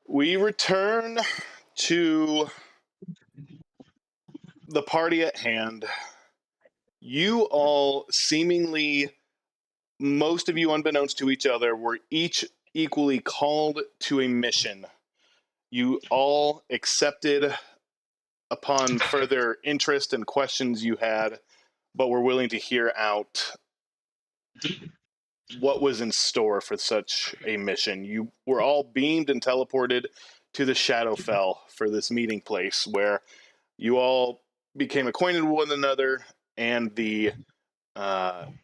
We return to the party at hand. You all seemingly, most of you unbeknownst to each other, were each equally called to a mission. You all accepted upon further interest and questions you had, but were willing to hear out what was in store for such a mission. You were all beamed and teleported to the Shadowfell for this meeting place where you all became acquainted with one another, and the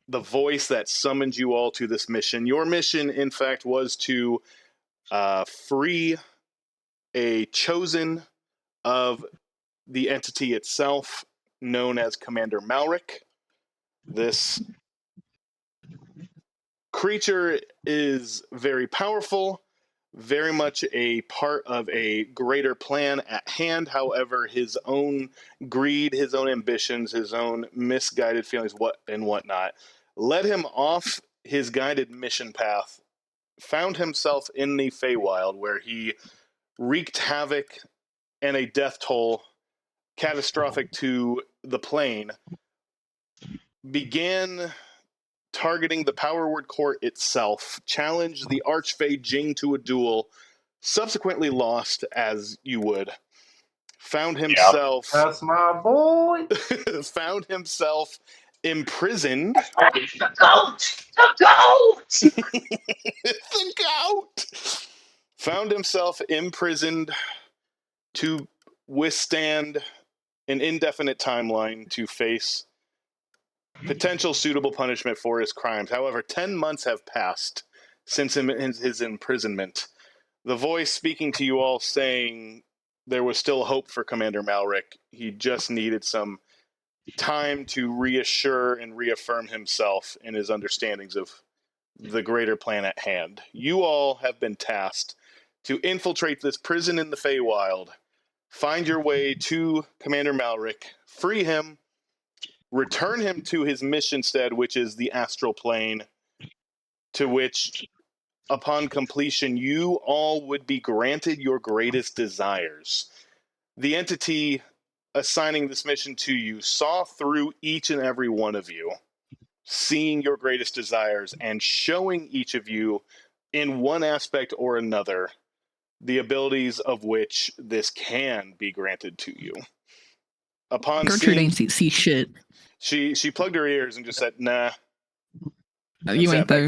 voice that summoned you all to this mission. Your mission, in fact, was to free a chosen of the entity itself, known as Commander Malric. This creature is very powerful, very much a part of a greater plan at hand. However, his own greed, his own ambitions, his own misguided feelings, whatnot, led him off his guided mission path, found himself in the Feywild, where he wreaked havoc and a death toll catastrophic to the plane, began targeting the Power Word Court itself, challenged the Archfey Jing to a duel, subsequently lost, as you would. Found himself... That's my boy! found himself imprisoned. The goat! The goat! The goat! Found himself imprisoned to withstand an indefinite timeline to face potential suitable punishment for his crimes. However, 10 months have passed since his imprisonment. The voice speaking to you all saying there was still hope for Commander Malric. He just needed some time to reassure and reaffirm himself in his understandings of the greater plan at hand. You all have been tasked to infiltrate this prison in the Feywild, find your way to Commander Malric, free him, return him to his mission stead, which is the astral plane, to which, upon completion, you all would be granted your greatest desires. The entity assigning this mission to you saw through each and every one of you, seeing your greatest desires and showing each of you, in one aspect or another, the abilities of which this can be granted to you. Upon Gertrude ain't see shit. She plugged her ears and just said, nah. You ain't though.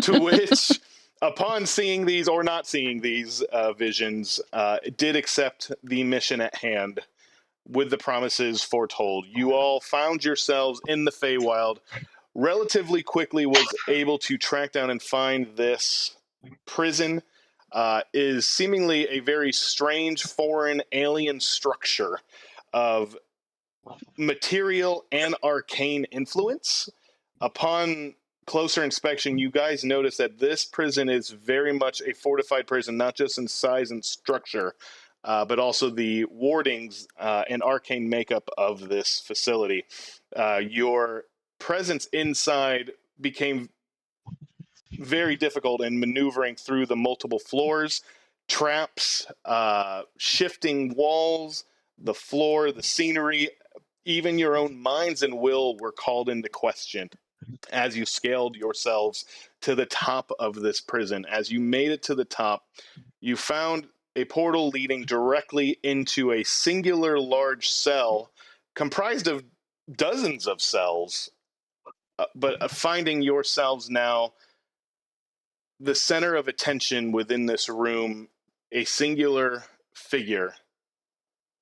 To which, upon seeing these or not seeing these visions, did accept the mission at hand with the promises foretold. You all found yourselves in the Feywild, relatively quickly was able to track down and find this prison. Is seemingly a very strange, foreign, alien structure of material and arcane influence. Upon closer inspection, you guys notice that this prison is very much a fortified prison, not just in size and structure, but also the wardings and arcane makeup of this facility. Your presence inside became very difficult in maneuvering through the multiple floors, traps, shifting walls, the floor, the scenery. Even your own minds and will were called into question as you scaled yourselves to the top of this prison. As you made it to the top, you found a portal leading directly into a singular large cell comprised of dozens of cells, but finding yourselves now the center of attention within this room, a singular figure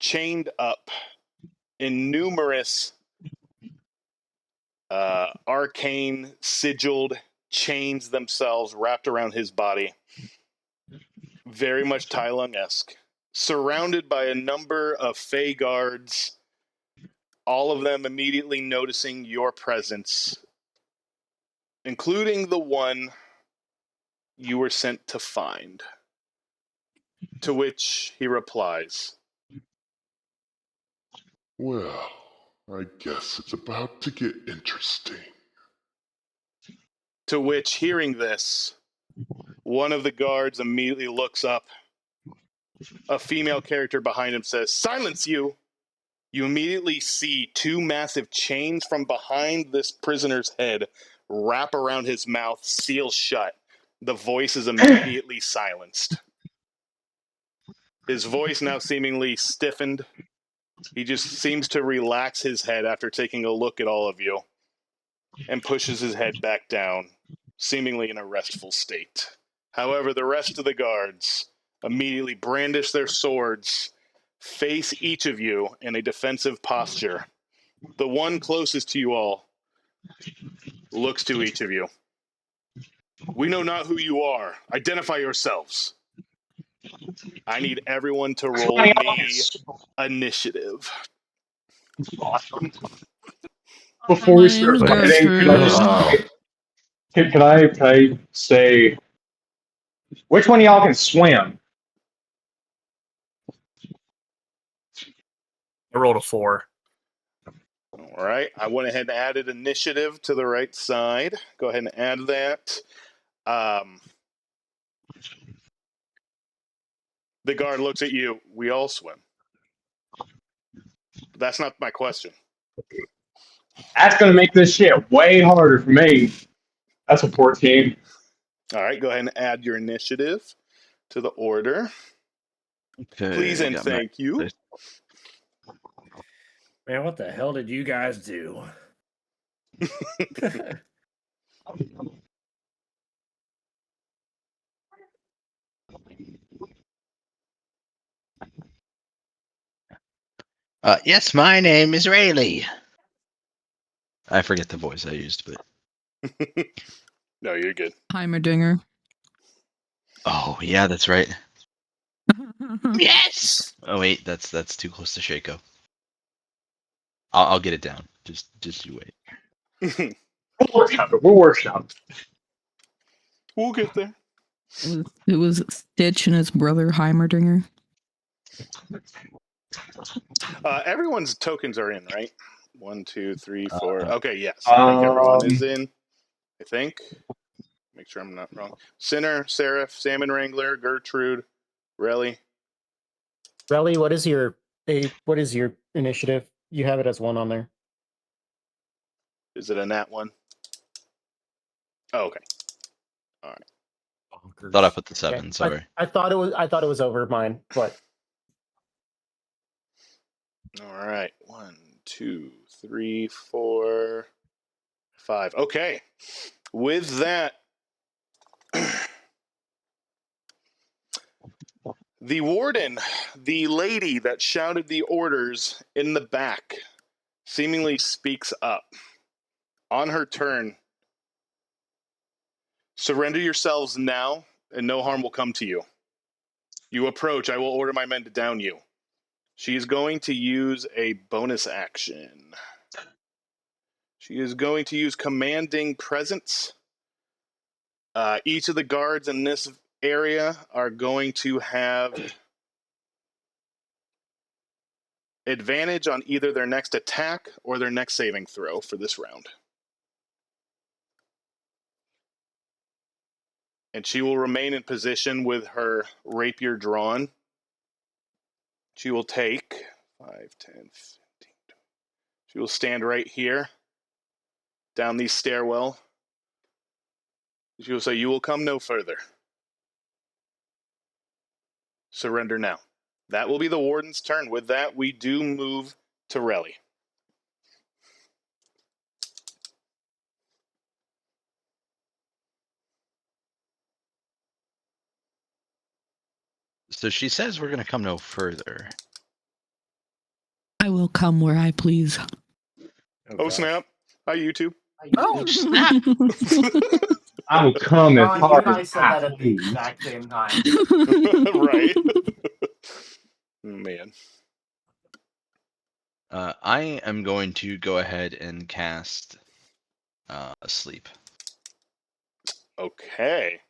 chained up in numerous arcane sigiled chains themselves wrapped around his body, very much Tai Lung-esque, surrounded by a number of Fey guards, all of them immediately noticing your presence, including the one you were sent to find. To which he replies, "Well, I guess it's about to get interesting." To which, hearing this, One of the guards immediately looks up. A female character behind him says, "Silence you!" You immediately see two massive chains from behind this prisoner's head wrap around his mouth, seal shut. The voice is immediately silenced. His voice now seemingly stiffened. He just seems to relax his head after taking a look at all of you and pushes his head back down, seemingly in a restful state. However, the rest of the guards immediately brandish their swords, face each of you in a defensive posture. The one closest to you all looks to each of you. "We know not who you are. Identify yourselves." I need everyone to roll me initiative. Awesome. Before My we start name's editing, can I just Gertrude. can I say which one of y'all can swim? I rolled a 4. All right. I went ahead and added initiative to the right side. Go ahead and add that. The guard looks at you. "We all swim." But that's not my question. That's gonna make this shit way harder for me. That's a 14. All right. Go ahead and add your initiative to the order. Okay, Please and got thank you. Man, what the hell did you guys do? Yes, my name is Rayleigh. I forget the voice I used, but No, you're good. Heimerdinger. oh yeah, that's right. Yes! Oh wait, that's too close to Shaco. I'll get it down. Just you wait. We'll workshop. We'll get there. It was Stitch and his brother Heimerdinger. Everyone's tokens are in, right? 1, 2, 3, 4. Okay, yes. I think everyone is in. I think. Make sure I'm not wrong. Sinner, Seraph, Salmon Wrangler, Gertrude, Relly. Relly, what is your initiative? You have it as 1 on there. Is it a nat 1? Oh, okay. All right. Bonkers. Thought I put the 7. Yeah, Sorry. I thought it was over mine, but All right. 1, 2, 3, 4, 5. Okay. With that, the warden, the lady that shouted the orders in the back, seemingly speaks up. On her turn, "Surrender yourselves now, and no harm will come to you. You approach, I will order my men to down you." She is going to use a bonus action. She is going to use Commanding Presence. Each of the guards in this area are going to have advantage on either their next attack or their next saving throw for this round. And she will remain in position with her rapier drawn. She will take 5, 10, 15, 20. She will stand right here, down the stairwell. She will say, "You will come no further. Surrender now." That will be the warden's turn. With that, we do move to Relly. So she says we're gonna come no further. I will come where I please. Oh, gosh. snap. Hi, YouTube. Oh snap! I will come as Ron, you hard and I as said that I at the please. exact same time. Right. Man. I am going to go ahead and cast sleep. Okay.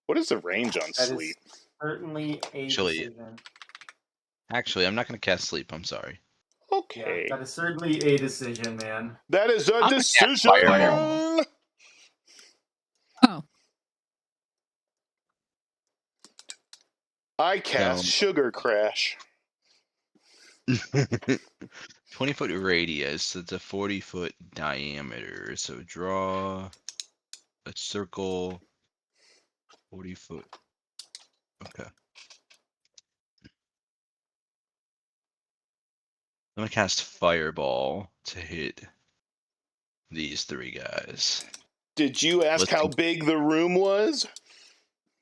What is the range on That sleep? is certainly a Actually- decision. Actually, I'm not gonna cast sleep. I'm sorry. Okay. Yeah, that is certainly a decision, man. That is a I'm a decision. campfire. Oh, I cast So- Sugar Crash. 20-foot radius. It's a 40-foot diameter. So draw a circle. 40-foot. Okay. I'm gonna cast Fireball to hit these three guys. Did you ask Let's how see. big the room was?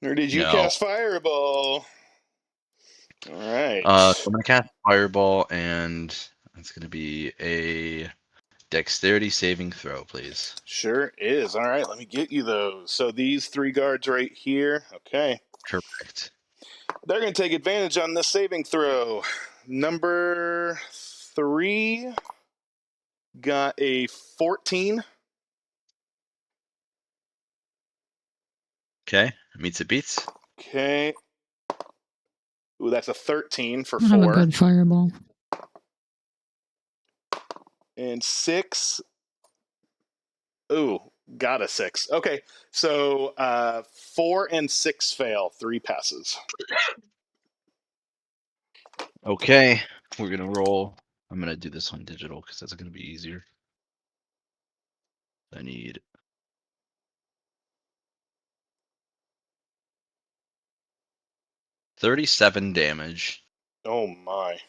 Or did you No. cast Fireball? All right. I'm gonna cast Fireball, and it's gonna be a Dexterity saving throw, please. Sure is. All right, let me get you those. So these 3 guards right here. Okay. Correct. They're going to take advantage on this saving throw. Number 3 got a 14. Okay, meets it beats. Okay. Ooh, that's a 13 for I have a 4. good fireball. And 6. Ooh, got a 6. Okay, so 4 and 6 fail. 3 passes. Okay, we're gonna roll. I'm gonna do this on digital because that's gonna be easier. I need 37 damage. Oh my.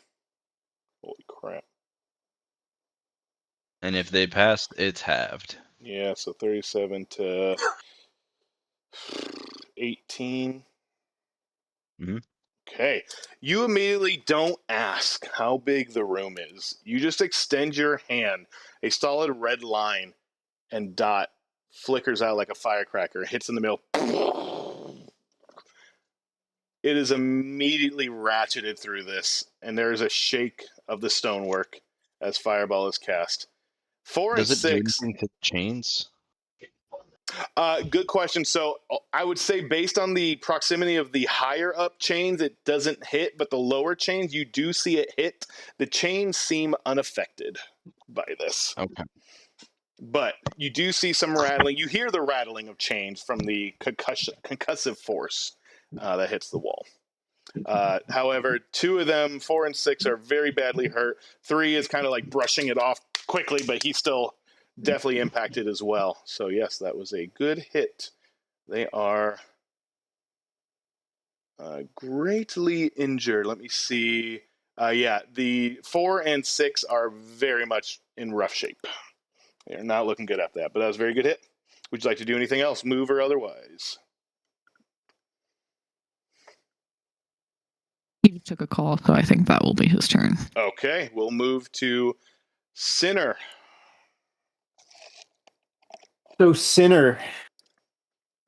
Holy crap. And if they pass, it's halved. Yeah, so 37 to 18. Mhm. Okay. You immediately don't ask how big the room is. You just extend your hand. A solid red line and dot flickers out like a firecracker, hits in the middle. It is immediately ratcheted through this, and there is a shake of the stonework as Fireball is cast. 4 and Does it do 6. anything to chains? Good question. So I would say based on the proximity of the higher up chains, it doesn't hit, but the lower chains, you do see it hit. The chains seem unaffected by this. Okay. But you do see some rattling. You hear the rattling of chains from the concussive force that hits the wall. However, 2 of them, 4 and 6, are very badly hurt. 3 is kind of like brushing it off quickly, but he's still definitely impacted as well. So, yes, that was a good hit. They are greatly injured. Let me see. Yeah, the 4 and 6 are very much in rough shape. They're not looking good at that, but that was a very good hit. Would you like to do anything else, move or otherwise? He just took a call, so I think that will be his turn. Okay, we'll move to Sinner. So Sinner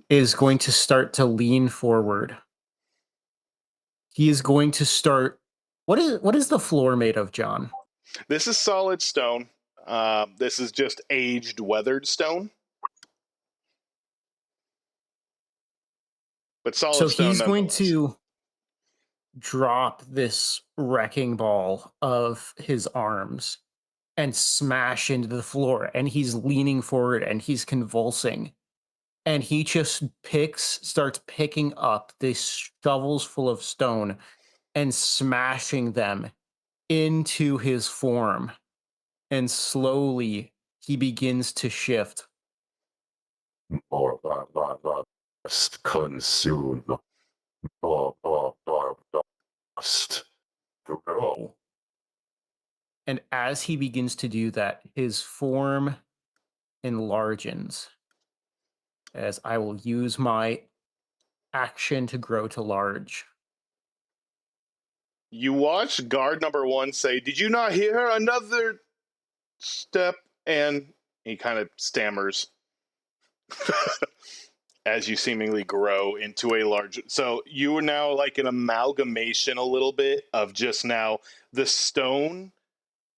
is going to start to lean forward. He is going to start. What is the floor made of, John? This is solid stone. This is just aged, weathered stone. But solid So stone he's going nonetheless. to drop this wrecking ball of his arms and smash into the floor. And he's leaning forward and he's convulsing. And he just starts picking up these shovels full of stone and smashing them into his form. And slowly he begins to shift. Must consume. Must grow. And as he begins to do that, his form enlarges. As I will use my action to grow to large. You watch guard number 1 say, "Did you not hear another step?" And he kind of stammers as you seemingly grow into a large. So you are now like an amalgamation a little bit of just now the stone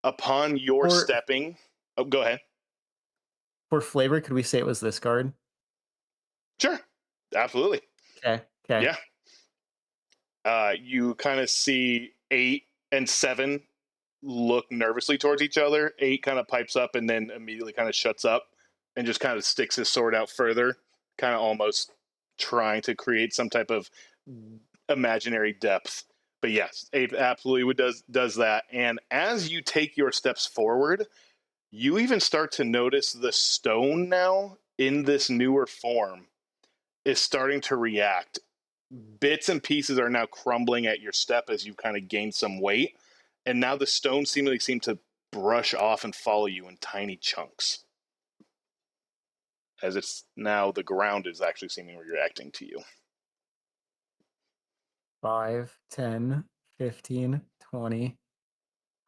upon your stepping. Oh, go ahead. For flavor, could we say it was this guard? Sure. Absolutely. Okay. Yeah. You kind of see 8 and 7 look nervously towards each other. 8 kind of pipes up and then immediately kind of shuts up and just kind of sticks his sword out further, kind of almost trying to create some type of imaginary depth. But yes, it absolutely does that. And as you take your steps forward, you even start to notice the stone now in this newer form is starting to react. Bits and pieces are now crumbling at your step as you kind of gain some weight. And now the stones seem to brush off and follow you in tiny chunks. As it's now the ground is actually seemingly reacting to you. 5, 10, 15, 20,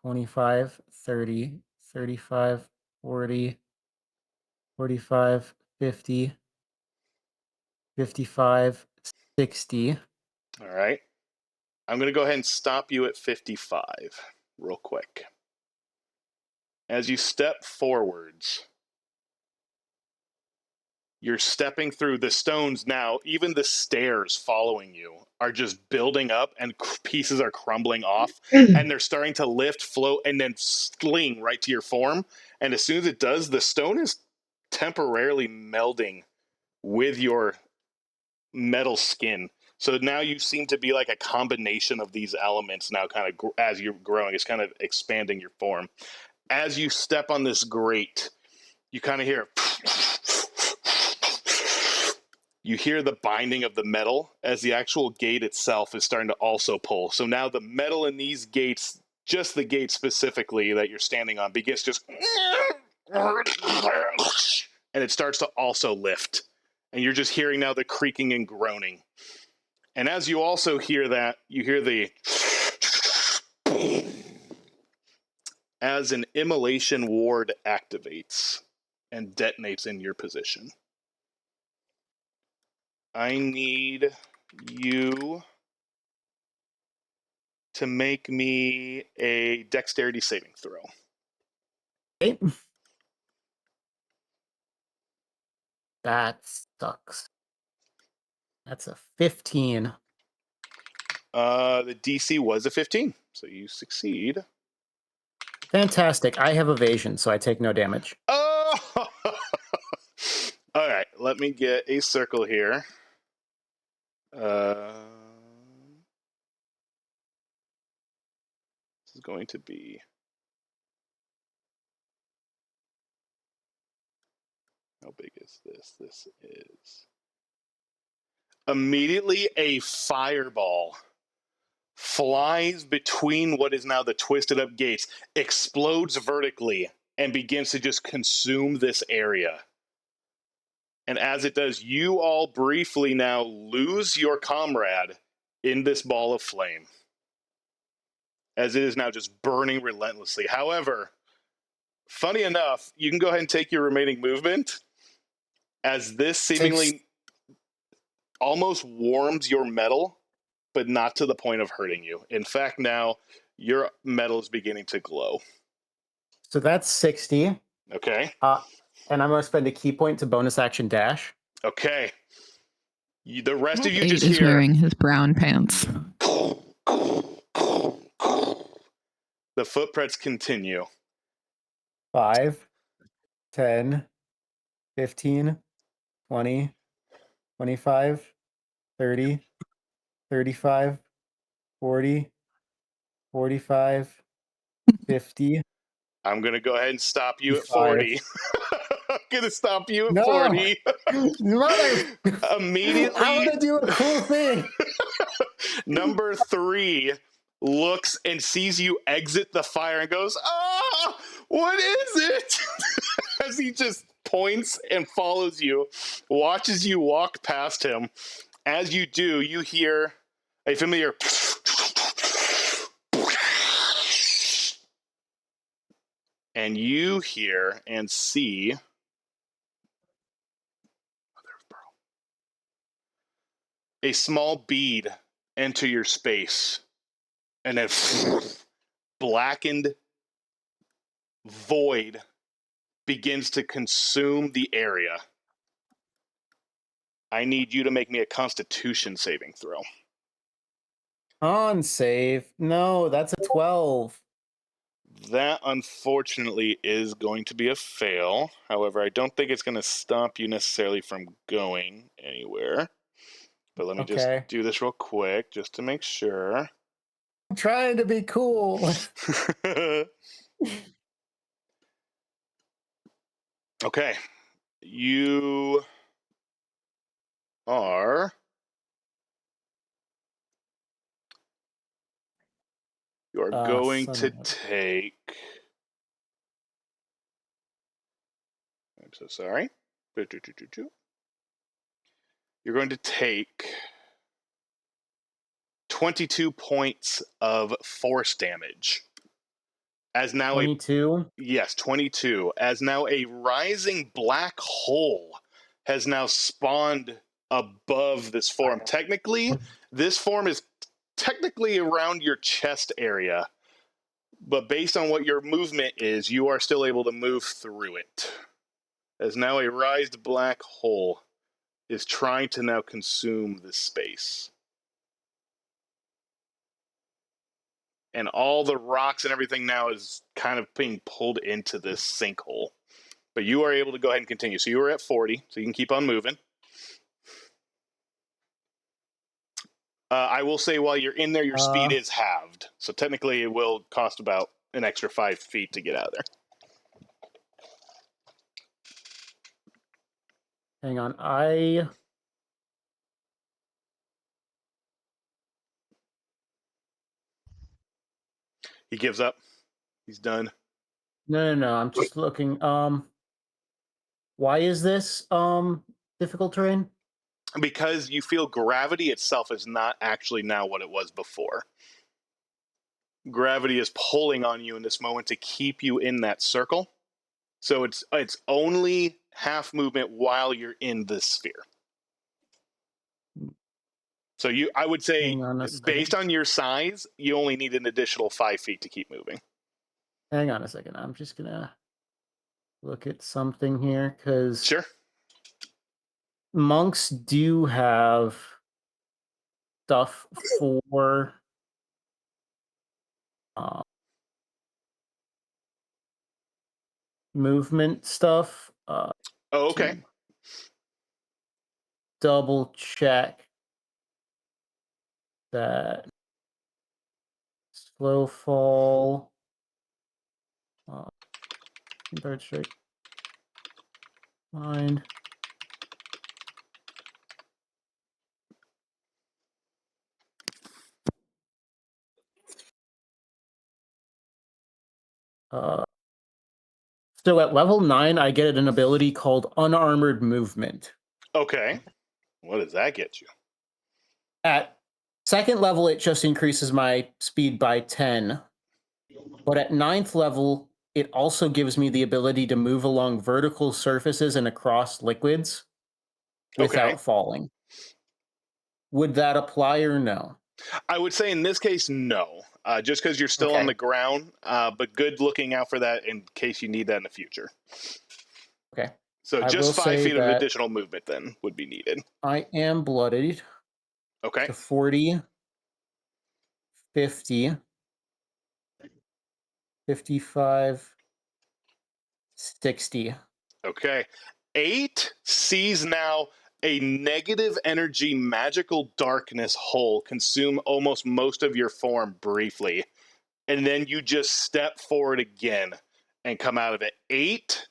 25, 30, 35, 40, 45, 50, 55, 60. All right. I'm going to go ahead and stop you at 55 real quick. As you step forwards, you're stepping through the stones now. Even the stairs following you are just building up and pieces are crumbling off and they're starting to lift, float, and then sling right to your form. And as soon as it does, the stone is temporarily melding with your metal skin. So now you seem to be like a combination of these elements now kind of as you're growing. It's kind of expanding your form. As you step on this grate, you kind of hear... You hear the binding of the metal as the actual gate itself is starting to also pull. So now the metal in these gates, just the gate specifically that you're standing on, begins just... And it starts to also lift. And you're just hearing now the creaking and groaning. And as you also hear that, you hear the... As an immolation ward activates and detonates in your position. I need you to make me a dexterity saving throw. Okay. That sucks. That's a 15. The DC was a 15, so you succeed. Fantastic. I have evasion, so I take no damage. Oh! All right, let me get a circle here. This is going to be... How big is this? This is... Immediately, a fireball flies between what is now the twisted up gates, explodes vertically, and begins to just consume this area. And as it does, you all briefly now lose your comrade in this ball of flame. As it is now just burning relentlessly. However, funny enough, you can go ahead and take your remaining movement as this seemingly almost warms your metal, but not to the point of hurting you. In fact, now your metal is beginning to glow. So that's 60. Okay. And I'm going to spend a key point to bonus action dash. Okay. The rest of you 8 just is hear... wearing his brown pants. The footprints continue. 5, 10, 15, 20, 25, 30, 35, 40, 45, 50. I'm going to go ahead and stop you at 55. 40. I'm going to stop you at No! 40. Mother! Immediately, I want to do a cool thing. number 3 looks and sees you exit the fire and goes, "Ah, what is it?" As he just points and follows you, watches you walk past him. As you do, you hear a familiar... And you hear and see... a small bead enter your space, and then blackened void begins to consume the area. I need you to make me a Constitution saving throw. On save. No, that's a 12. That, unfortunately, is going to be a fail. However, I don't think it's going to stop you necessarily from going anywhere. But let me Okay. just do this real quick just to make sure. I'm trying to be cool. Okay. You are going son to of a- take. I'm so sorry. You're going to take 22 points of force damage. As now 22. Yes, 22. As now a rising black hole has now spawned above this form. Technically, this form is technically around your chest area, but based on what your movement is, you are still able to move through it. As now a rised black hole is trying to now consume this space. And all the rocks and everything now is kind of being pulled into this sinkhole. But you are able to go ahead and continue. So you were at 40, so you can keep on moving. I will say while you're in there, your speed is halved. So technically it will cost about an extra 5 feet to get out of there. Hang on. He gives up. He's done. No. I'm just looking. Why is this difficult terrain? Because you feel gravity itself is not actually now what it was before. Gravity is pulling on you in this moment to keep you in that circle. So it's only half movement while you're in this sphere. So I would say, Hang on a second. based on your size, you only need an additional 5 feet to keep moving. Hang on a second. I'm just gonna look at something here because Sure. monks do have stuff for movement stuff. Oh, okay. To double check that slow fall. Bird straight. Mind. So at level 9, I get an ability called Unarmored Movement. Okay. What does that get you? At second level, it just increases my speed by 10. But at 9th level, it also gives me the ability to move along vertical surfaces and across liquids without falling. Would that apply or no? I would say in this case, no. Just because you're still on the ground, but good looking out for that in case you need that in the future. Okay. So I just will 5 say feet of that additional movement then would be needed. I am bloodied Okay. to 40, 50, 55, 60. Okay. 8 sees now a negative energy magical darkness hole consume almost most of your form briefly. And then you just step forward again and come out of it. 8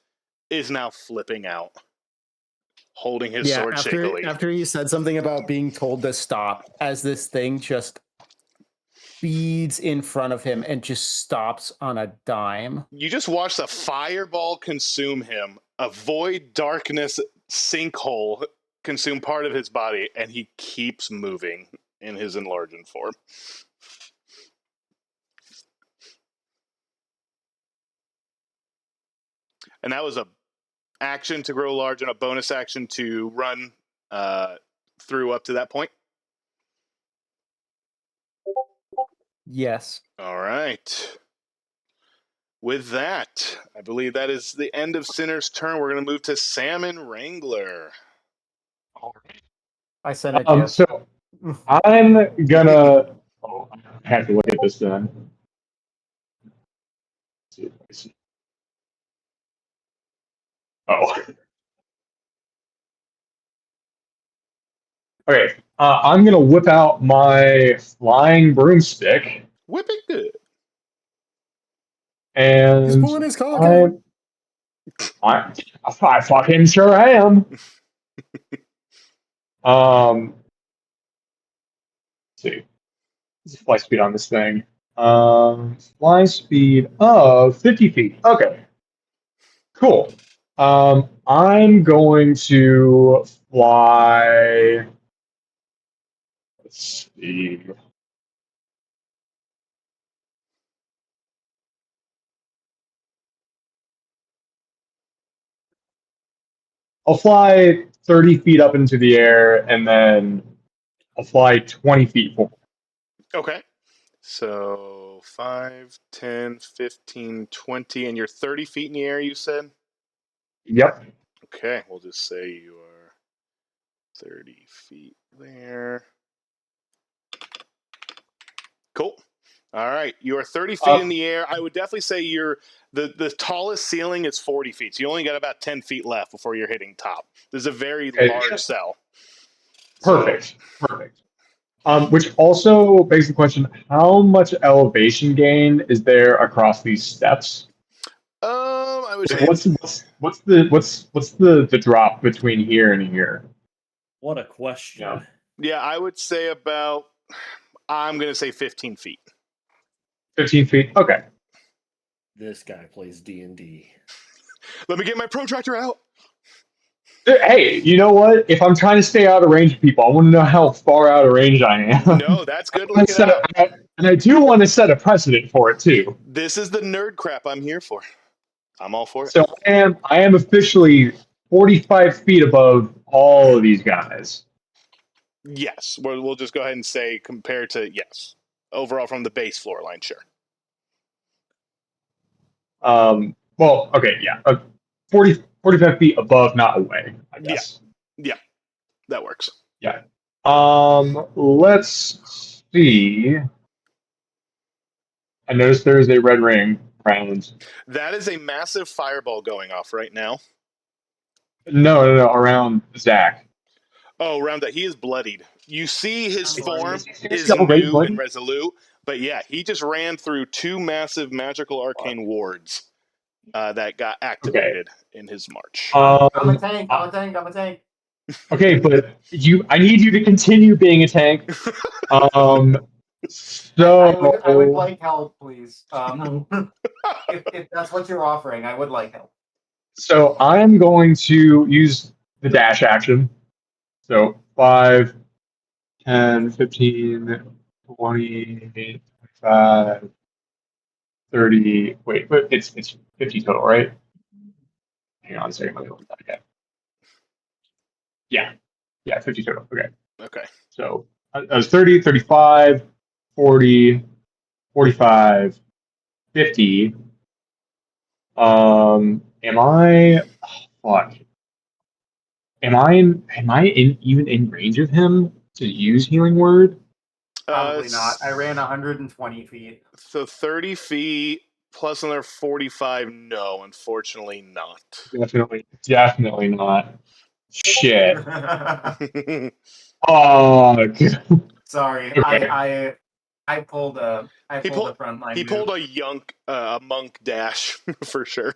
is now flipping out, holding his sword shakily. After he said something about being told to stop, as this thing just speeds in front of him and just stops on a dime. You just watch the fireball consume him, a void darkness sinkhole consume part of his body, and he keeps moving in his enlarging form. And that was a action to grow large and a bonus action to run through up to that point. Yes. All right. With that, I believe that is the end of Sinner's turn. We're going to move to Salmon Wrangler. I sent it to you. So I'm gonna I have to look at this then. Let's see. Oh. Okay. I'm gonna whip out my flying broomstick Whip it good. and He's pulling his cock out. I fucking sure am. Let's see. What's the fly speed on this thing? Fly speed of 50 feet. Okay. Cool. I'm going to fly. Let's see. I'll fly 30 feet up into the air and then I'll fly 20 feet forward. Okay. So 5, 10, 15, 20, and you're 30 feet in the air, you said? Yep. Okay, we'll just say you are 30 feet there. Cool. All right, you are 30 feet in the air. I would definitely say the tallest ceiling is 40 feet. So you only got about 10 feet left before you're hitting top. This is a very large cell. Perfect. Perfect. Which also begs the question: how much elevation gain is there across these steps? I would say What's the drop between here and here? What a question. Yeah, I would say about. I'm gonna say 15 feet. 15 feet. Okay. This guy plays D&D. Let me get my protractor out. Hey, you know what? If I'm trying to stay out of range of people, I want to know how far out of range I am. No, that's good. Look it up. And I do want to set a precedent for it too. This is the nerd crap I'm here for. I'm all for it. So I am officially 45 feet above all of these guys. Yes, we'll just go ahead and say compared to yes, overall from the base floor line, sure. Well, okay, yeah, 45 feet above, not away, I guess. Yeah, that works. Yeah. Let's see. I noticed there is a red ring around. That is a massive fireball going off right now. No, around Zach. Oh, around that. He is bloodied. You see his form is Double new bloody? and resolute, but yeah, he just ran through 2 massive magical arcane wards that got activated in his march. I'm a tank. Okay, but I need you to continue being a tank. So I would like help, please. If that's what you're offering, I would like help. So I'm going to use the dash action. So 5, 10, 15, 20, 25, 30. Wait, but it's 50 total, right? Hang on a second. Let me look at that again. Yeah, 50 total. Okay. Okay. So I was 30, 35, 40, 45, 50. Am I? Fuck. Am I even in range of him to use healing word? Probably not. I ran 120 feet. So 30 feet plus another 45. No, unfortunately not. Definitely not. Shit. Oh. Sorry, Okay. I pulled a front line. He pulled a monk dash for sure.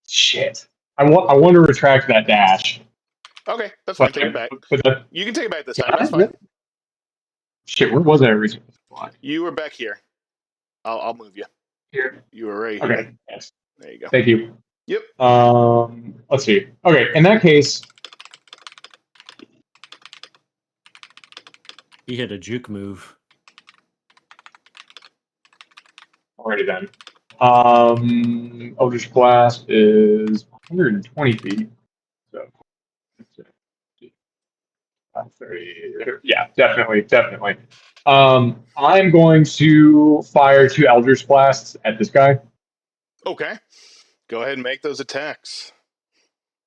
Shit. I want to retract that dash. Okay, that's fine. Take it back. You can take it back this time. That's fine. Shit, where was I originally? You were back here. I'll move you. Here. You were right here. Okay. Yes. There you go. Thank you. Yep. Let's see. Okay, in that case, He hit a juke move. already then. Eldritch Blast is 120 feet. So 30. Yeah, definitely. I'm going to fire 2 Eldritch Blasts at this guy. Okay. Go ahead and make those attacks.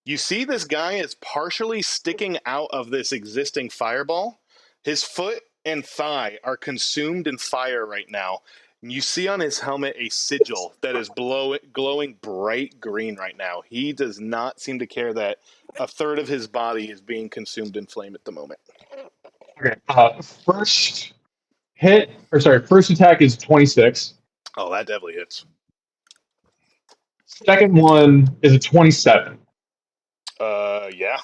You see this guy is partially sticking out of this existing fireball. His foot and thigh are consumed in fire right now. And you see on his helmet a sigil that is glowing bright green right now. He does not seem to care that A third of his body is being consumed in flame at the moment. Okay. First attack is 26. Oh, that definitely hits. Second one is a 27. Yeah.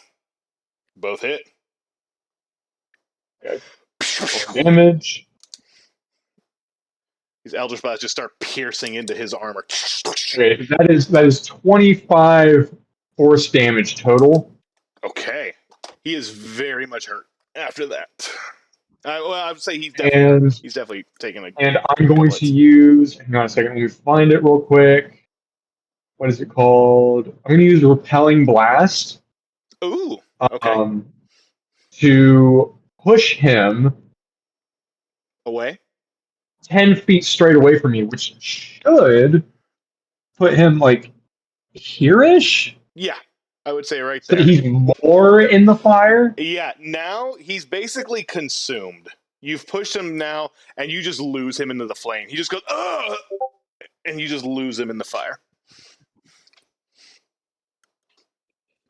Both hit. Okay. 4 damage. These Eldritch Blasts just start piercing into his armor. Okay, that is 25 force damage total. Okay. He is very much hurt after that. Well, I would say he's definitely taking a. And I'm going to use. Hang on a second. Let me find it real quick. What is it called? I'm going to use Repelling Blast. Ooh. Okay. To push him Away. 10 feet straight away from me, which should put him like here-ish. Yeah, I would say right So there. he's more in the fire. Yeah, now he's basically consumed. You've pushed him now, and you just lose him into the flame. He just goes, ugh! And you just lose him in the fire.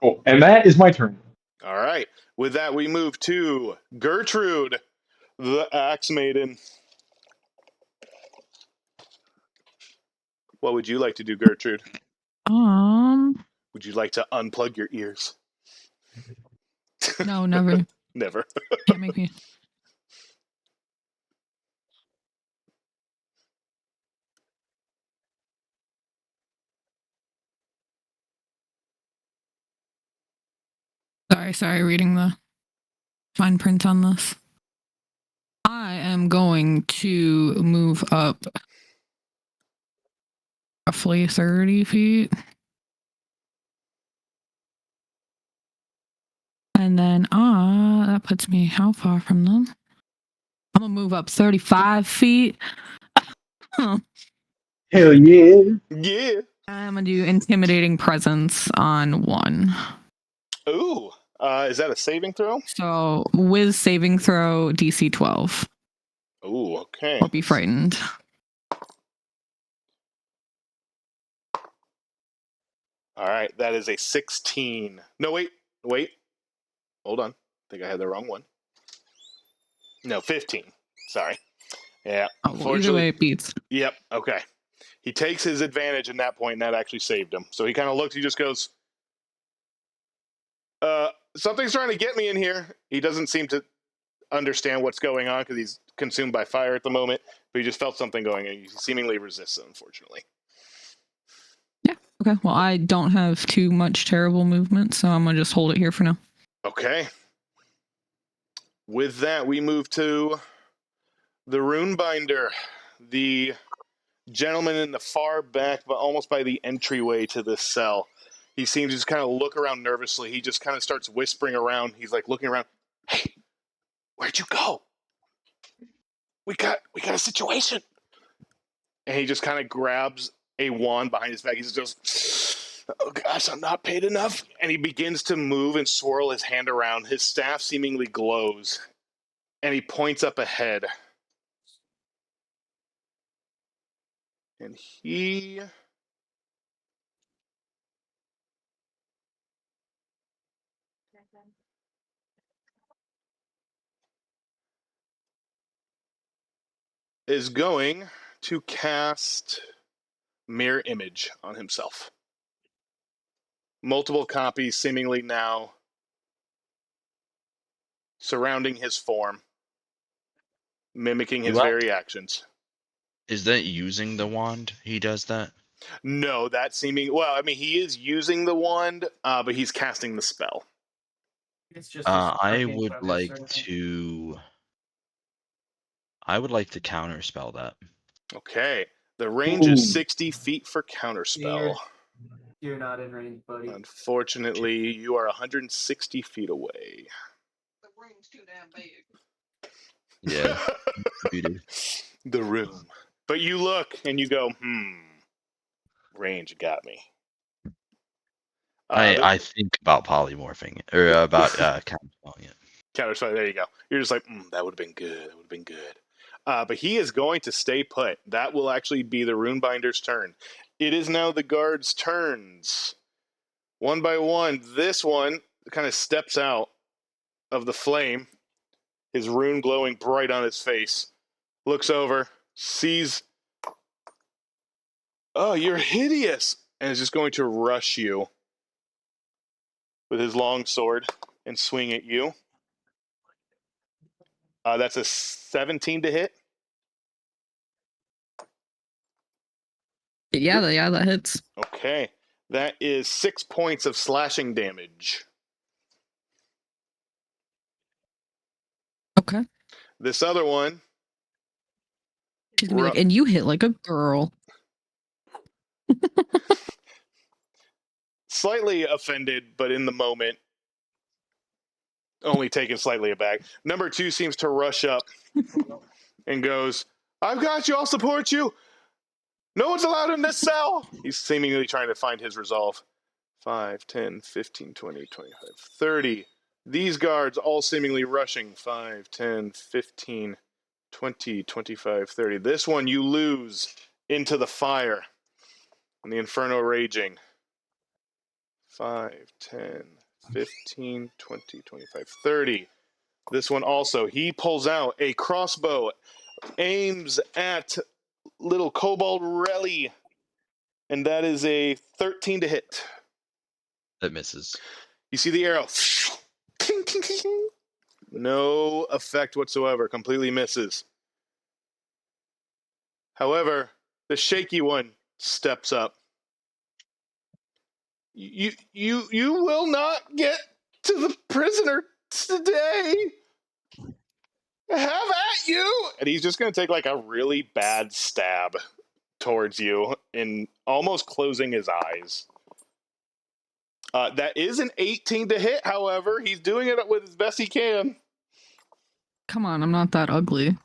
Cool. And that is my turn. All right. With that, we move to Gertrude, the Axe Maiden. What would you like to do, Gertrude? Would you like to unplug your ears? No, never. Never. Can't make me. Sorry, reading the fine print on this. I am going to move up roughly 30 feet. And then that puts me how far from them? I'm gonna move up 35 feet. Hell yeah. Yeah. I'm gonna do intimidating presence on 1. Ooh. Is that a saving throw? So with saving throw DC 12. Ooh, okay. Or be frightened. All right, that is a 16. No, wait. Hold on. I think I had the wrong one. No, 15. Sorry. Yeah. Well, either way, it beats. Yep. Okay. He takes his advantage in that point, and that actually saved him. So he kind of looks. He just goes, something's trying to get me in here. He doesn't seem to understand what's going on because he's consumed by fire at the moment, but he just felt something going, and he seemingly resists it, unfortunately. Yeah. Okay. Well, I don't have too much terrible movement, so I'm going to just hold it here for now. Okay. With that, we move to the Runebinder, the gentleman in the far back, but almost by the entryway to this cell. He seems to just kind of look around nervously. He just kind of starts whispering around. He's like looking around. Hey, where'd you go? We got a situation. And he just kind of grabs a wand behind his back. He just goes, oh gosh, I'm not paid enough. And he begins to move and swirl his hand around. His staff seemingly glows. And he points up ahead. And he is going to cast Mirror Image on himself. Multiple copies seemingly now surrounding his form, mimicking his very actions. Is that using the wand? He does that? No, that seeming... Well, I mean, he is using the wand, but he's casting the spell. It's just I would like to counterspell that. Okay. The range is 60 feet for counterspell. You're not in range, buddy. Unfortunately, you are 160 feet away. The room's too damn big. Yeah. The room. But you look and you go, range got me. I think about polymorphing it, or about counterspelling it. Counterspell, there you go. You're just like, that would have been good. That would have been good. But he is going to stay put. That will actually be the Runebinder's turn. It is now the guards' turns. One by one. This one kind of steps out of the flame, his rune glowing bright on his face, looks over, sees, oh, you're hideous, and is just going to rush you with his long sword and swing at you. That's a 17 to hit. Yeah, that hits. Okay. That is 6 points of slashing damage. Okay. This other one, She's gonna be like, and you hit like a girl. slightly offended, but in the moment, only taken slightly aback. Number 2 seems to rush up and goes, I've got you, I'll support you. No one's allowed in this cell. He's seemingly trying to find his resolve. 5, 10, 15, 20, 25, 30. These guards all seemingly rushing. 5, 10, 15, 20, 25, 30. This one you lose into the fire and the inferno raging. 5, 10, 15, 20, 25, 30. This one also, he pulls out a crossbow, aims at little Kobold Relly, and that is a 13 to hit. That misses. You see the arrow. No effect whatsoever. Completely misses. However, the shaky one steps up. You will not get to the prisoner today. Have at you! And he's just going to take like a really bad stab towards you and almost closing his eyes. That is an 18 to hit, however. He's doing it with as best he can. Come on, I'm not that ugly.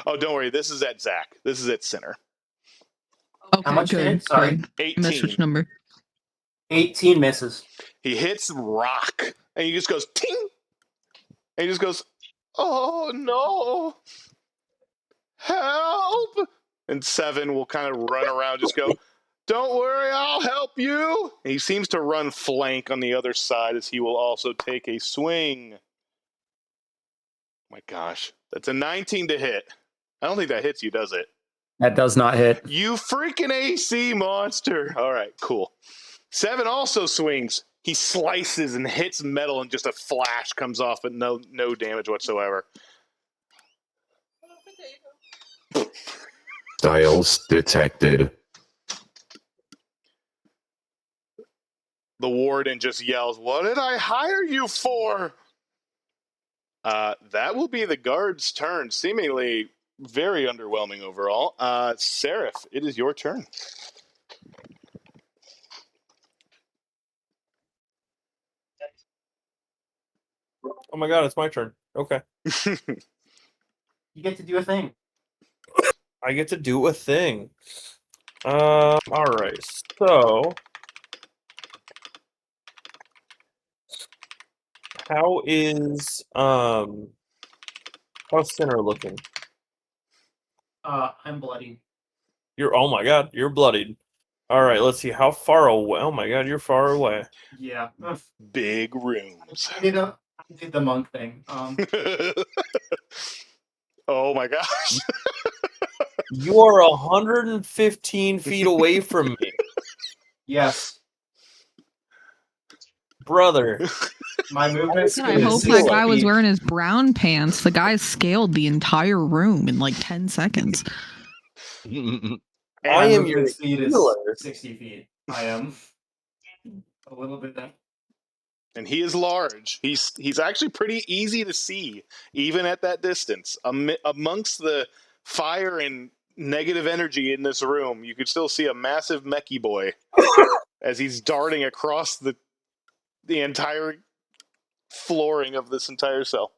Oh, don't worry. This is at Zach. This is at center. Okay, How much good. hit? Sorry. Good. I missed 18. which number. 18 misses. He hits rock, and he just goes, ting! And he just goes, oh, no. Help! And 7 will kind of run around, just go, don't worry, I'll help you. And he seems to run flank on the other side as he will also take a swing. My gosh, that's a 19 to hit. I don't think that hits you, does it? That does not hit. You freaking AC monster. All right, cool. 7 also swings. He slices and hits metal, and just a flash comes off, but no damage whatsoever. Styles detected. The warden just yells, what did I hire you for? That will be the guard's turn. Seemingly very underwhelming overall. Seraph, it is your turn. Oh my god, it's my turn. Okay. You get to do a thing. I get to do a thing. Alright, so how's Sinner looking? I'm bloody. Oh my god, you're bloodied. Alright, let's see, how far away? Oh my god, you're far away. Yeah. Big rooms. I did the monk thing. Oh my gosh. You are 115 feet away from me. Yes. Brother. My movement speed I is hope 60 that guy was feet. wearing his brown pants. The guy scaled the entire room in like 10 seconds. I My am your movement speed is healer. 60 feet. I am a little bit there. And he is large. He's actually pretty easy to see, even at that distance. Amongst the fire and negative energy in this room, you could still see a massive mechie boy as he's darting across the entire flooring of this entire cell.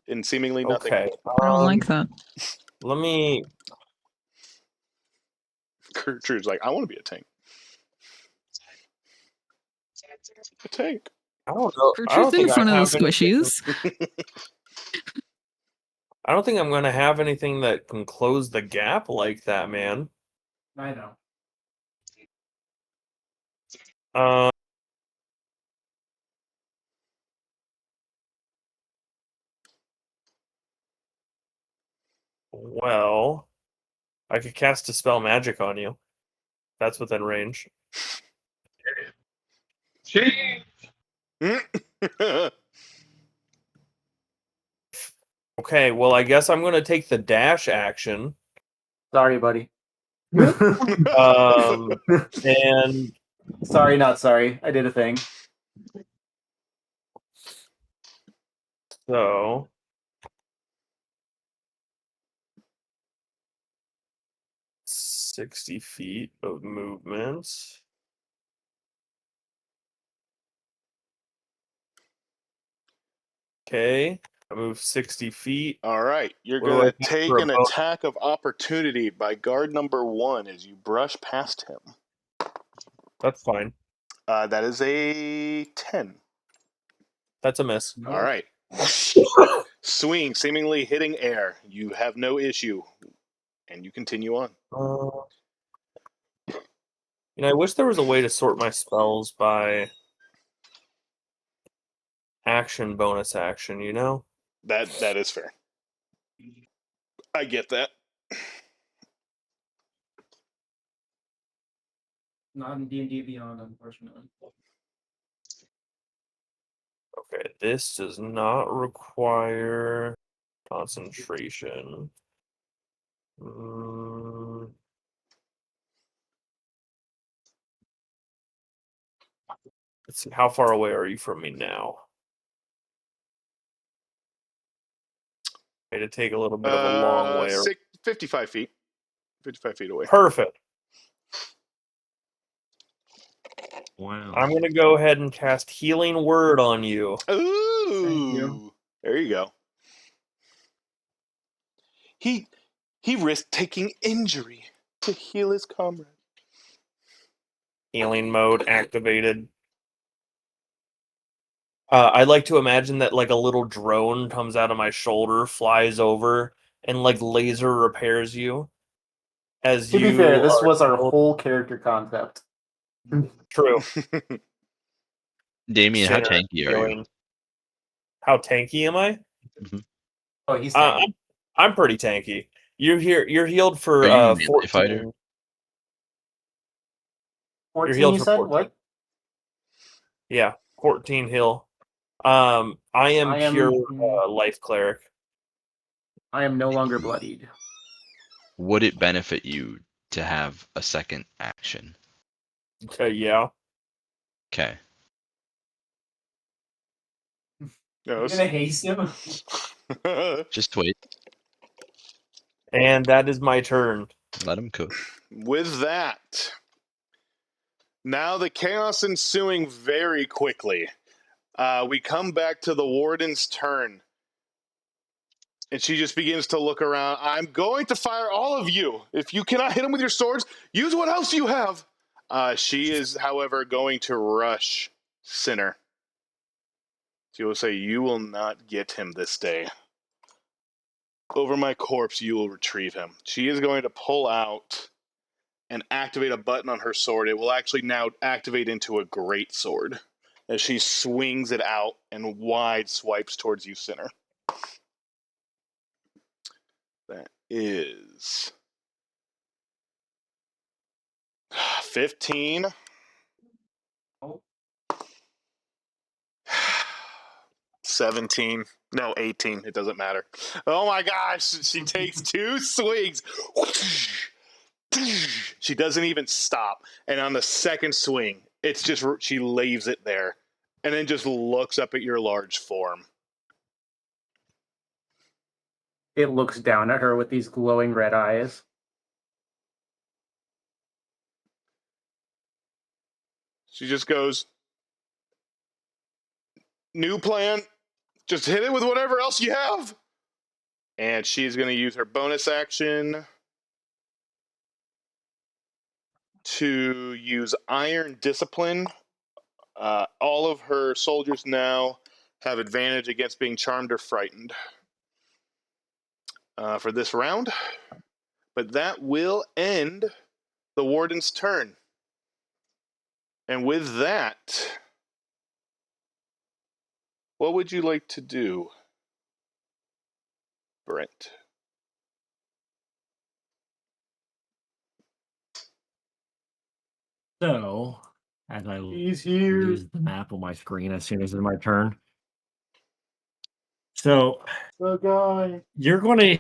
And seemingly nothing. Okay. I don't like that. Let me. Gertrude's like, I want to be a tank. A tank. I don't know. For I don't truth in think front I of the have anything. squishies. I don't think I'm going to have anything that can close the gap like that, man. I know. Well, I could cast Dispel Magic on you. That's within range. Change. Okay, well, I guess I'm going to take the dash action. Sorry, buddy. And Sorry, not sorry. I did a thing. so 60 feet of movement. Okay, I move 60 feet. All right, you're What do going I to get take for a an bonus? attack of opportunity by guard number 1 as you brush past him. That's fine. That is a 10. That's a miss. All right. Swing, seemingly hitting air. You have no issue. And you continue on. I wish there was a way to sort my spells by action, bonus action, you know? That is fair. I get that. Not in D&D Beyond, unfortunately. Okay, this does not require concentration. Let's see, how far away are you from me now? To take a little bit of a long way. 55 feet. 55 feet away. Perfect. Wow. I'm going to go ahead and cast Healing Word on you. Ooh. Thank you. There you go. He risked taking injury to heal his comrade. Healing mode activated. I like to imagine that like a little drone comes out of my shoulder, flies over, and like laser repairs you. As To you be fair, this are was our healed. whole character concept. True. Damien, how Sinner tanky are you? healing. How tanky am I? Oh, he's tanky. I'm pretty tanky. You're healed for Are you a melee 14. fighter? 14, healed you for said? 14. What? Yeah, 14 heal. I am I am- pure life cleric. I am no longer bloodied. Would it benefit you to have a second action? Okay, yeah. Okay. You're gonna haste him? Just wait. And that is my turn. Let him cook. With that, now the chaos ensuing very quickly. We come back to the warden's turn. And she just begins to look around. I'm going to fire all of you. If you cannot hit him with your swords, use what else you have. She is, however, going to rush Sinner. She will say, you will not get him this day. Over my corpse, you will retrieve him. She is going to pull out and activate a button on her sword. It will actually now activate into a great sword as she swings it out and wide swipes towards you, Sinner. That is 15. Oh. 17. No, 18. It doesn't matter. Oh my gosh. She takes 2 swings. She doesn't even stop. And on the second swing, it's just she leaves it there and then just looks up at your large form. It looks down at her with these glowing red eyes. She just goes, new plan. Just hit it with whatever else you have. And she's going to use her bonus action to use Iron Discipline. All of her soldiers now have advantage against being charmed or frightened for this round. But that will end the warden's turn. And with that, what would you like to do, Brent? So, as I He's here. use the map on my screen as soon as it's my turn. So, The guy. you're going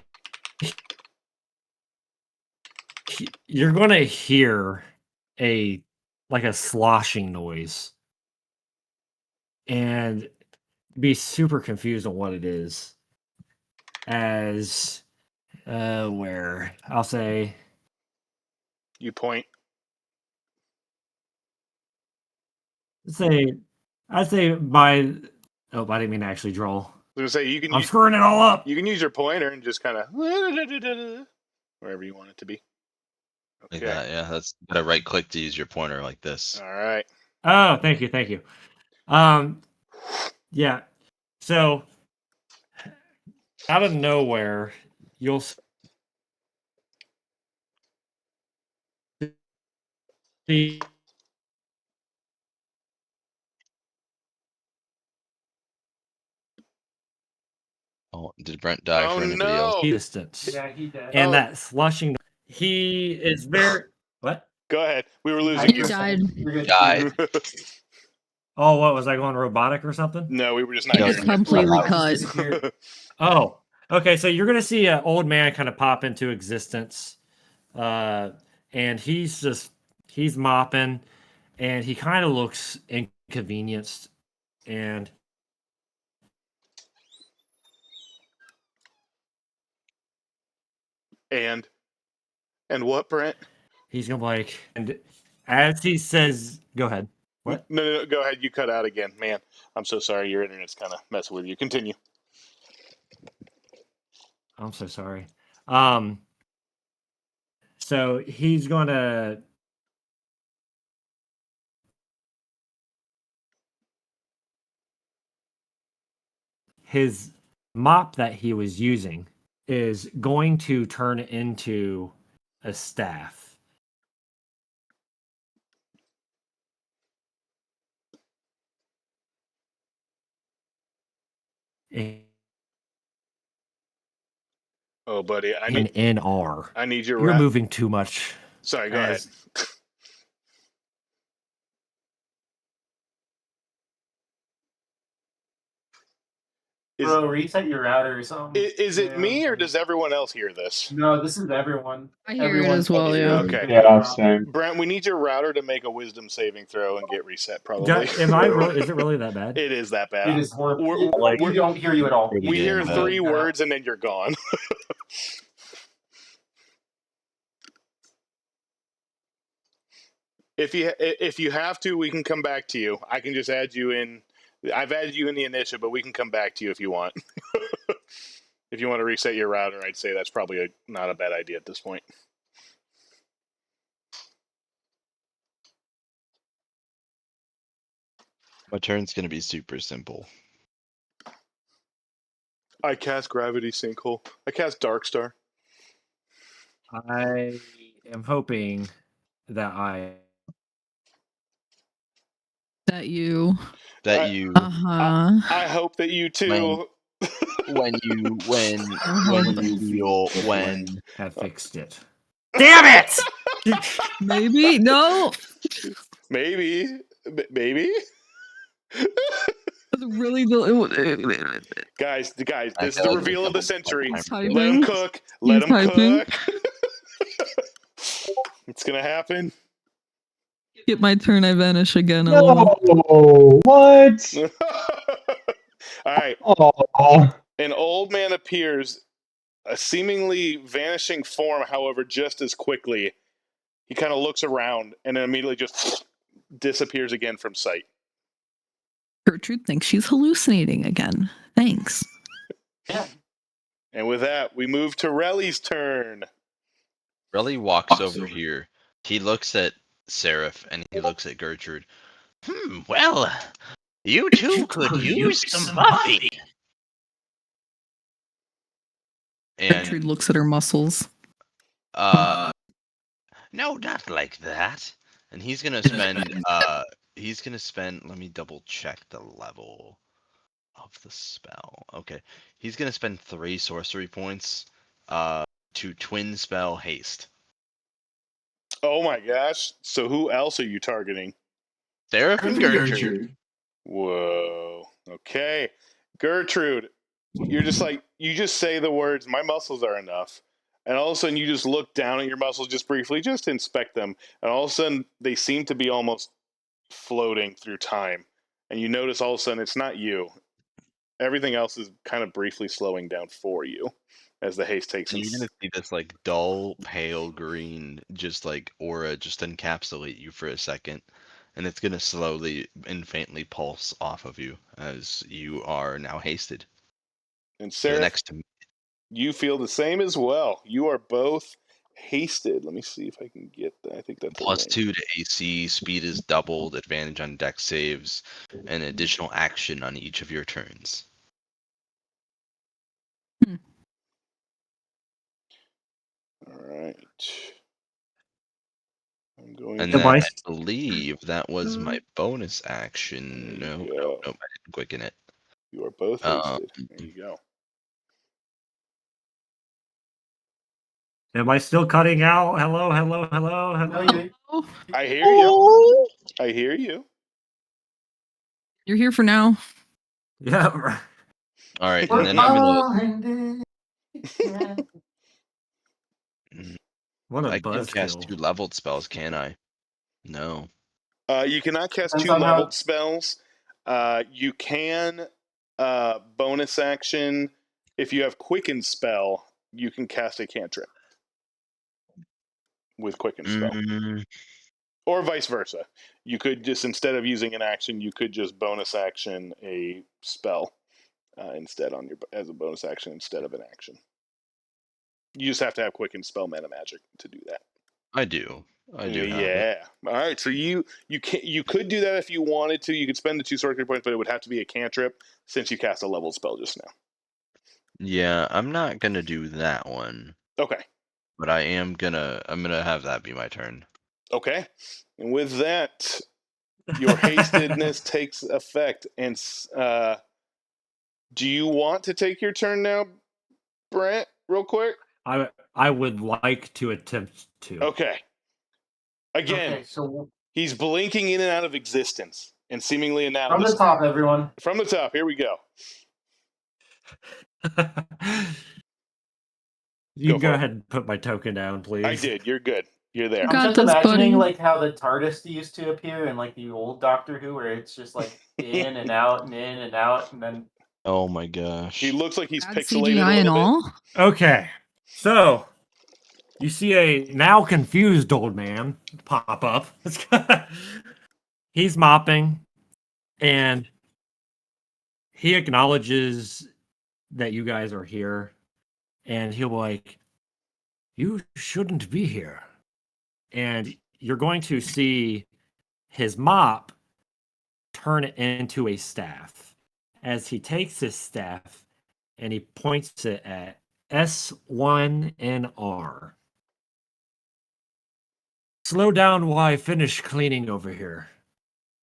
to hear a sloshing noise and be super confused on what it is. As where I'll say You point. I'd say by oh, I didn't mean to actually draw. I was gonna say you can. I'm screwing it all up. You can use your pointer and just kind of wherever you want it to be. Like Okay. that, yeah. That's gotta right click to use your pointer like this. All right. Oh, thank you. Yeah. So out of nowhere, you'll see Oh, did Brent die Oh for anybody else? no! distance. Yeah, he did. And Oh. that slushing, he is very what? Go ahead. We were losing You died. Died. Oh, what was I going robotic or something? No, we were just not No, hearing it's Completely loud. cut. Oh, okay. So you're gonna see an old man kind of pop into existence, and he's mopping, and he kind of looks inconvenienced, and and what, Brent? he's gonna be like, and as he says, "Go ahead." What? No, go ahead. You cut out again, man. I'm so sorry. Your internet's kind of messing with you. Continue. I'm so sorry. So he's gonna his mop that he was using is going to turn into a staff. Oh, buddy, I An need NR. your. You're moving too much. Sorry, go ahead. Bro, reset your router or something. Is it me or does everyone else hear this? No, this is everyone. I hear it as well, Okay, yeah. okay. Yeah, same. Brent, we need your router to make a wisdom saving throw and get reset. Probably. Am I really? Is it really that bad? It is that bad. It is horrible. We're- We don't hear you at all. we hear Yeah. 3 words and then you're gone. If you have to, we can come back to you. I can just add you in. I've added you in the initiative, but we can come back to you if you want. If you want to reset your router, I'd say that's probably not a bad idea at this point. My turn's gonna be super simple. I cast Gravity Sinkhole. I cast Darkstar. I am hoping that That you. That you I hope that you too. when you have fixed it. Damn it! Maybe? No. Maybe. Really Guys, I this is feel the like reveal of the double century. time. Let him cook. Let him typing? cook. It's gonna happen. Get my turn, I vanish again. No, LOL. what? All right. Oh, An old man appears, a seemingly vanishing form, however, just as quickly. He kind of looks around and then immediately just disappears again from sight. Gertrude thinks she's hallucinating again. Thanks. Yeah. And with that, we move to Relly's turn. Relly walks over here. He looks at Seraph and he looks at Gertrude. Well, you two could use some buffing. Gertrude And looks at her muscles. no, not like that. And he's gonna spend let me double check the level of the spell. Okay. He's gonna spend 3 sorcery points to twin spell haste. Oh my gosh. So who else are you targeting? Seraph and Gertrude. Whoa. Okay. Gertrude, you're just like, you just say the words, my muscles are enough. And all of a sudden you just look down at your muscles just briefly, just to inspect them. And all of a sudden they seem to be almost floating through time. And you notice all of a sudden it's not you. Everything else is kind of briefly slowing down for you as the haste takes And you're gonna see this like dull, pale green, just like aura, just encapsulate you for a second, and it's gonna slowly and faintly pulse off of you as you are now hasted. And For the Seraph, next, you feel the same as well. You are both hasted. Let me see if I can get that. I think that's a range. +2 to AC, speed is doubled, advantage on deck saves, and additional action on each of your turns. All right. I'm going And to. then I believe that was my bonus action. There No, you no, go. no, I didn't quicken it. You are both hasted. There you go. Am I still cutting out? Hello, hello, hello, hello. I hear you. I hear you. You're here for now. Yeah. All right, and then I'm gonna. What a I can cast buzzkill. 2 leveled spells, can I? No. You cannot cast Depends 2 on how- leveled spells. You can bonus action. If you have Quicken Spell, you can cast a cantrip with Quicken Spell. Or vice versa. You could just, instead of using an action, you could just bonus action a spell instead on your as a bonus action instead of an action. You just have to have Quicken Spell Mana Magic to do that. I do. I do have it. Yeah. All right. So you could do that if you wanted to. You could spend the 2 sorcery points, but it would have to be a cantrip since you cast a leveled spell just now. Yeah, I'm not gonna do that one. Okay. But I'm gonna have that be my turn. Okay. And with that, your hastedness takes effect. And do you want to take your turn now, Brent, real quick? I would like to attempt to. Okay. Again, Okay, so he's blinking in and out of existence and seemingly now. from the top, everyone. From the top, here we go. You can go for it. ahead and put my token down, please. I did. You're good. You're there. I'm just imagining like how the TARDIS used to appear in like the old Doctor Who, where it's just like in and out and in and out, and then Oh my gosh. He looks like he's Add pixelated CGI a and little all. Okay, so you see a now confused old man pop up. He's mopping, and he acknowledges that you guys are here, and he'll be like, "You shouldn't be here." And you're going to see his mop turn it into a staff as he takes his staff and he points it at S1 and R. Slow down while I finish cleaning over here.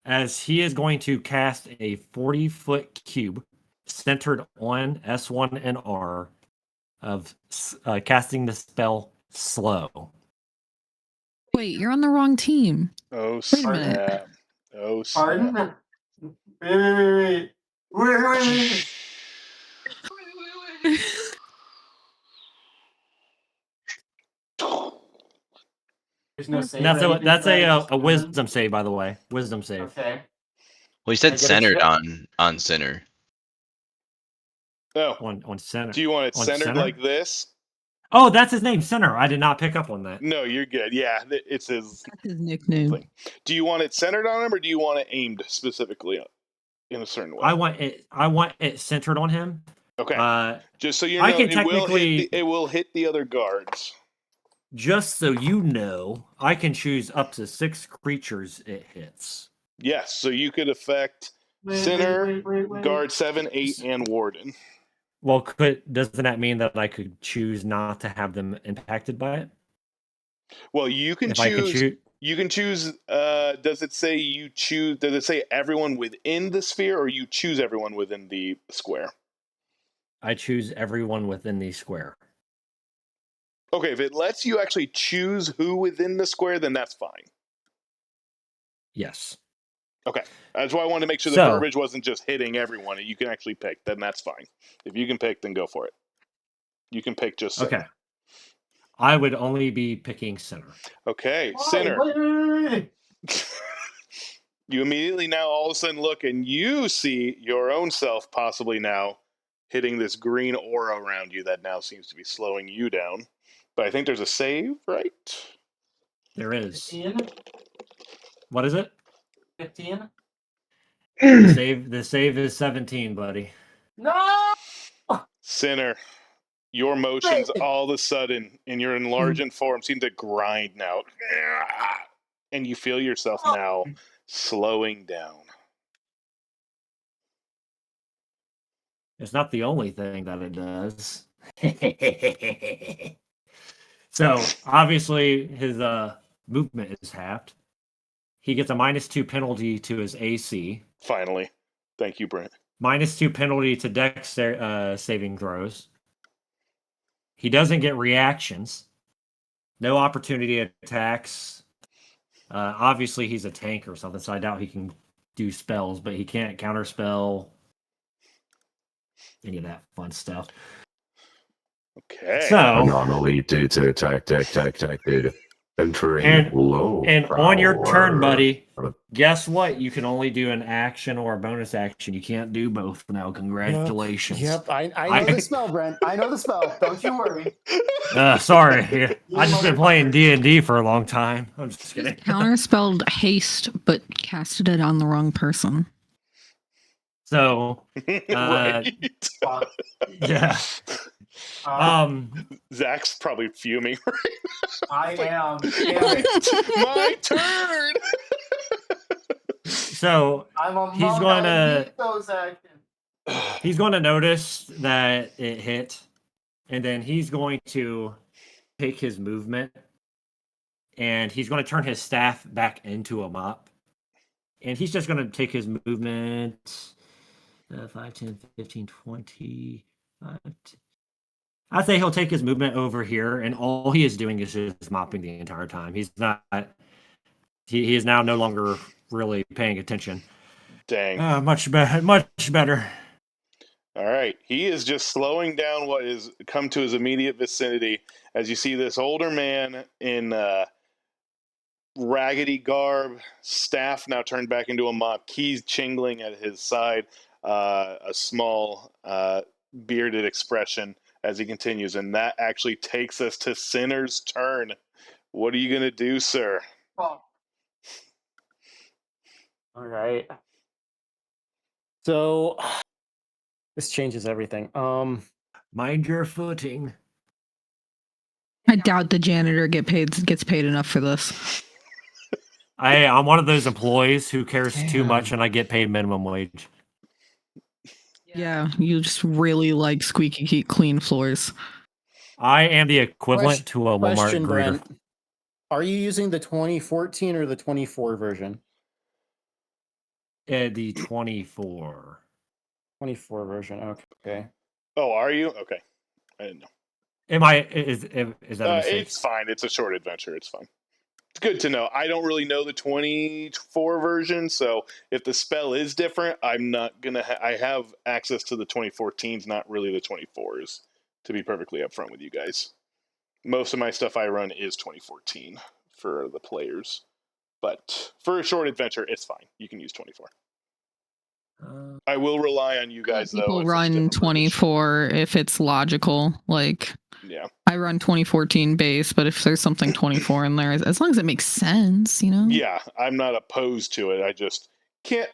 As he is going to cast a 40-foot cube centered on S1 and R of casting the spell Slow. Wait, you're on the wrong team. Oh, Wait a minute. snap. Oh, pardon. snap. Wait. There's no save. That's a wisdom save, by the way. Wisdom save. Okay. Well, he I said get a centered trip? on center. Oh, On center. do you want it On centered center? like this? Oh, that's his name, Center. I did not pick up on that. No, you're good. Yeah, it's his That's his nickname. thing. Do you want it centered on him, or do you want it aimed specifically in a certain way? I want it centered on him. Okay. Just so you know, I can it will hit the other guards. Just so you know, I can choose up to 6 creatures it hits. Yes, so you could affect Sinner, Guard 7, 8, and Warden. Well, doesn't that mean that I could choose not to have them impacted by it? Well, you can choose. You can choose. Does it say you choose? Does it say everyone within the sphere, or you choose everyone within the square? I choose everyone within the square. Okay, if it lets you actually choose who within the square, then that's fine. Yes. Okay. That's why I wanted to make sure the So- verbiage wasn't just hitting everyone. You can actually pick. Then that's fine. If you can pick, then go for it. You can pick just center. Okay. I would only be picking center. Okay, center. You immediately now all of a sudden look and you see your own self possibly now hitting this green aura around you that now seems to be slowing you down. But I think there's a save, right? There is. 15? What is it? 15? The save is 17, buddy. No! Sinner, your motions all of a sudden in your enlarging form seem to grind now. And you feel yourself now slowing down. It's not the only thing that it does. So obviously his movement is halved. He gets a -2 penalty to his AC. Finally. Thank you, Brent. -2 penalty to Dex saving throws. He doesn't get reactions. No opportunity attacks. Obviously, he's a tank or something, so I doubt he can do spells, but he can't counterspell any of that fun stuff. Okay. So, Anomaly detected. Entering And- low. and on your turn, power. buddy, guess what? You can only do an action or a bonus action. You can't do both now. Congratulations. Yep, I know the spell, Brent. I know the spell. Don't you worry. Sorry. I just been playing D&D for a long time. I'm just kidding. Counterspelled haste, but casted it on the wrong person. So, Right. yeah. Zach's probably fuming. I am. My turn. So I'm a He's monk. gonna- I hate those actions. he's going to notice that it hit, and then he's going to take his movement, and he's going to turn his staff back into a mop. And he's just going to take his movement 5, 10, 15, 20. I'd say he'll take his movement over here, and all he is doing is just mopping the entire time. He's not. He is now no longer really paying attention. Dang. Much better. All right. He is just slowing down what has come to his immediate vicinity as you see this older man in raggedy garb, staff now turned back into a mop, keys jingling at his side, a small bearded expression as he continues. And that actually takes us to Sinner's turn. What are you going to do, sir? Oh, All right. So this changes everything. Mind your footing. I doubt the janitor gets paid enough for this. I'm one of those employees who cares too Damn. much, and I get paid minimum wage. Yeah, you just really like squeaky clean floors. I am the equivalent to a Walmart Question, greeter. Brent. Are you using the 2014 or the 24 version? The 24. 24 version. Okay. Oh, are you? Okay. I didn't know. Am I? Is that a mistake? It's fine. It's a short adventure. It's fine. It's good to know. I don't really know the 24 version, so if the spell is different, I'm not going to... I have access to the 2014s, not really the 24s, to be perfectly upfront with you guys. Most of my stuff I run is 2014 for the players. But for a short adventure, it's fine. You can use 24. I will rely on you guys, though. People if it's run different verbiage. 24 if it's logical. Like, Yeah. I run 2014 base, but if there's something 24 in there, as long as it makes sense, you know? Yeah, I'm not opposed to it. I just can't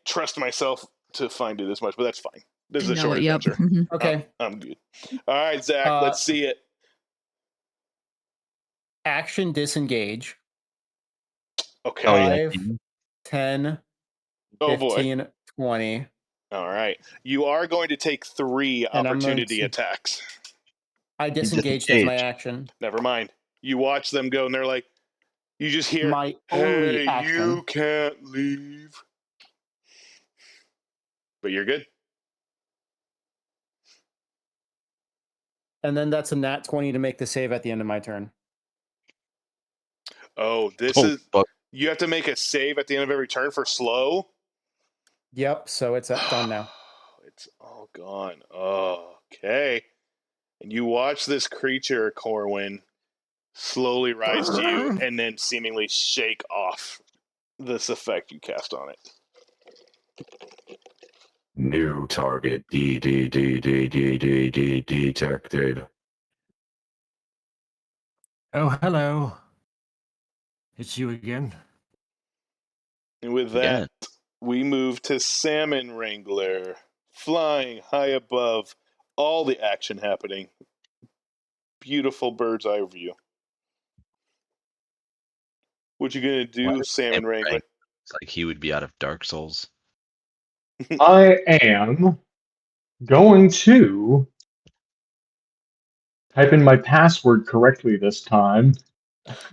trust myself to find it as much, but that's fine. This is a short adventure. Mhm. Okay. I'm good. All right, Zach, let's see it. Action disengage. Okay. Oh, yeah. 5, 10, Oh, boy. 15, 20. All right. You are going to take 3 And I'm going opportunity to- attacks. I disengaged as my disengaged. action. Never mind. You watch them go, and they're like, you just hear, My only hey, action. you can't leave. But you're good. And then that's a nat 20 to make the save at the end of my turn. Oh, this Oh, is. fuck. You have to make a save at the end of every turn for slow. Yep, so it's done now. It's all gone. Oh, okay. And you watch this creature, Corwin, slowly rise to you and then seemingly shake off this effect you cast on it. New target detected. Oh, hello. It's you again. And with that, we move to Salmon Wrangler, flying high above all the action happening. Beautiful bird's eye view. What you gonna do, Why does Salmon Salmon Wrangler? It's like he would be out of Dark Souls. I am going to type in my password correctly this time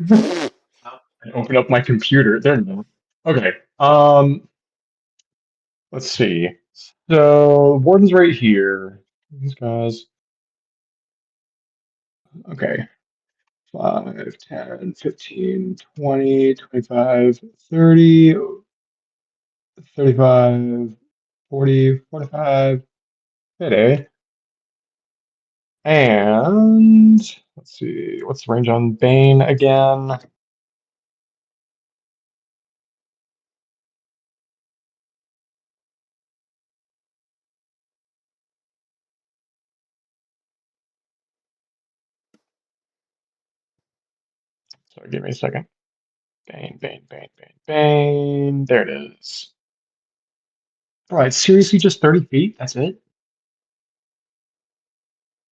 and open up my computer. There we go. Okay. Let's see. So Warden's right here. These guys. Okay. 5, 10, 15, 20, 25, 30, 35, 40, 45, 50. And let's see, what's the range on Bane again? Sorry, give me a second. Bane, Bane, Bane, Bane, Bane. There it is. All right, seriously, just 30 feet? That's it?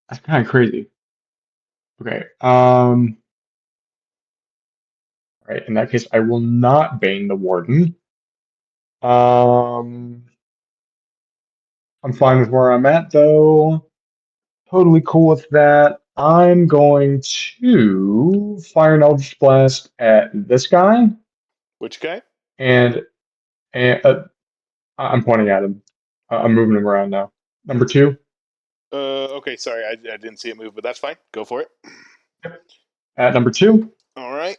That's kind of crazy. Okay. All right, in that case, I will not Bane the Warden. I'm fine with where I'm at, though. Totally cool with that. I'm going to fire an Eldritch Blast at this guy, Which guy? and I'm pointing at him. I'm moving him around now. Number 2. Okay, sorry, I didn't see it move, but that's fine. Go for it. At number 2. All right.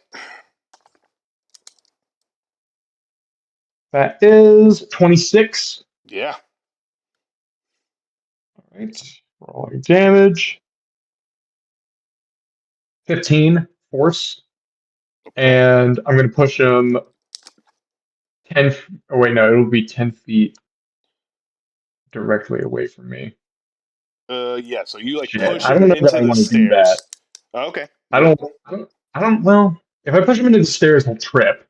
That is 26. Yeah. All right. Rolling damage. 15 force. Okay. And I'm going to push him 10. Oh, wait, no, it'll be 10 feet directly away from me. Yeah. So you like Shit, push I him don't know that into I the want to do that. stairs. Okay. I don't, well, if I push him into the stairs, he'll trip,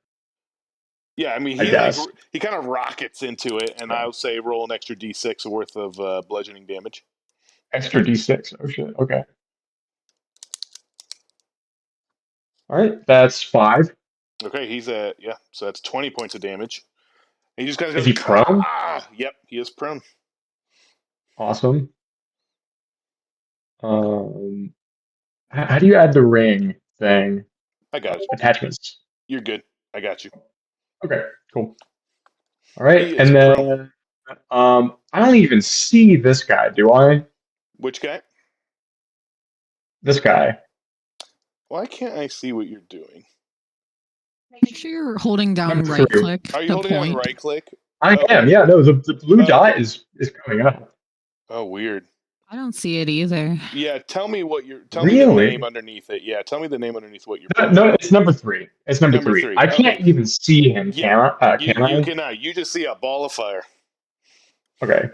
Yeah, I mean I guess. he kind of rockets into it, and I'll say roll an extra d6 worth of bludgeoning damage. Extra d6. Oh, shit. Okay. All right. That's 5. Okay, he's at so that's 20 points of damage. He just kind of Is goes, he prone? Yep, he is prone. Awesome. How do you add the ring thing? I got it. Attachments. You're good. I got you. Okay, cool. All right, He is and prone. then I don't even see this guy, do I? Which guy? This guy. Why can't I see what you're doing? Make sure you're holding down Number right 3. click Are you to holding down point. right click? I Okay. am. Yeah. No, the blue dot okay. is coming up. Oh, weird. I don't see it either. Yeah, tell me the Really? name underneath it. Yeah, tell me the name underneath what you're No, pointing at. it's number 3. It's number Number 3. 3. I Okay. can't even see him. Can I? You cannot. You just see a ball of fire. Okay.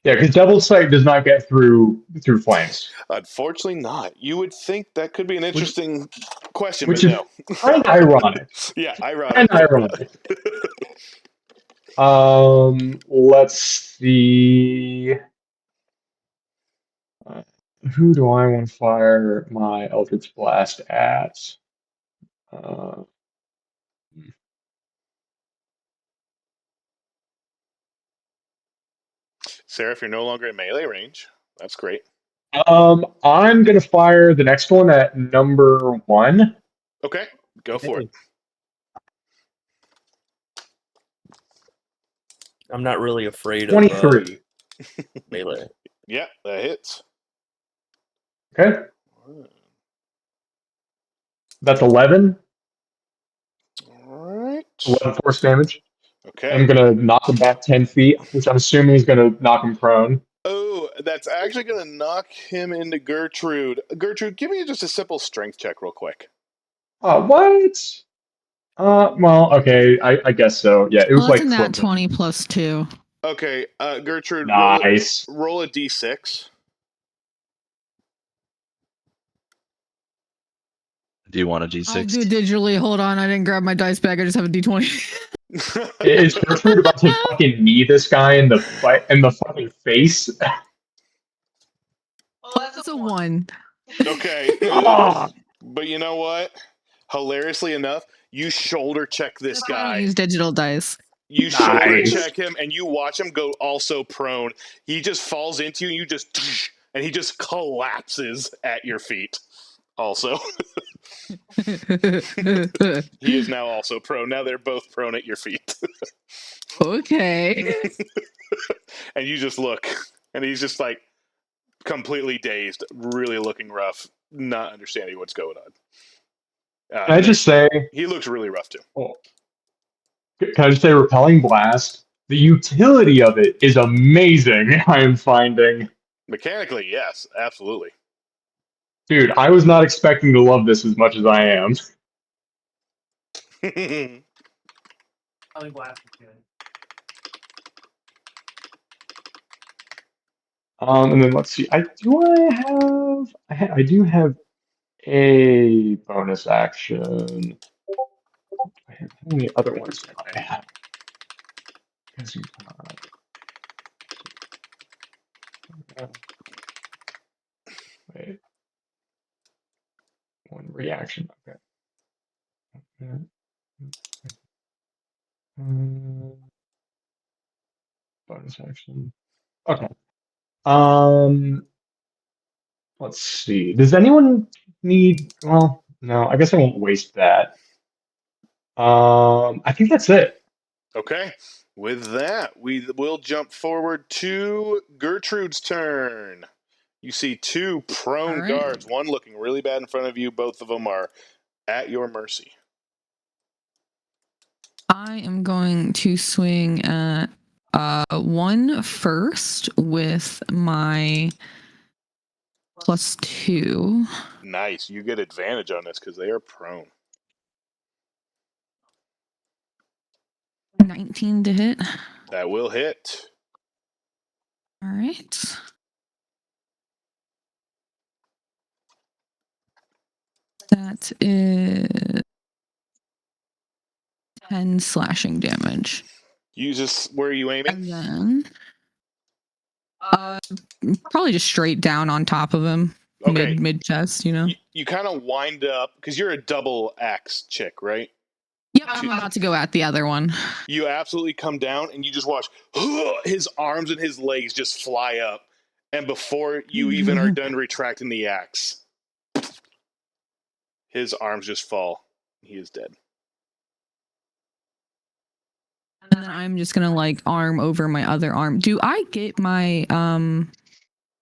Yeah, because double sight does not get through flames. Unfortunately, not. You would think that could be an interesting question, Which but is no. kind of ironic. Yeah, Kind ironic. of ironic. Let's see. Who do I want to fire my Eldritch Blast at? Sarah, if you're no longer in melee range, that's great. I'm gonna fire the next one at number 1. Okay, go for it. I'm not really afraid of 23. melee. Yeah, that hits. Okay. That's 11. All right. 11 force damage. Okay. I'm gonna knock him back 10 feet, which I'm assuming is gonna knock him prone. Oh, that's actually going to knock him into Gertrude. Gertrude, give me just a simple strength check real quick. What? Well, okay, I guess so. Yeah, it was Well, that's like a nat flipping. 20 plus 2. Okay, Gertrude, Nice. roll a d6. Do you want a I'll d6? do it digitally. Hold on, I didn't grab my dice bag. I just have a d20. Is Gertrude about to fucking knee this guy in the fucking face? That's a 1. Okay. Ah! But you know what? Hilariously enough, you shoulder check this I don't guy. use digital dice. You shoulder Nice. check him, and you watch him go also prone. He just falls into you, and you just, and he just collapses at your feet. Also, he is now also prone. Now they're both prone at your feet, Okay. and you just look, and he's just like completely dazed, really looking rough, not understanding what's going on. Can I just say, He looks really rough too. can I just say, Repelling Blast, the utility of it is amazing, I am finding. Mechanically, yes, absolutely. Dude, I was not expecting to love this as much as I am. Repelling blast is good. And then let's see. I do have a bonus action. How many other ones do I have? Wait. One reaction. Okay. Bonus action. Okay. Let's see. Does anyone need? Well, no. I guess I won't waste that. I think that's it. Okay. With that, we will jump forward to Gertrude's turn. You see two prone All right. guards, one looking really bad in front of you. Both of them are at your mercy. I am going to swing at one first with my +2. Nice. You get advantage on this because they are prone. 19 to hit. That will hit. All right. That is 10 slashing damage. Use this. Where are you aiming? And then probably just straight down on top of him. Okay. Mid chest, you know. You kind of wind up because you're a double axe chick, right? Yep, I'm about to go at the other one. You absolutely come down and you just watch his arms and his legs just fly up. And before you even are done retracting the axe, his arms just fall. He is dead. And then I'm just gonna like arm over my other arm. Do I get my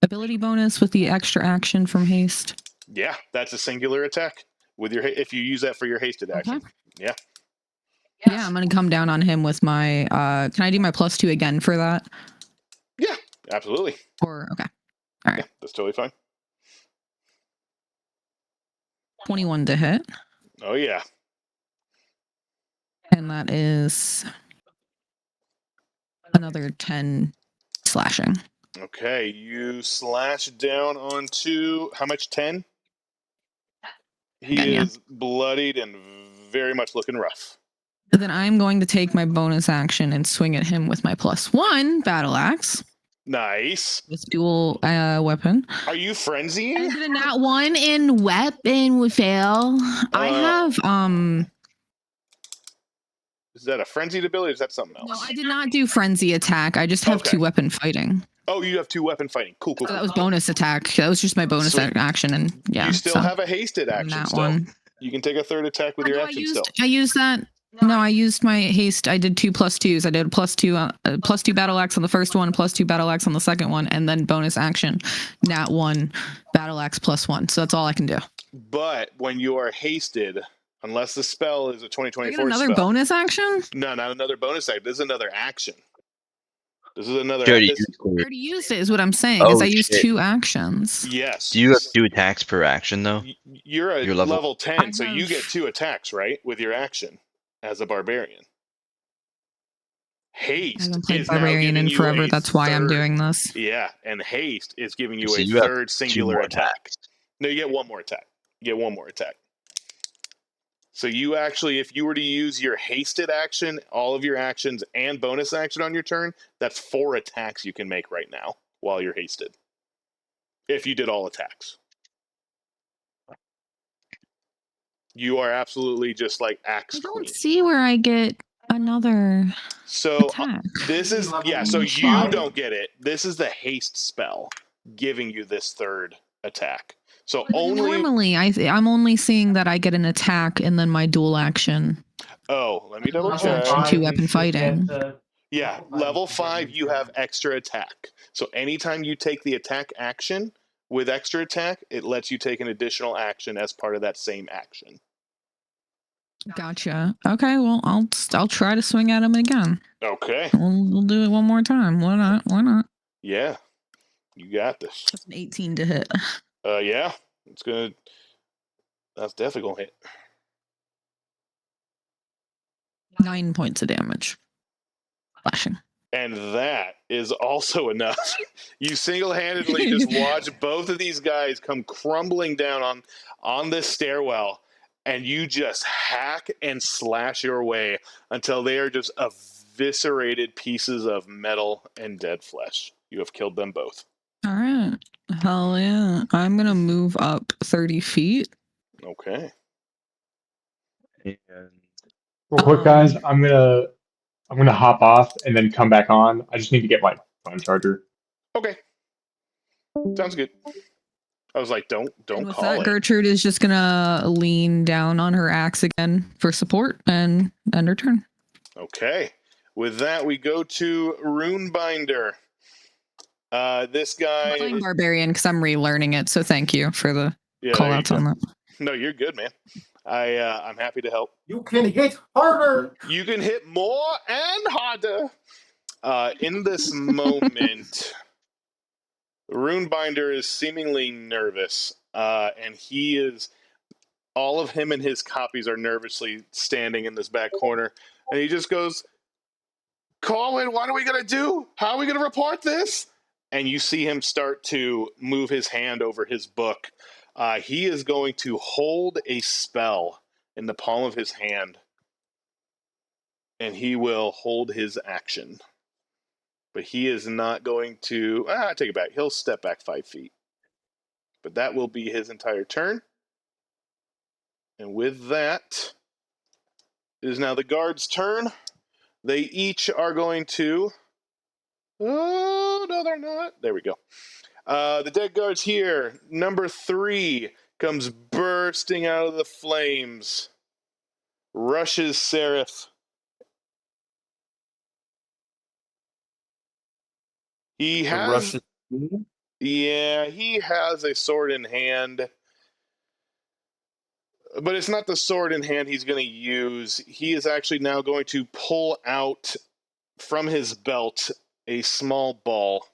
ability bonus with the extra action from haste? Yeah, that's a singular attack with your if you use that for your hasted action. Okay. Yeah. Yeah, I'm gonna come down on him with my can I do my +2 again for that? Yeah, absolutely. Or okay. All right. Yeah, that's totally fine. 21 to hit. Oh yeah. And that is another 10 slashing. Okay, you slash down onto how much? 10? He Again, yeah. is bloodied and very much looking rough. Then I'm going to take my bonus action and swing at him with my +1 battle axe. Nice. With dual weapon. Are you frenzying? I did a nat 1 in weapon would fail. I have Is that a frenzied ability or is that something else? No, I did not do frenzy attack. I just have Okay. 2 weapon fighting. Oh, you have 2 weapon fighting. Cool. So that was bonus attack. That was just my bonus Sweet. action, and yeah. You still have a hasted action that still. one. You can take a third attack with your action still. I used that. No, I used my haste. I did 2 +2s. I did a +2 battle axe on the first one, +2 battle axe on the second one, and then bonus action, nat 1 battle axe +1. So that's all I can do. But when you are hasted, unless the spell is a I get 2024 another spell. bonus action? No, not another bonus action. This is another action. This is another. You already This, used I yours. already used it, is what I'm saying, is Oh, I used shit. 2 actions. yes. Do you have 2 attacks per action though? You're a You're level 10, I so you have- get 2 attacks, right? With your action as a barbarian. I Haste haven't played is now Barbarian giving in you forever. a That's why I'm third- doing this. Yeah, and haste is giving you So a you have third 2 singular more attack. attacks. No, you get one more attack. You get one more attack. So you actually, if you were to use your hasted action, all of your actions, and bonus action on your turn, that's 4 attacks you can make right now while you're hasted. If you did all attacks. You are absolutely just like axe I don't queen. see where I get another So attack. this is, yeah, so you don't get it. This is the haste spell giving you this third attack. So only, Normally, I'm only seeing that I get an attack and then my dual action. oh, let me double Level check. five. Two you weapon should fighting. get, Yeah, level 5, you have extra attack. So anytime you take the attack action with extra attack, it lets you take an additional action as part of that same action. Gotcha. Okay, well, I'll try to swing at him again. Okay. We'll do it one more time. Why not? Why not? Yeah, you got this. That's an 18 to hit. Yeah, it's gonna. That's definitely gonna hit. 9 points of damage. Flashing. And that is also enough. You single-handedly just watch both of these guys come crumbling down on this stairwell, and you just hack and slash your way until they are just eviscerated pieces of metal and dead flesh. You have killed them both. All right. Hell yeah. I'm going to move up 30 feet. Okay. And Real quick, guys, I'm gonna hop off and then come back on. I just need to get my phone charger. Okay. Sounds good. I was like, don't And with call that, it. Gertrude is just going to lean down on her axe again for support and end her turn. Okay. With that, we go to Runebinder. This guy. I'm playing Barbarian because I'm relearning it, so thank you for the call outs on that. No, you're good, man. I'm happy to help. You can hit harder. You can hit more and harder. In this moment, Runebinder is seemingly nervous, and all of him and his copies are nervously standing in this back corner, and he just goes, Colin, what are we going to do? How are we going to report this? And you see him start to move his hand over his book. He is going to hold a spell in the palm of his hand, and he will hold his action. But he is not going to... take it back. He'll step back 5 feet. But that will be his entire turn. And with that, it is now the guard's turn. They each are going to... Oh, no, they're not. There we go. The dead guard's here. Number 3 comes bursting out of the flames. Rushes Seraph. He has... Yeah, he has a sword in hand. But it's not the sword in hand he's going to use. He is actually now going to pull out from his belt a small ball.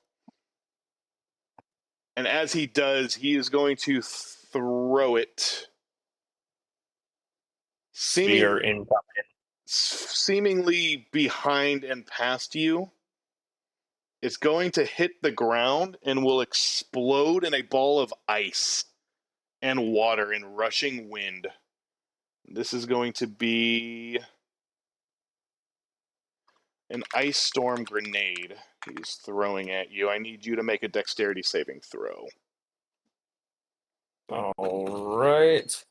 And as he does, he is going to throw it. Seemingly behind and past you. It's going to hit the ground and will explode in a ball of ice and water and rushing wind. This is going to be an ice storm grenade he's throwing at you. I need you to make a dexterity saving throw. All right.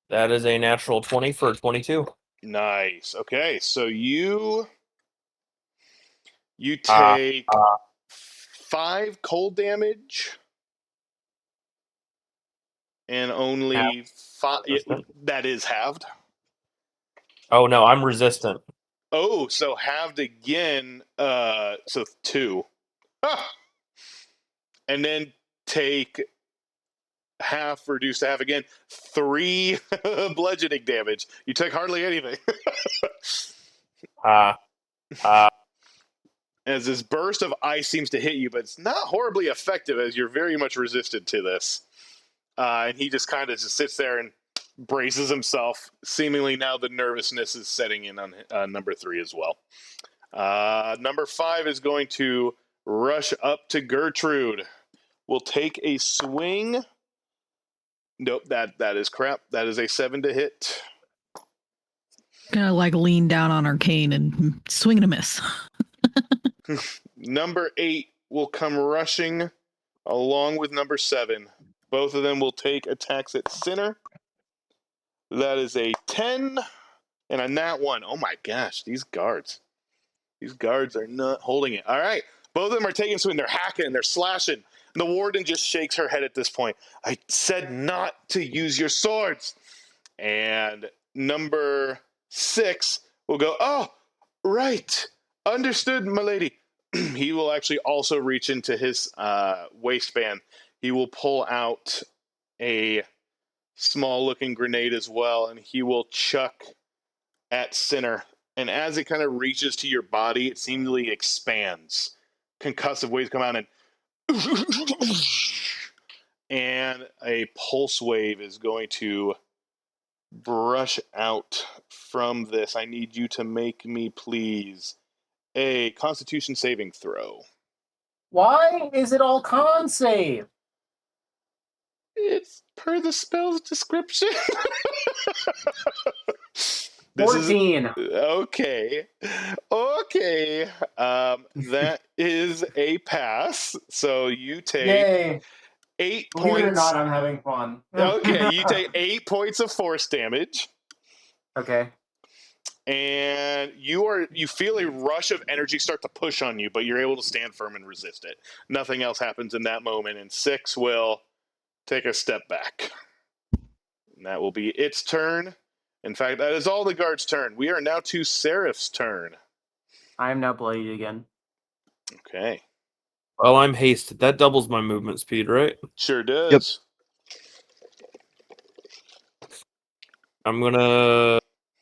That is a natural 20 for 22. Nice. Okay, so you take 5 cold damage and only 5. That is halved. Oh no, I'm resistant. Oh, so halved again. So 2. Ah! And then take half reduced to half again. 3 bludgeoning damage. You took hardly anything. As this burst of ice seems to hit you, but it's not horribly effective as you're very much resistant to this. And he just kind of just sits there and braces himself. Seemingly now the nervousness is setting in on number 3 as well. Number 5 is going to rush up to Gertrude. Will take a swing. Nope, that is crap. That is a 7 to hit. Gonna like lean down on Arcane and swing and a miss. Number 8 will come rushing along with number 7. Both of them will take attacks at center. That is a 10 and a nat 1. Oh my gosh, these guards. These guards are not holding it. All right. Both of them are taking swing. They're hacking. They're slashing. And the warden just shakes her head at this point. I said not to use your swords. And number 6 will go, oh, right. Understood, milady. He will actually also reach into his waistband. He will pull out a small-looking grenade as well, and he will chuck at center. And as it kind of reaches to your body, it seemingly expands. Concussive waves come out, and a pulse wave is going to brush out from this. I need you to make me, please, a Constitution saving throw. Why is it all con save? It's per the spell's description. 14. Okay. That is a pass. So you take Yay. 8 Believe it or points. not, I'm having fun. Okay, you take 8 points of force damage. Okay. And you feel a rush of energy start to push on you, but you're able to stand firm and resist it. Nothing else happens in that moment, and 6 will take a step back. And that will be its turn. In fact, that is all the guards' turn. We are now to Seraph's turn. I am now bloodied again. Okay. Well, I'm hasted. That doubles my movement speed, right? Sure does. I'm gonna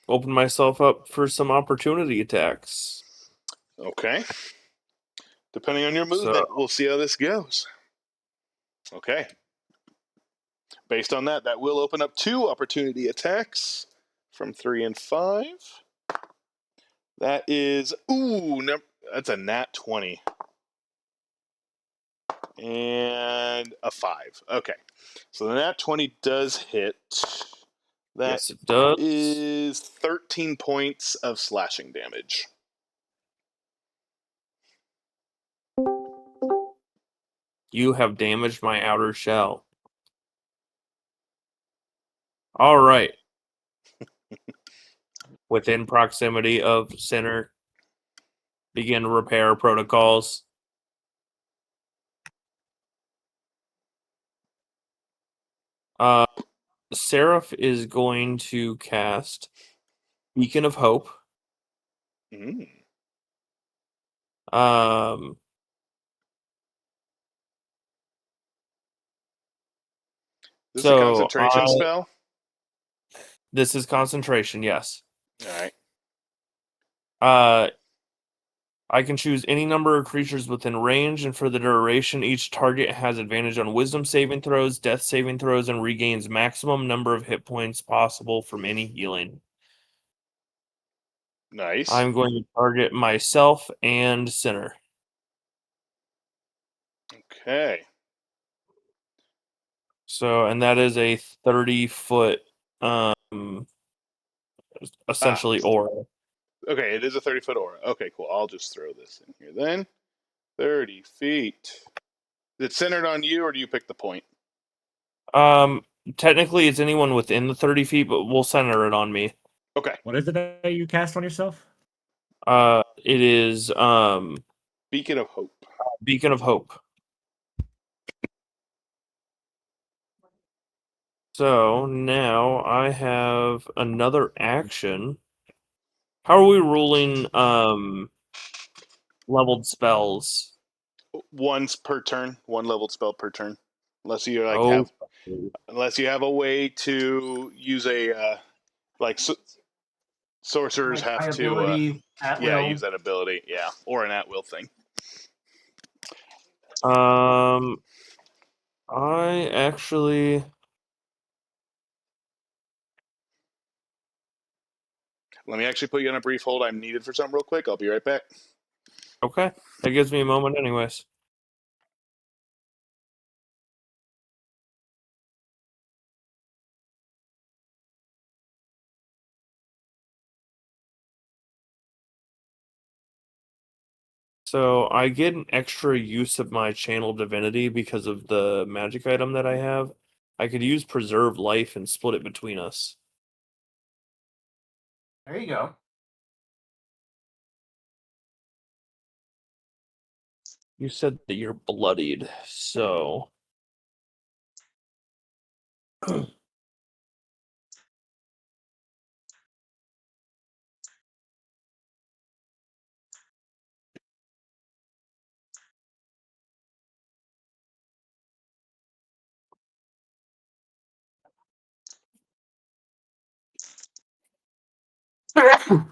open myself up for some opportunity attacks. Okay. Depending on your movement, we'll see how this goes. Okay. Based on that, that will open up 2 opportunity attacks from 3 and 5. That is, that's a nat 20. And a 5. Okay. So the nat 20 does hit. That yes, it does. is 13 points of slashing damage. You have damaged my outer shell. All right. Within proximity of center, begin repair protocols. Seraph is going to cast Beacon of Hope. This is a concentration spell? This is concentration, yes. All right. I can choose any number of creatures within range, and for the duration, each target has advantage on wisdom saving throws, death saving throws, and regains maximum number of hit points possible from any healing. Nice. I'm going to target myself and center. Okay. So, and that is a 30-foot, essentially aura. Okay, it is a 30-foot aura. Okay, cool. I'll just throw this in here then. 30 feet. Is it centered on you, or do you pick the point? Technically, it's anyone within the 30 feet, but we'll center it on me. Okay. What is it that you cast on yourself? It is Beacon of Hope. Beacon of Hope. So now I have another action How are we ruling leveled spells? Once per turn, one leveled spell per turn, unless you like Oh, have a way to use a sorcerers Like, have high to ability, at will. use that ability, or an at will thing. I actually. Let me actually put you on a brief hold. I'm needed for something real quick. I'll be right back. Okay, that gives me a moment, anyways. So I get an extra use of my channel divinity because of the magic item that I have. I could use preserve life and split it between us. There you go. You said that you're bloodied, so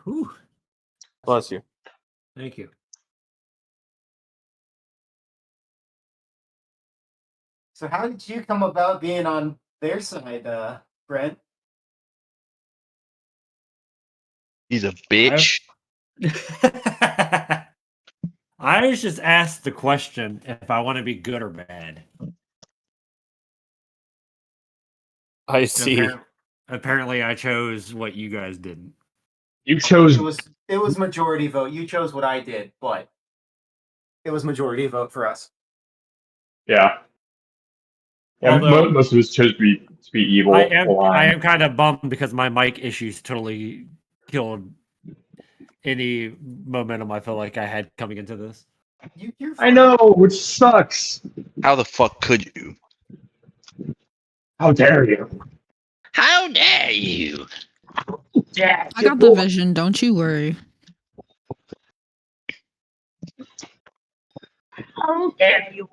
Ooh, bless you. thank you. So how did you come about being on their side, Brent? He's a bitch. I was just asked the question if I want to be good or bad. I see. Apparently, I chose what you guys didn't. You chose. It was majority vote. You chose what I did, but it was majority vote for us. Yeah. Yeah, Although most of us chose to be evil. I am blind. kind of bummed because my mic issues totally killed any momentum I felt like I had coming into this. You're I fine. know, which sucks. How the fuck could you? How dare you? How dare you? Yeah, I got the vision. Don't you worry. How dare you?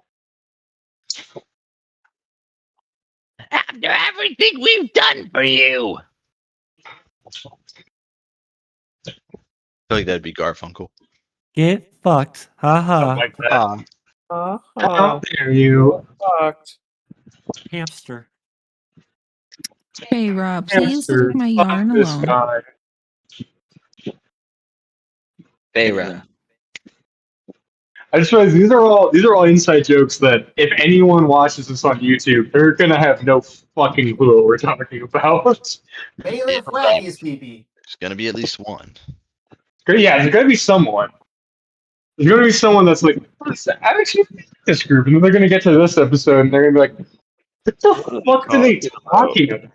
After everything we've done for you. I feel like that'd be Garfunkel. Get fucked. Haha. Something like that. How How dare you? fucked. Hamster. Hey, Rob, please Hamster, leave my fuck yarn this alone. guy. Bayra. I just realized these are all inside jokes that if anyone watches this on YouTube, they're gonna have no fucking clue what we're talking about. Bailiff Waggy's BB. There's gonna be at least one. Yeah, there's gonna be someone. There's gonna be someone that's like, I actually like this group, and then they're gonna get to this episode and they're gonna be like, what the fuck are they talking about?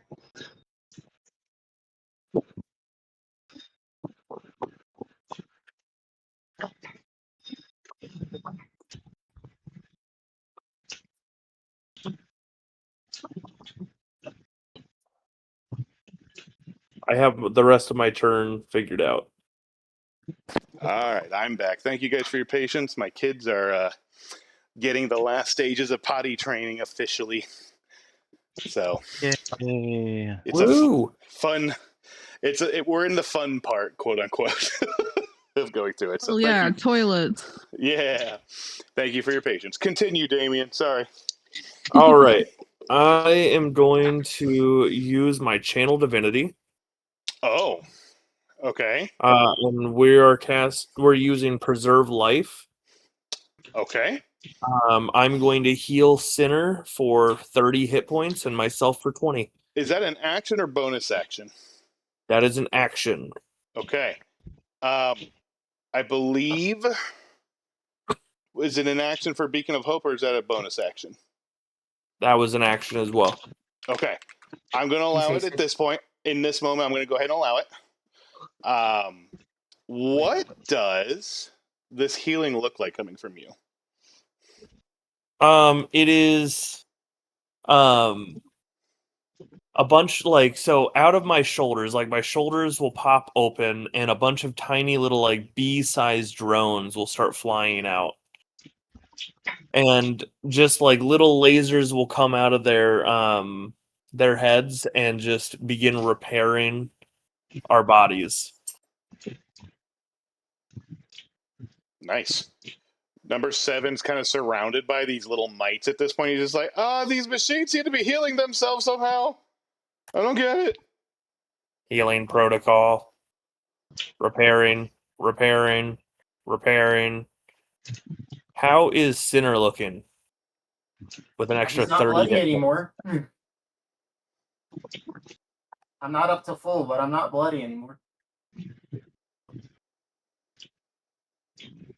I have the rest of my turn figured out. All right, I'm back. Thank you guys for your patience. My kids are getting the last stages of potty training officially. So Yeah. it's Woo! fun. We're in the fun part, quote unquote, of going through it. So Oh thank yeah, you. toilets. Yeah, thank you for your patience. Continue, Damien. Sorry. All right. I am going to use my channel divinity. Oh, okay. And we're using preserve life. Okay. I'm going to heal Sinner for 30 hit points and myself for 20. Is that an action or bonus action? That is an action. Okay. I believe. Is it an action for Beacon of Hope or is that a bonus action? That was an action as well. Okay. I'm going to allow it at this point. In this moment, I'm going to go ahead and allow it. What does this healing look like coming from you? It is a bunch so out of my shoulders, my shoulders will pop open and a bunch of tiny little bee-sized drones will start flying out. And just little lasers will come out of their heads and just begin repairing our bodies. Nice. Number 7's kind of surrounded by these little mites at this point. He's just like, these machines seem to be healing themselves somehow. I don't get it. Healing protocol. Repairing. How is Sinner looking? With an extra He's not 30 bloody hit anymore. I'm not up to full, but I'm not bloody anymore.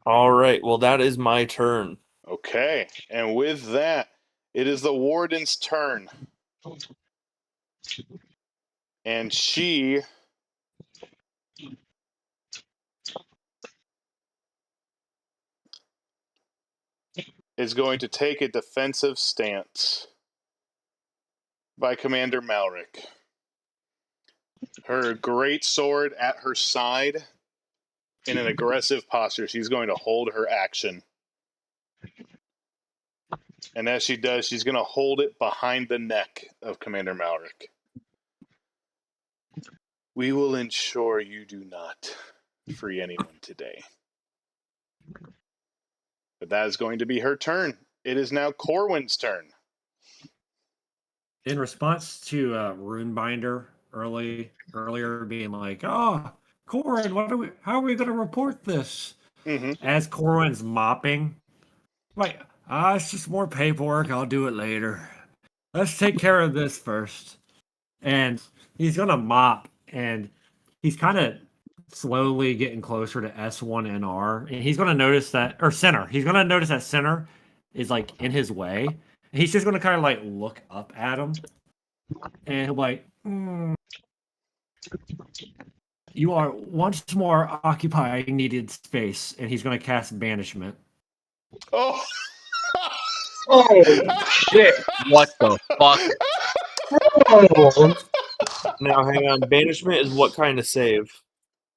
All right, well, that is my turn. Okay, and with that, it is the warden's turn. And she is going to take a defensive stance by Commander Malric. Her great sword at her side in an aggressive posture. She's going to hold her action. And as she does, she's going to hold it behind the neck of Commander Malric. We will ensure you do not free anyone today. But that is going to be her turn. It is now Corwin's turn. In response to Runebinder earlier being like, "Oh, Corwin, how are we going to report this?" Mm-hmm. As Corwin's mopping, it's just more paperwork. I'll do it later. Let's take care of this first. And he's gonna mop, and he's kind of slowly getting closer to S1 and R, and he's gonna notice that, or Center. He's gonna notice that Center is in his way. And he's just gonna kind of look up at him, and he'll be like, "You are once more occupying needed space," and he's gonna cast Banishment. Oh! Oh, shit. What the fuck? Oh. Now, hang on. Banishment is what kind of save?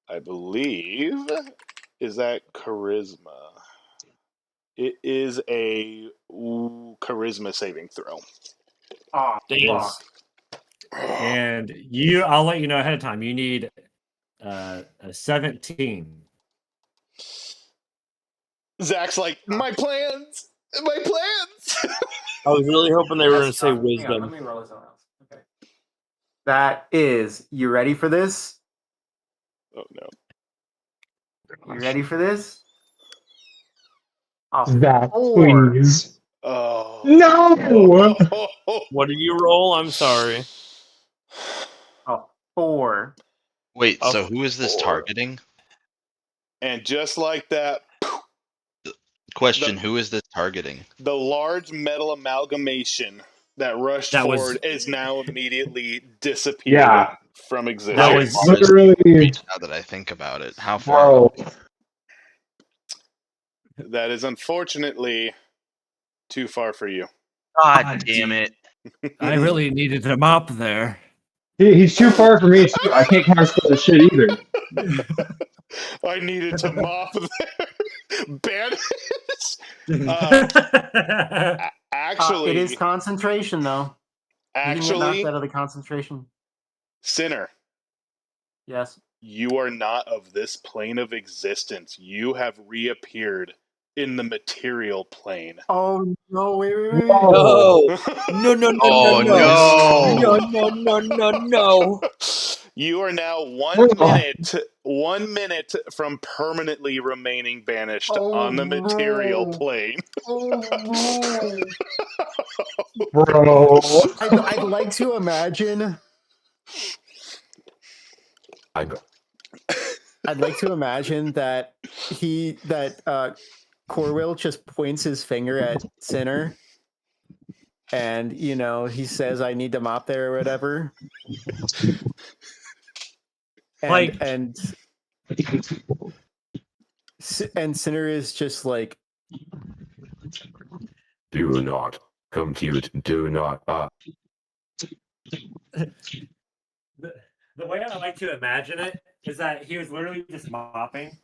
I believe, is that charisma? It is a charisma saving throw. Oh, Damn. And I'll let you know ahead of time. You need a 17. Zach's like, my plans! My plans! I was really hoping they were going to say Hang on, wisdom. let me roll something else. Okay. That is, you ready for this? Oh, no. You ready for this? Zach, 4. please. Oh. No! What did you roll? I'm sorry. A 4. Wait, A so who is this 4. targeting? And just like that, Question, who is this targeting? the large metal amalgamation that rushed That was- forward is now immediately disappeared from existence. That How was far is it literally, now that I think about it? How far? bro. That is unfortunately too far for you. God damn it. I really needed to mop there. He's too far for me, too. I can't cast the shit either. I needed to mop there. Banish. Actually, it is concentration, though. You can get knocked actually, out of the concentration. Sinner, Yes. you are not of this plane of existence. You have reappeared in the material plane. Oh no! Wait! Whoa. No. You are now Oh. 1 minute from permanently remaining banished Oh, on the material no. plane. Oh no! Bro. I'd like to imagine. I'd like to imagine that Corwill just points his finger at Sinner, and he says, "I need to mop there" or whatever. And Sinner is just like, Do not compute. Do not. The way I like to imagine it is that he was literally just mopping,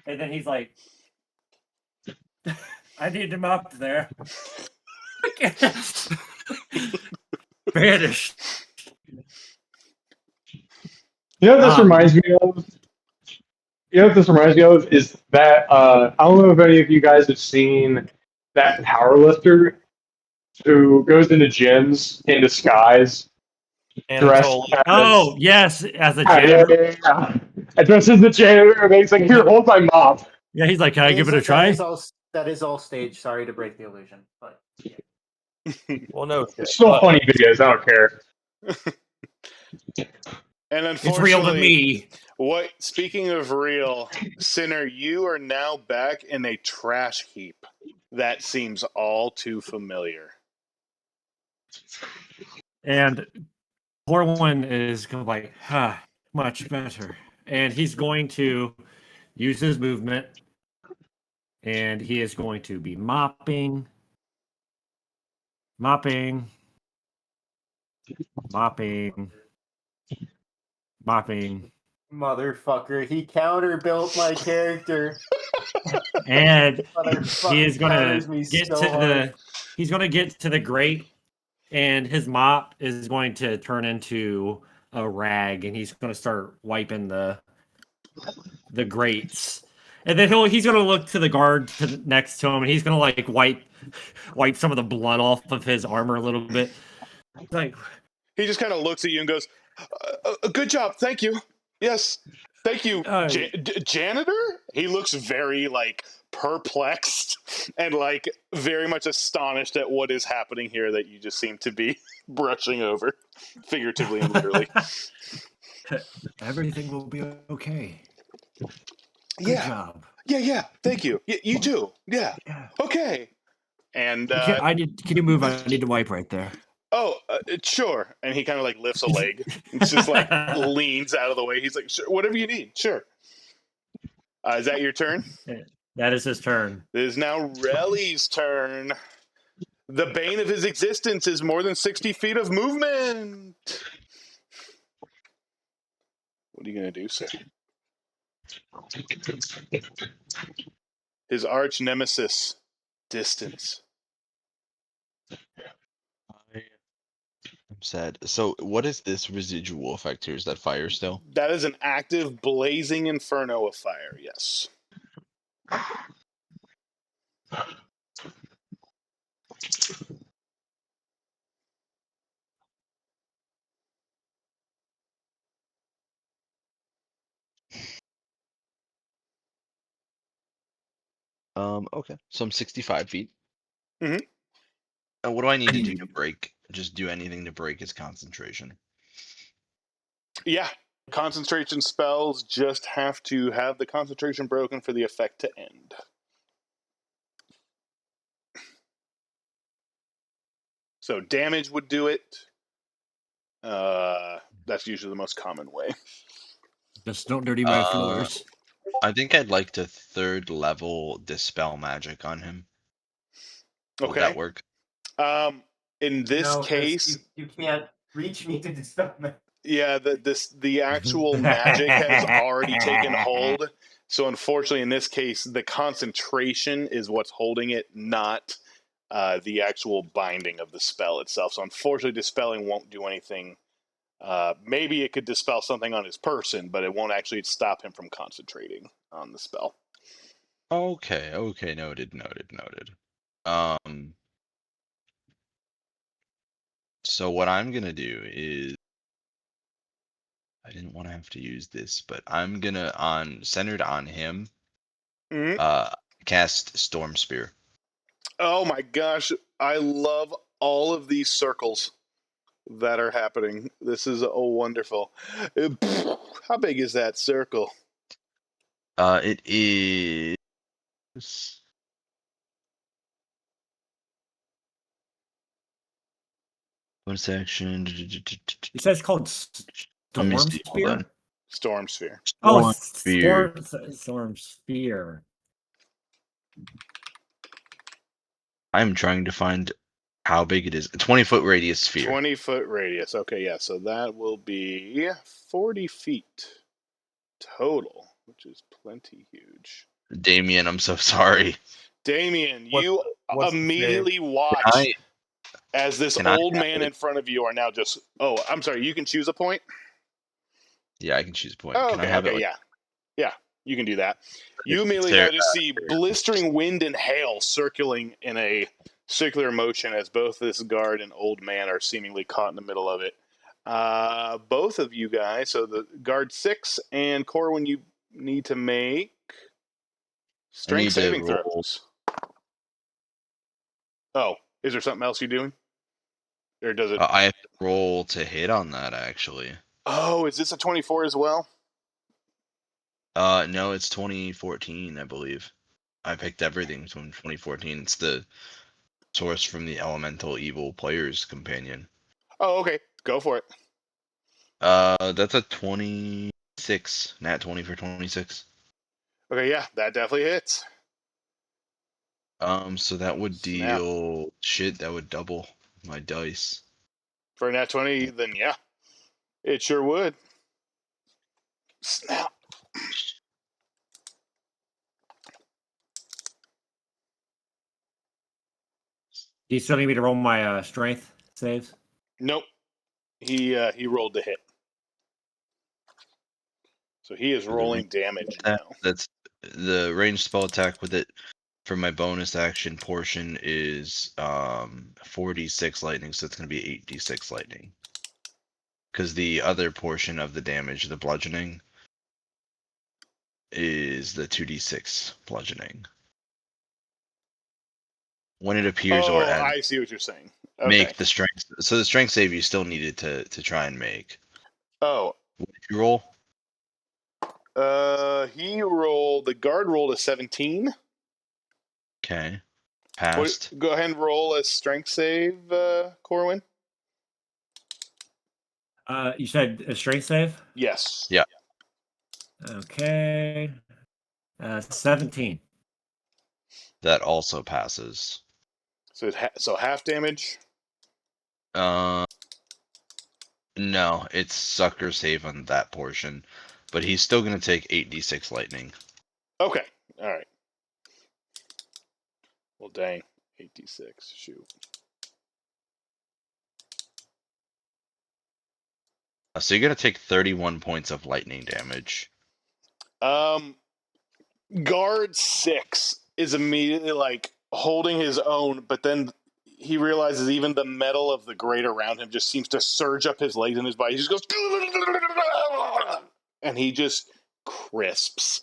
and then he's like, "I need to mop there." Vanished. You know what this reminds me of? You know what this reminds me of is that I don't know if any of you guys have seen that power lifter who goes into gyms in disguise, dressed Anatoly. as Oh yes, as a yeah, janitor. and dressed as the janitor, and he's like, "Here, hold my mop." Yeah, he's like, "Can I give it a try?" That is all staged. Sorry to break the illusion, but Well, no. It's still but- funny videos. I don't care. And It's real to unfortunately, me. what? Speaking of real, Sinner, you are now back in a trash heap. That seems all too familiar. And Corwin is going like, much better. And he's going to use his movement, and he is going to be mopping, mopping, mopping, mopping, motherfucker, he counter-built my character. and he Motherfucker is going counters to me get so to hard. the. He's going to get to the grate, and his mop is going to turn into a rag, and he's going to start wiping the grates. And then he's gonna look to the guard next to him, and he's gonna like wipe some of the blood off of his armor a little bit. Like He just kind of looks at you and goes, "Good job, thank you. Yes, thank you, janitor." He looks very like perplexed and like very much astonished at what is happening here that you just seem to be brushing over, figuratively and literally. everything will be okay. Good Yeah. job. Yeah. Thank you. You too. Yeah. Okay. And Can you move? I need to wipe right there. Sure. And he kind of like lifts a leg. It's just like leans out of the way. He's like, sure, whatever you need. Sure. Is that your turn? That is his turn. It is now Relly's turn. The bane of his existence is more than 60 feet of movement. What are you going to do, sir? His arch nemesis, distance. I'm sad. So, what is this residual effect here? Is that fire still? That is an active blazing inferno of fire, yes. Okay. So I'm 65 feet. Mhm. And what do I need to do to break? Just do anything to break his concentration. Yeah. Concentration spells just have to have the concentration broken for the effect to end. So damage would do it. That's usually the most common way. Just don't dirty my floors. I think I'd like to third level dispel magic on him. Would Okay. that work? In this case, you can't reach me to dispel me. yeah, the actual magic has already taken hold. So unfortunately, in this case, the concentration is what's holding it, not the actual binding of the spell itself. So unfortunately, dispelling won't do anything. Maybe it could dispel something on his person, but it won't actually stop him from concentrating on the spell. Okay. Noted. So what I'm gonna do is, I didn't want to have to use this, but I'm gonna centered on him, cast Storm Spear. Oh my gosh, I love all of these circles that are happening. This is wonderful. How big is that circle? It is. One section. It says called Let me Storm see, hold on. Spear. Storm Sphere. Oh, Spear. Storm Spear. I'm trying to find how big it is. 20-foot radius sphere. 20-foot radius. Okay, yeah. So that will be 40 feet total, which is plenty huge. Damien, I'm so sorry. Damien, What's you the save? immediately watch I- as this can I old have man it? in front of you are now just. Oh, I'm sorry. You can choose a point. Yeah, I can choose a point. Oh, Can I okay, have okay, it? Like, yeah, yeah. You can do that. You it's immediately there, now just see blistering wind and hail circling in a circular motion as both this guard and old man are seemingly caught in the middle of it. Both of you guys, so the guard 6 and Corwin, you need to make strength need to saving roll. throws. Oh, is there something else you're doing? Or does it? I have to roll to hit on that, actually. Oh, is this a 24 as well? No, it's 2014, I believe. I picked everything from 2014. It's the source from the Elemental Evil Player's Companion. Oh, okay. Go for it. That's a 26. Nat 20 for 26. Okay, yeah, that definitely hits. So that would Snap. deal shit. That would double my dice. For a nat 20, then yeah, it sure would. Snap. Do you still need me to roll my strength saves? Nope. He rolled the hit. So he is rolling damage now. That's the ranged spell attack with it. For my bonus action portion is 4d6 lightning, so it's going to be 8d6 lightning. Because the other portion of the damage, the bludgeoning, is the 2d6 bludgeoning. When it appears or ends, I see what you're saying. Okay. make the strength. So the strength save you still needed to try and make. Oh. What did you roll? He rolled. The guard rolled a 17. Okay, passed. Go ahead and roll a strength save, Corwin. You said a strength save? Yes. Yeah. Okay. 17. That also passes. So so half damage. No, it's sucker save on that portion, but he's still gonna take 8d6 lightning. Okay. All right. Well, dang. 8d6. Shoot. So you're gonna take 31 points of lightning damage. Guard 6 is immediately like holding his own, but then he realizes even the metal of the grate around him just seems to surge up his legs and his body. He just goes, and he just crisps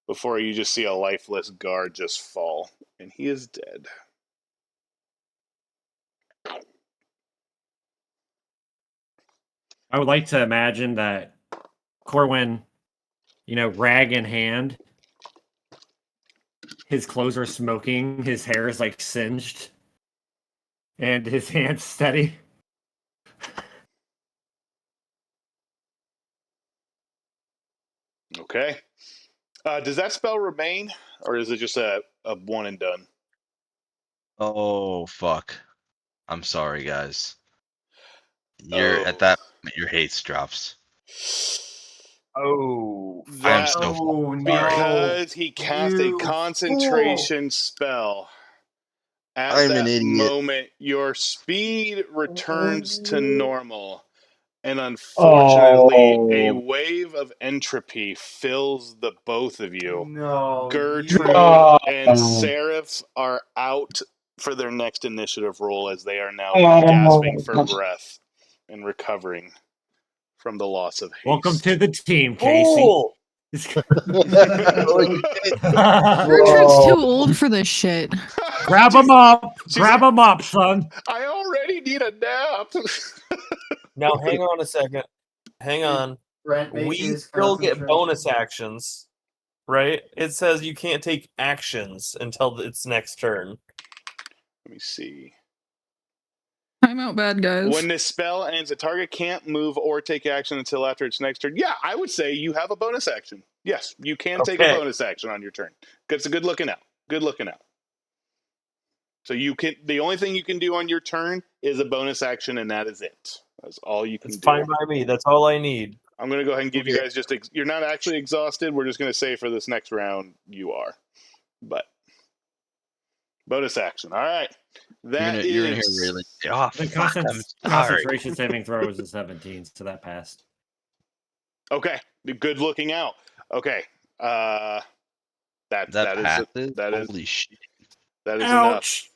before you just see a lifeless guard just fall, and he is dead. I would like to imagine that Corwin, rag in hand, his clothes are smoking, his hair is like singed, and his hands steady. Okay. Does that spell remain, or is it just a one and done? Oh fuck! I'm sorry, guys. You're at that moment, your haste drops. Oh, I'm so because he cast a concentration spell. At I'm that an idiot. moment, your speed returns to normal, and unfortunately, a wave of entropy fills the both of you. No, Gertrude and Seraph are out for their next initiative roll as they are now gasping for breath and recovering from the loss of haste. Welcome to the team, Casey. Cool. Gertrude's too old for this shit. Grab him up. Grab him up, son. I already need a nap. Now, hang on a second. Hang on. We still get bonus actions, right? It says you can't take actions until its next turn. Let me see. I'm out bad, guys. When this spell ends, a target can't move or take action until after its next turn. Yeah, I would say you have a bonus action. Yes, you can take a bonus action on your turn. That's a good looking out. Good looking out. So the only thing you can do on your turn is a bonus action, and that is it. That's all you can It's do. fine by me. That's all I need. I'm going to go ahead and give you guys you're not actually exhausted. We're just going to say for this next round, you are. But bonus action. All right. You're gonna hear really. Oh, The fuck, I'm sorry. concentration saving throw was a 17, so that passed. Okay. Good looking out. Okay. That is Holy shit. that is Ouch.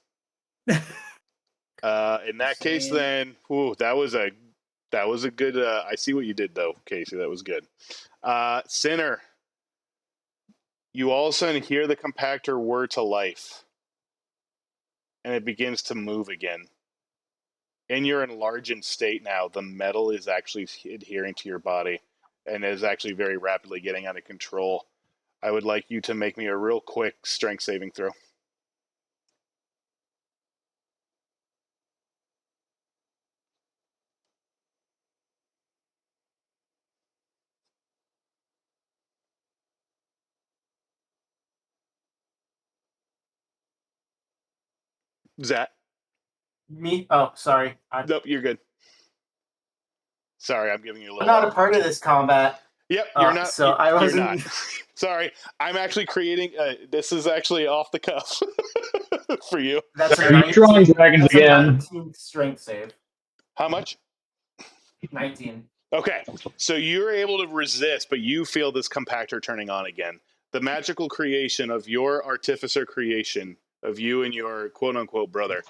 enough. In that case, then, that was a good. I see what you did though, Casey. That was good. Sinner, you all of a sudden hear the compactor whir to life, and it begins to move again. In your enlarged state now, the metal is actually adhering to your body, and is actually very rapidly getting out of control. I would like you to make me a real quick strength saving throw. Zach? Me? Oh, sorry. Nope, you're good. Sorry, I'm giving you a I'm little. not a part of this combat. Yep, you're not. So I You're wasn't. not. Sorry, I'm actually creating. This is actually off the cuff for you. That's a Are you drawing dragons that's a again? 19 strength save. How much? 19. Okay, so you're able to resist, but you feel this compactor turning on again. The magical creation of your artificer creation of you and your quote-unquote brother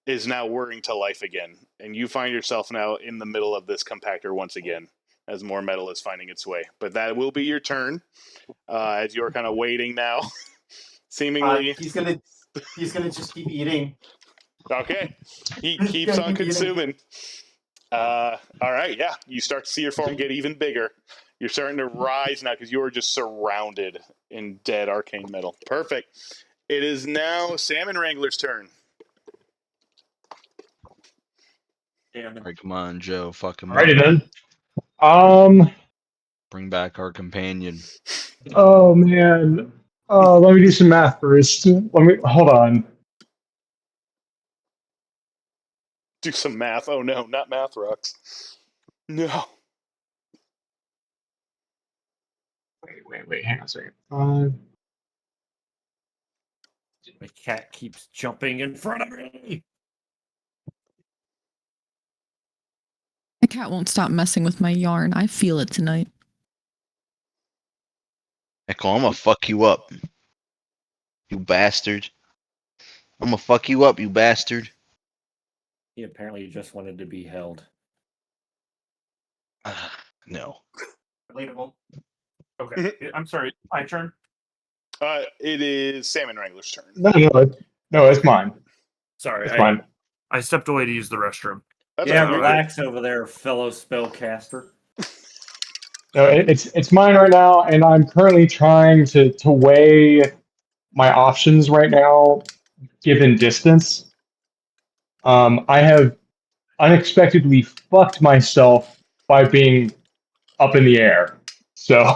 is now whirring to life again, and you find yourself now in the middle of this compactor once again as more metal is finding its way. But that will be your turn as you're kind of waiting now, seemingly. He's gonna just keep eating. Okay, he keeps on consuming. All right, yeah, you start to see your form get even bigger. You're starting to rise now because you are just surrounded in dead arcane metal. Perfect. It is now Salmon Wrangler's turn. Damn it. All right, come on, Joe. Fuck him Alrighty up. then. Bring back our companion. Oh man. Let me do some math first. Hold on. Do some math. Oh no, not math rocks. No. Wait. Hang on a second. 5. The cat keeps jumping in front of me. The cat won't stop messing with my yarn. I feel it tonight. Echo, I'm gonna fuck you up. You bastard. I'm gonna fuck you up, you bastard. He apparently just wanted to be held. No. Relatable. Okay. I'm sorry. My turn. It is Salmon Wrangler's turn. No, it's mine. Sorry. It's mine. I stepped away to use the restroom. That's Yeah, all right. relax over there, fellow spellcaster. No, it's mine right now, and I'm currently trying to weigh my options right now, given distance. I have unexpectedly fucked myself by being up in the air. So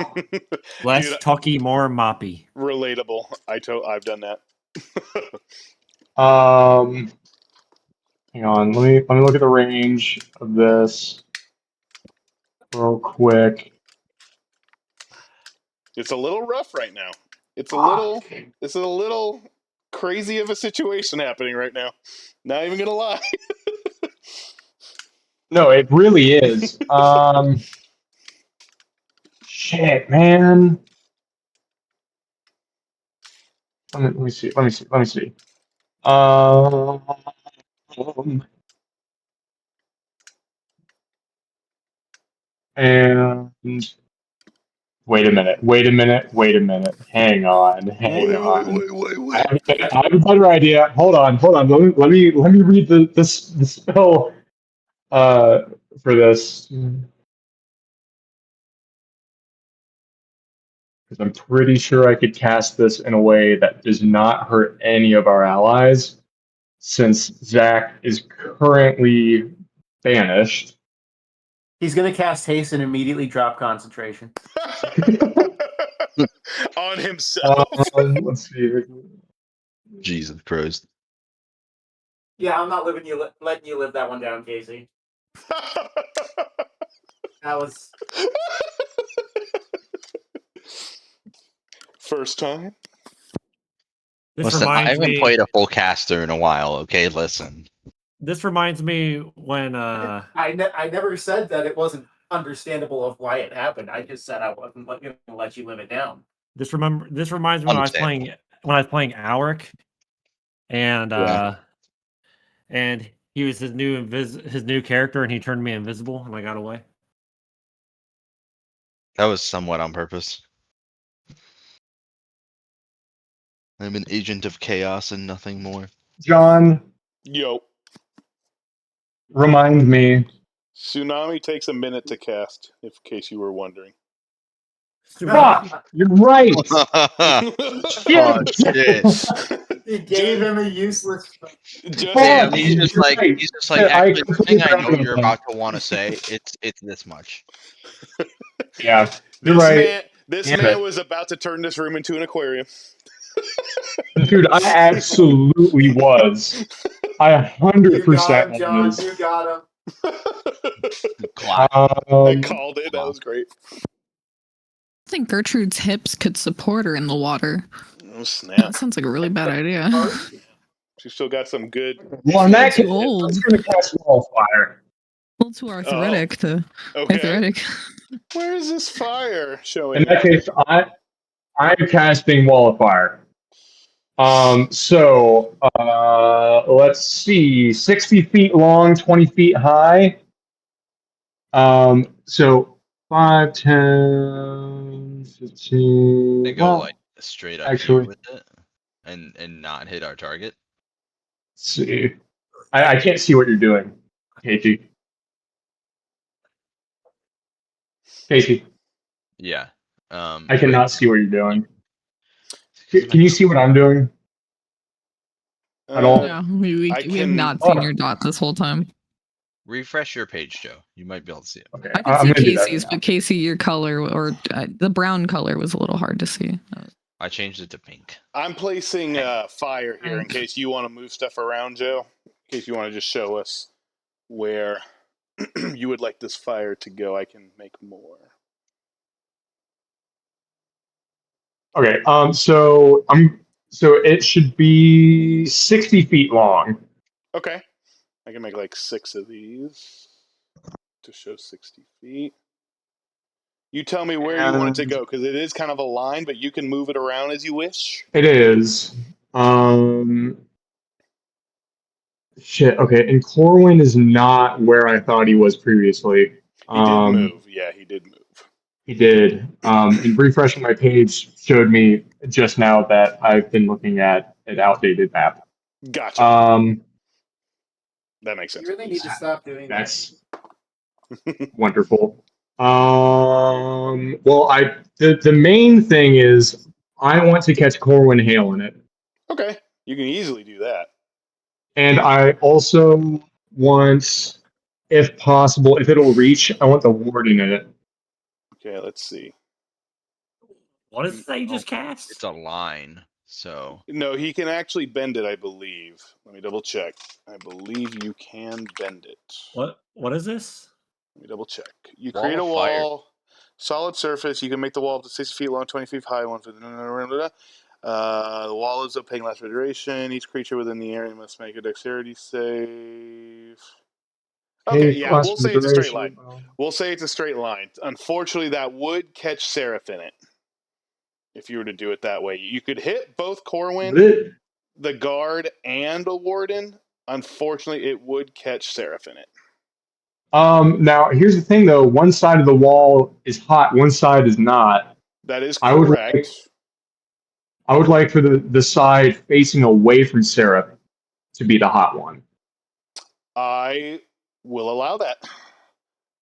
Less Dude, talky, more moppy. relatable. I've done that. hang on, let me look at the range of this real quick. It's a little rough right now. It's a little crazy of a situation happening right now. Not even gonna lie. No, it really is. Shit, man. Let me see. And wait a minute. Hang on. I have a better idea. Hold on. Let me read the spell for this. Because I'm pretty sure I could cast this in a way that does not hurt any of our allies, since Zach is currently banished. He's gonna cast haste and immediately drop concentration. On himself. Let's see. Jesus Christ. Yeah, I'm not letting you live that one down, Casey. That was First time. This Listen, I reminds haven't me. played a full caster in a while. Okay, listen. This reminds me when I never said that it wasn't understandable of why it happened. I just said I wasn't going to let you live it down. This reminds me when I was playing Alric, and Yeah. and he was his new character, and he turned me invisible, and I got away. That was somewhat on purpose. I'm an agent of chaos and nothing more. John, Yo. remind me. Tsunami takes a minute to cast, in case you were wondering. Fuck! You're right! Oh shit! He gave him a useless. Damn, Fuck! he's just You're like right. he's just like Shit, I actually the completely thing I know forgot you're about about to want to say, it's this much. that. Yeah, you're right. This Damn man it. was about to turn this room into an aquarium. Dude, I absolutely was. I 100% John. was. You got him. Clock. I called it. That was great. I think Gertrude's hips could support her in the water. Oh snap! That sounds like a really bad idea. She's still got some good. Well, in that Too case, old. I'm going to cast Wallfire. A little too arthritic to arthritic. Where is this fire showing? In that case, I'm casting Wall of Fire. So let's see, 60 feet long, 20 feet high. So 5, 10, 15. They go like straight up actually, here with it, and not hit our target. Let's see. I can't see what you're doing, Casey. Yeah. I cannot see what you're doing. Can you see what I'm doing? At all? No, we have not seen your dot this whole time. Refresh your page, Joe. You might be able to see it. Okay, I could see Casey's, but Casey, your color or the brown color was a little hard to see. I changed it to pink. I'm placing fire here in case you want to move stuff around, Joe. In case you want to just show us where you would like this fire to go. I can make more. Okay. So it should be 60 feet long. Okay. I can make like 6 of these to show 60 feet. You tell me where you want it to go, because it is kind of a line, but you can move it around as you wish. It is. Shit. Okay. And Corwin is not where I thought he was previously. He did move. Yeah, he did move. He did. And refreshing my page showed me just now that I've been looking at an outdated map. Gotcha. That makes sense. You really need to stop doing that. That's wonderful. Well, the main thing is I want to catch Corwin Hale in it. Okay, you can easily do that. And I also want, if possible, if it'll reach, I want the warden in it. Okay, let's see. What is that you just cast? It's a line, so. No, he can actually bend it, I believe. Let me double check. I believe you can bend it. What is this? Let me double check. You create a wall, solid surface. You can make the wall up to 60 feet long, 20 feet high. The wall is opaque, lasts for duration. Each creature within the area must make a dexterity save. Okay, yeah, we'll say it's a straight line. We'll say it's a straight line. Unfortunately, that would catch Seraph in it. If you were to do it that way, you could hit both Corwin, the guard, and the warden. Unfortunately, it would catch Seraph in it. Now, here's the thing, though. One side of the wall is hot, one side is not. That is correct. I would like for the side facing away from Seraph to be the hot one. I will allow that.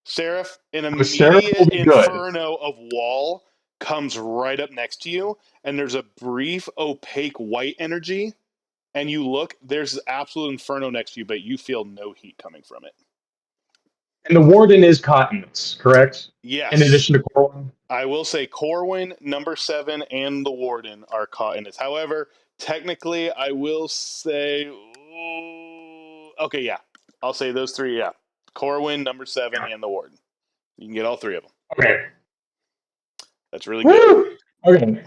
Seraph, an immediate inferno of wall comes right up next to you, and there's a brief opaque white energy, and you look, there's absolute inferno next to you, but you feel no heat coming from it. And the warden is Cotton's, correct? Yes. In addition to Corwin? I will say Corwin, number 7, and the warden are caught in this. However, technically, I will say okay, yeah. I'll say those three, yeah. Corwin, number 7, and the Warden. You can get all 3 of them. Okay. That's really good. Woo! Okay.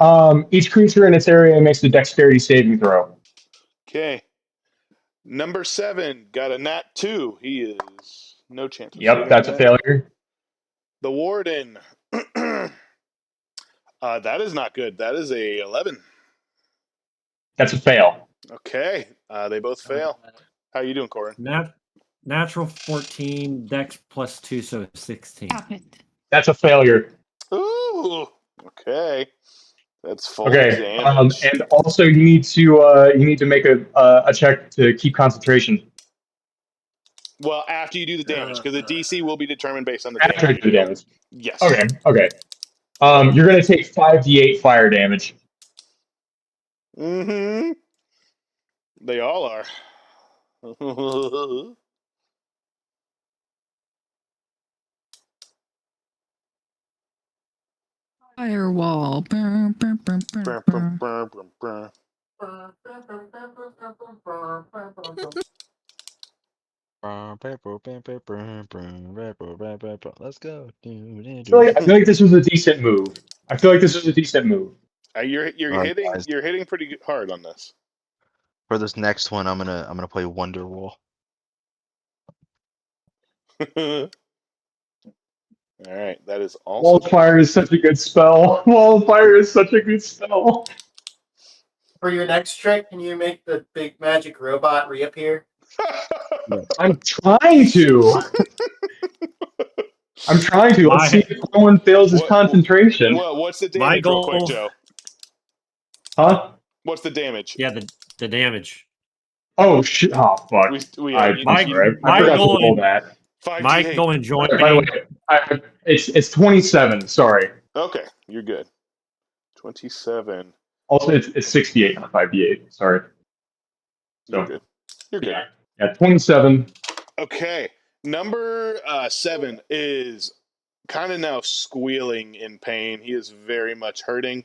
Each creature in its area makes a dexterity saving throw. Okay. Number 7 got a nat 2. He is no chance of Yep, saving that's a that. failure. The Warden. That is not good. That is a 11. That's a fail. Okay. They both fail. How are you doing, Corin? Natural 14, Dex +2, so 16. Stop it. That's a failure. Ooh. Okay. That's full Okay. damage. And also you need to make a check to keep concentration. Well, after you do the damage, because the DC will be determined based on the After I damage do you the do. damage. Yes. Okay. You're gonna take 5d8 fire damage. Mm-hmm. They all are. Firewall. Brr, brr, brr, brr, brr. Let's go. I feel like this was a decent move. You're Alright, hitting guys. you're hitting pretty hard on this. For this next one, I'm gonna play Wonderwall. All right, that is also Wall of Fire is such a good spell. Wall of Fire is such a good spell. For your next trick, can you make the big magic robot reappear? I'm trying to. Let's see if no one fails his concentration. What's the My damage, real goal- quick, Joe? Huh? What's the damage? Yeah, the damage. Oh shit! Oh fuck! My I forgot to goal roll in- that. My goal in By the way, it's 27. Sorry. Okay, you're good. 27. Also, it's 68, not 5d8. Sorry. You're good. You're good. Yeah, 27. Okay, number 7 is kind of now squealing in pain. He is very much hurting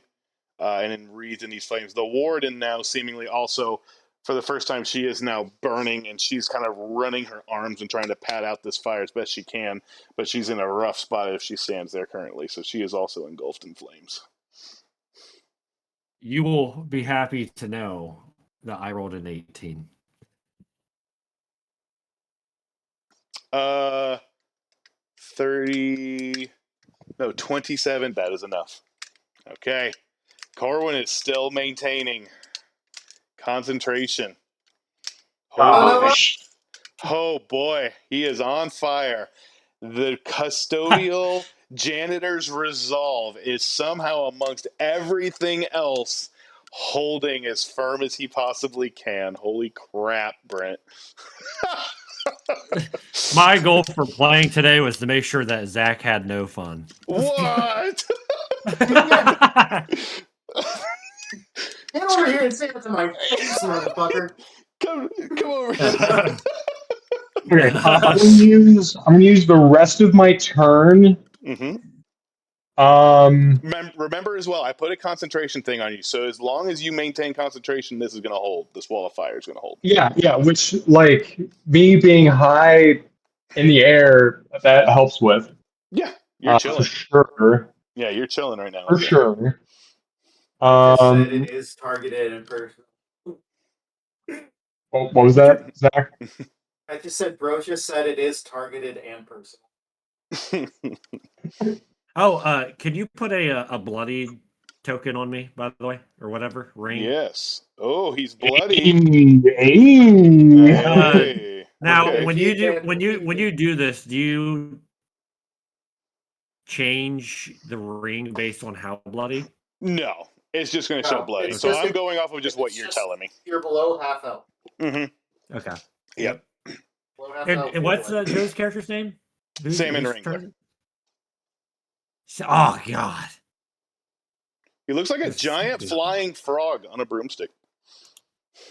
and wreathed in these flames. The Warden now seemingly also, for the first time, she is now burning, and she's kind of running her arms and trying to pat out this fire as best she can, but she's in a rough spot if she stands there currently, so she is also engulfed in flames. You will be happy to know that I rolled an 18. 27. That is enough. Okay. Corwin is still maintaining concentration. Oh boy, he is on fire. The custodial janitor's resolve is somehow amongst everything else holding as firm as he possibly can. Holy crap, Brent. My goal for playing today was to make sure that Zach had no fun. What? Get over here and say that to my face, motherfucker. Come over here. Okay, I'm gonna use the rest of my turn. Mm-hmm. Remember as well, I put a concentration thing on you, so as long as you maintain concentration, this is going to hold. This wall of fire is going to hold. Yeah, which, like, me being high in the air, that helps with. Yeah, you're chilling. For sure. Yeah, you're chilling right now. For sure. I just said it is targeted in person. What was that, Zach? I just said Brocia said it is targeted and personal. Oh, could you put a bloody token on me, by the way, or whatever ring? Yes. Oh, he's bloody. Hey. Now, Okay. when you do this, do you change the ring based on how bloody? No, it's just going to show bloody. it's So just I'm going off of just what you're just- telling me. You're below half health. Mm-hmm. Okay. Yep. Below half health, And what's Joe's character's name? Salmon whose Ringler. turn? Oh God. He looks like a giant flying frog on a broomstick.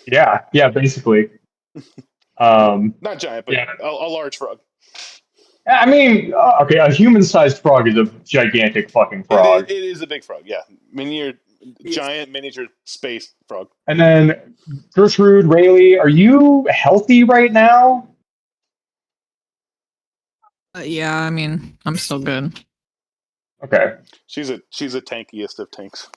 Yeah, basically. Not giant, but a large frog. I mean, okay, a human-sized frog is a gigantic fucking frog. It is a big frog, yeah. I mean, giant miniature space frog. And then Gertrude, Rayleigh, are you healthy right now? Yeah, I mean, I'm still good. Okay. She's a tankiest of tanks.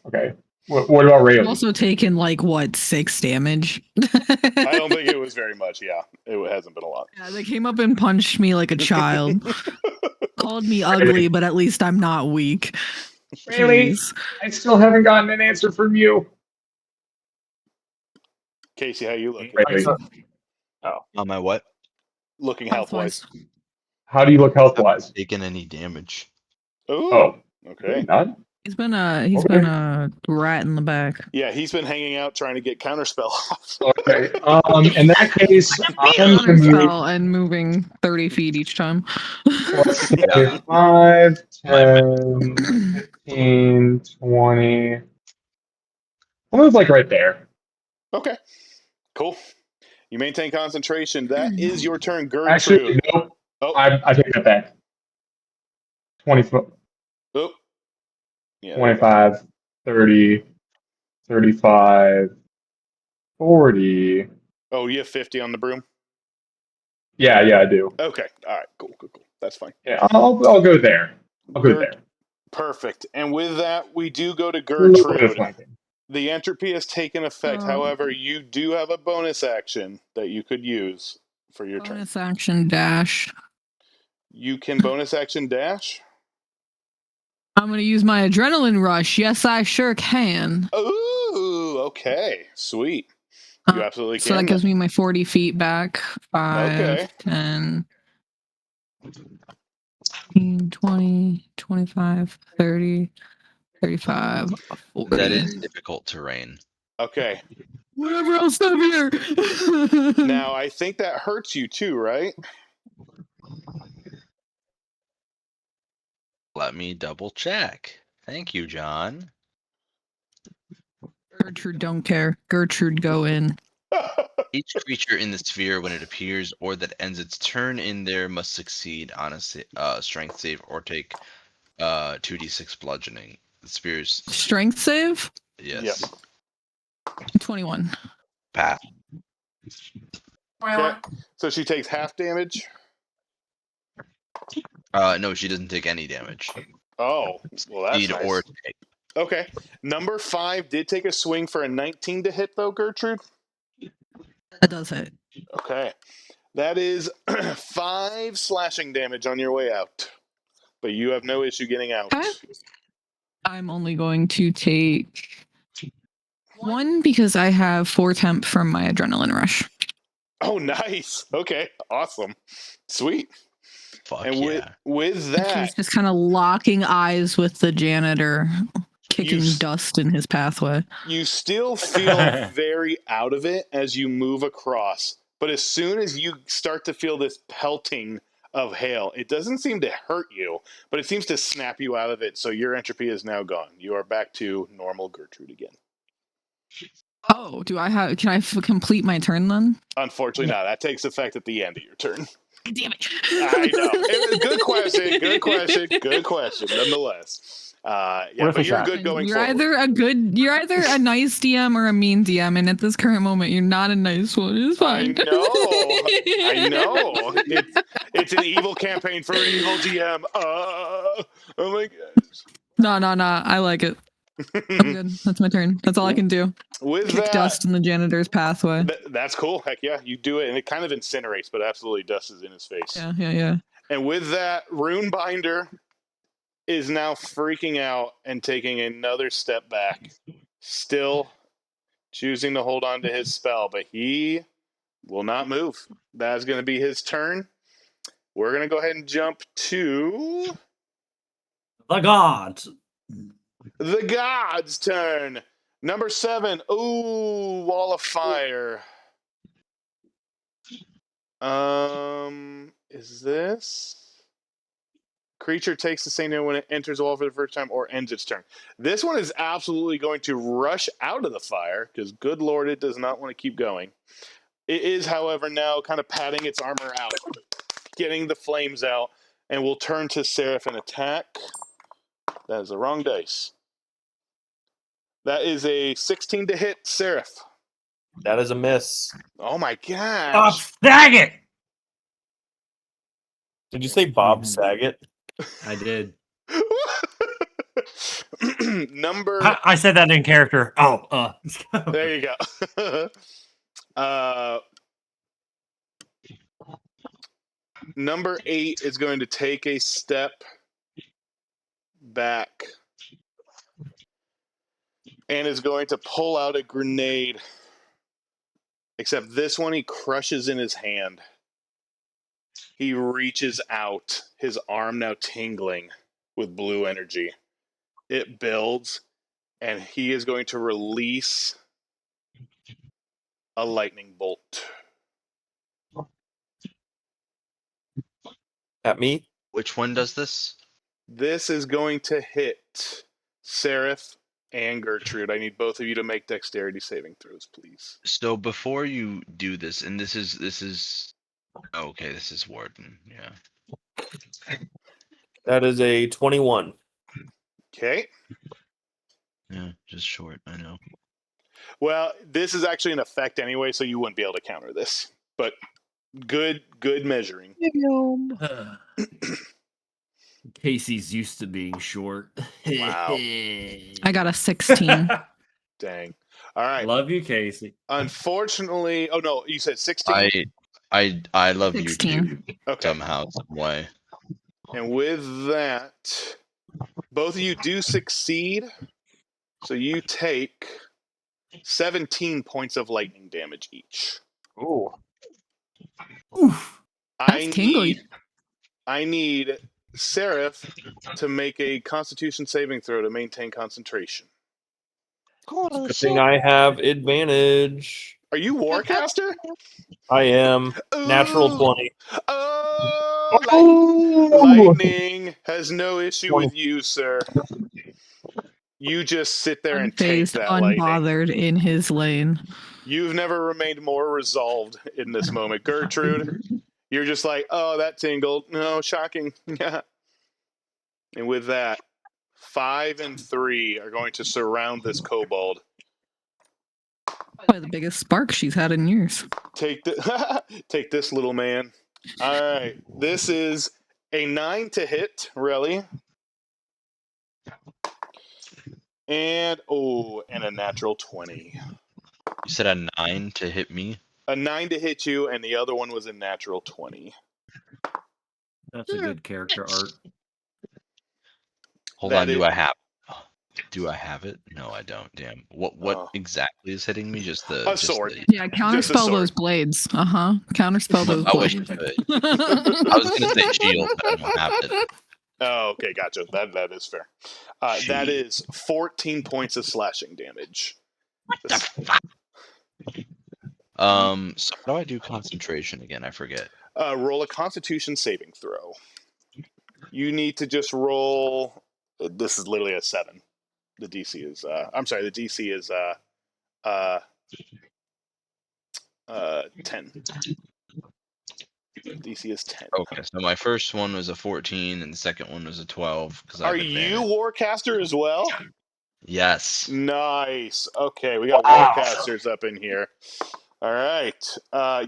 Okay. What about I'm Rayleigh? also taking like what 6 damage. I don't think it was very much. Yeah, it hasn't been a lot. Yeah, they came up and punched me like a child. Called me ugly, but at least I'm not weak. Rayleigh, Jeez. I still haven't gotten an answer from you. Casey, how you looking? Rayleigh, On my what? Looking health wise. how do you look health Haven't wise? taken any damage. Ooh. Oh, Okay. not. He's been a rat in the back. Yeah, he's been hanging out trying to get counterspell off. Okay. In that case, I'm going to move. Counterspell and moving 30 feet each time. Let's say Yeah. 5, My 10, 15, 20. I'll move like right there. Okay. Cool. You maintain concentration. That is your turn, Gertrude. Actually, nope. Oh. I take that back. 20 foot. Oh. Yeah. 25, 30, 35, 40. Oh, you have 50 on the broom? Yeah, I do. Okay. All right. Cool. That's fine. Yeah, I'll go there. I'll go there. Perfect. And with that, we do go to A little bit of Gertrude. flanking. The entropy has taken effect. However, you do have a bonus action that you could use for your turn. Bonus action dash. You can bonus action dash? I'm going to use my adrenaline rush. Yes, I sure can. Ooh, okay. Sweet. You absolutely So can. that gives me my 40 feet back. 5, Okay. 10, 15, 20, 25, 30, 35, 40. That is difficult terrain. Okay. Whatever else up here. Now, I think that hurts you too, right? Let me double check. Thank you, John. Gertrude don't care. Gertrude go in. Each creature in the sphere, when it appears or that ends its turn in there, must succeed on a strength save or take 2d6 bludgeoning. The sphere's Strength save? yes. Yep. 21. Pass. Okay. So she takes half damage? No, she doesn't take any damage. Oh, well, that's Succeed nice. or take. Okay. Number 5 did take a swing for a 19 to hit, though, Gertrude? That does hit. Okay. That is 5 slashing damage on your way out. But you have no issue getting out. Okay. I'm only going to take 1 because I have 4 temp from my adrenaline rush. Oh, nice. Okay. Awesome. Sweet. Fuck And yeah. with that, He's just kind of locking eyes with the janitor, kicking dust in his pathway. you still feel very out of it as you move across. But as soon as you start to feel this pelting of hail, it doesn't seem to hurt you, but it seems to snap you out of it. So your entropy is now gone. You are back to normal Gertrude again. Oh, can I complete my turn then? Unfortunately not. That takes effect at the end of your turn. Damn it. I know. Good question. Nonetheless. Yeah, but you're good going forward. You're either a nice DM or a mean DM, and at this current moment, you're not a nice one. It's fine. I know. It's an evil campaign for an evil GM. Oh my gosh. No. I like it. I'm good. That's my turn. That's all I can do. With Kick that, dust in the janitor's pathway. That's cool. Heck yeah, you do it, and it kind of incinerates, but absolutely dust is in his face. Yeah. And with that, Runebinder is now freaking out and taking another step back. Still choosing to hold on to his spell, but he will not move. That's going to be his turn. We're going to go ahead and jump to The gods. the gods' turn. Number 7. Ooh, Wall of Fire. Is this? Creature takes the same damage when it enters the wall for the first time or ends its turn. This one is absolutely going to rush out of the fire because, good lord, it does not want to keep going. It is, however, now kind of patting its armor out, getting the flames out, and will turn to Seraph and attack. That is the wrong dice. That is a 16 to hit, Seraph. That is a miss. Oh my Bob gosh. Saget. Did you say Bob Mhm. Saget? I did. Number. I said that in character. There you go. Number 8 is going to take a step back and is going to pull out a grenade. Except this one he crushes in his hand. He reaches out, his arm now tingling with blue energy. It builds, and he is going to release a lightning bolt. At me? Which one does this? This is going to hit Seraph and Gertrude. I need both of you to make dexterity saving throws, please. So before you do this, and this is okay, this is Warden, yeah. That is a 21. Okay. Yeah, just short, I know. Well, this is actually an effect anyway, so you wouldn't be able to counter this. But good measuring. Casey's used to being short. Wow. I got a 16. Dang. All right. Love you, Casey. Unfortunately, oh no, you said 16? I love 16. you too. Okay. Somehow, some way. And with that, both of you do succeed. So you take 17 points of lightning damage each. Ooh. Oof. That's tingly. I need Seraph to make a Constitution saving throw to maintain concentration. Good thing I have advantage. Are you Warcaster? I am. Natural Ooh. 20. Lightning has no issue 20. with you, sir. You just sit there and take Unfazed, that lightning. unbothered in his lane. You've never remained more resolved in this moment. Gertrude, you're just like, oh, that tingled. No, shocking. Yeah. And with that, 5 and 3 are going to surround this kobold. Probably the biggest spark she's had in years. Take this little man. All right. This is a 9 to hit, really. And a natural 20. You said a 9 to hit me? A 9 to hit you, and the other one was a natural 20. That's a good character art. Hold on, do I have it? No, I don't. Damn. What exactly is hitting me? Just the sword. Yeah, counterspell those blades. Counterspell those I wish blades. I could. I was gonna say shield, but I don't have it. Oh, okay, gotcha. That is fair. That is 14 points of slashing damage. What the fuck? So how do I do concentration again? I forget. Roll a Constitution saving throw. You need to just roll. This is literally a 7. The DC is. I'm sorry. The DC is 10. DC is 10. Okay, so my first one was a 14, and the second one was a 12. Are you Warcaster as well? Yes. Nice. Okay, we got Warcasters up in here. All right.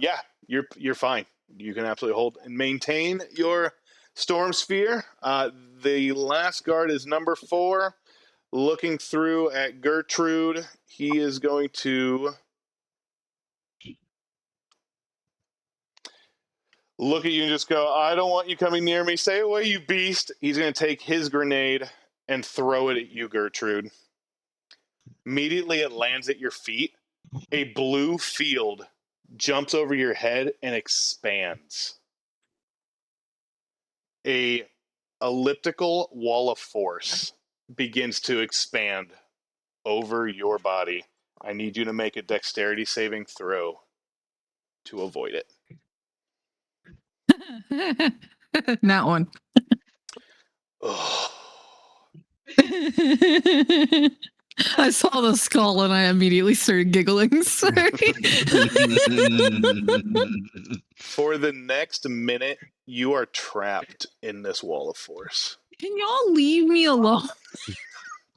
Yeah, you're fine. You can absolutely hold and maintain your storm sphere. The last guard is number 4. Looking through at Gertrude, he is going to look at you and just go, I don't want you coming near me. Stay away, you beast. He's going to take his grenade and throw it at you, Gertrude. Immediately it lands at your feet. A blue field jumps over your head and expands. A elliptical wall of force begins to expand over your body. I need you to make a dexterity saving throw to avoid it. Not one. I saw the skull and I immediately started giggling. Sorry. For the next minute, you are trapped in this wall of force. Can y'all leave me alone?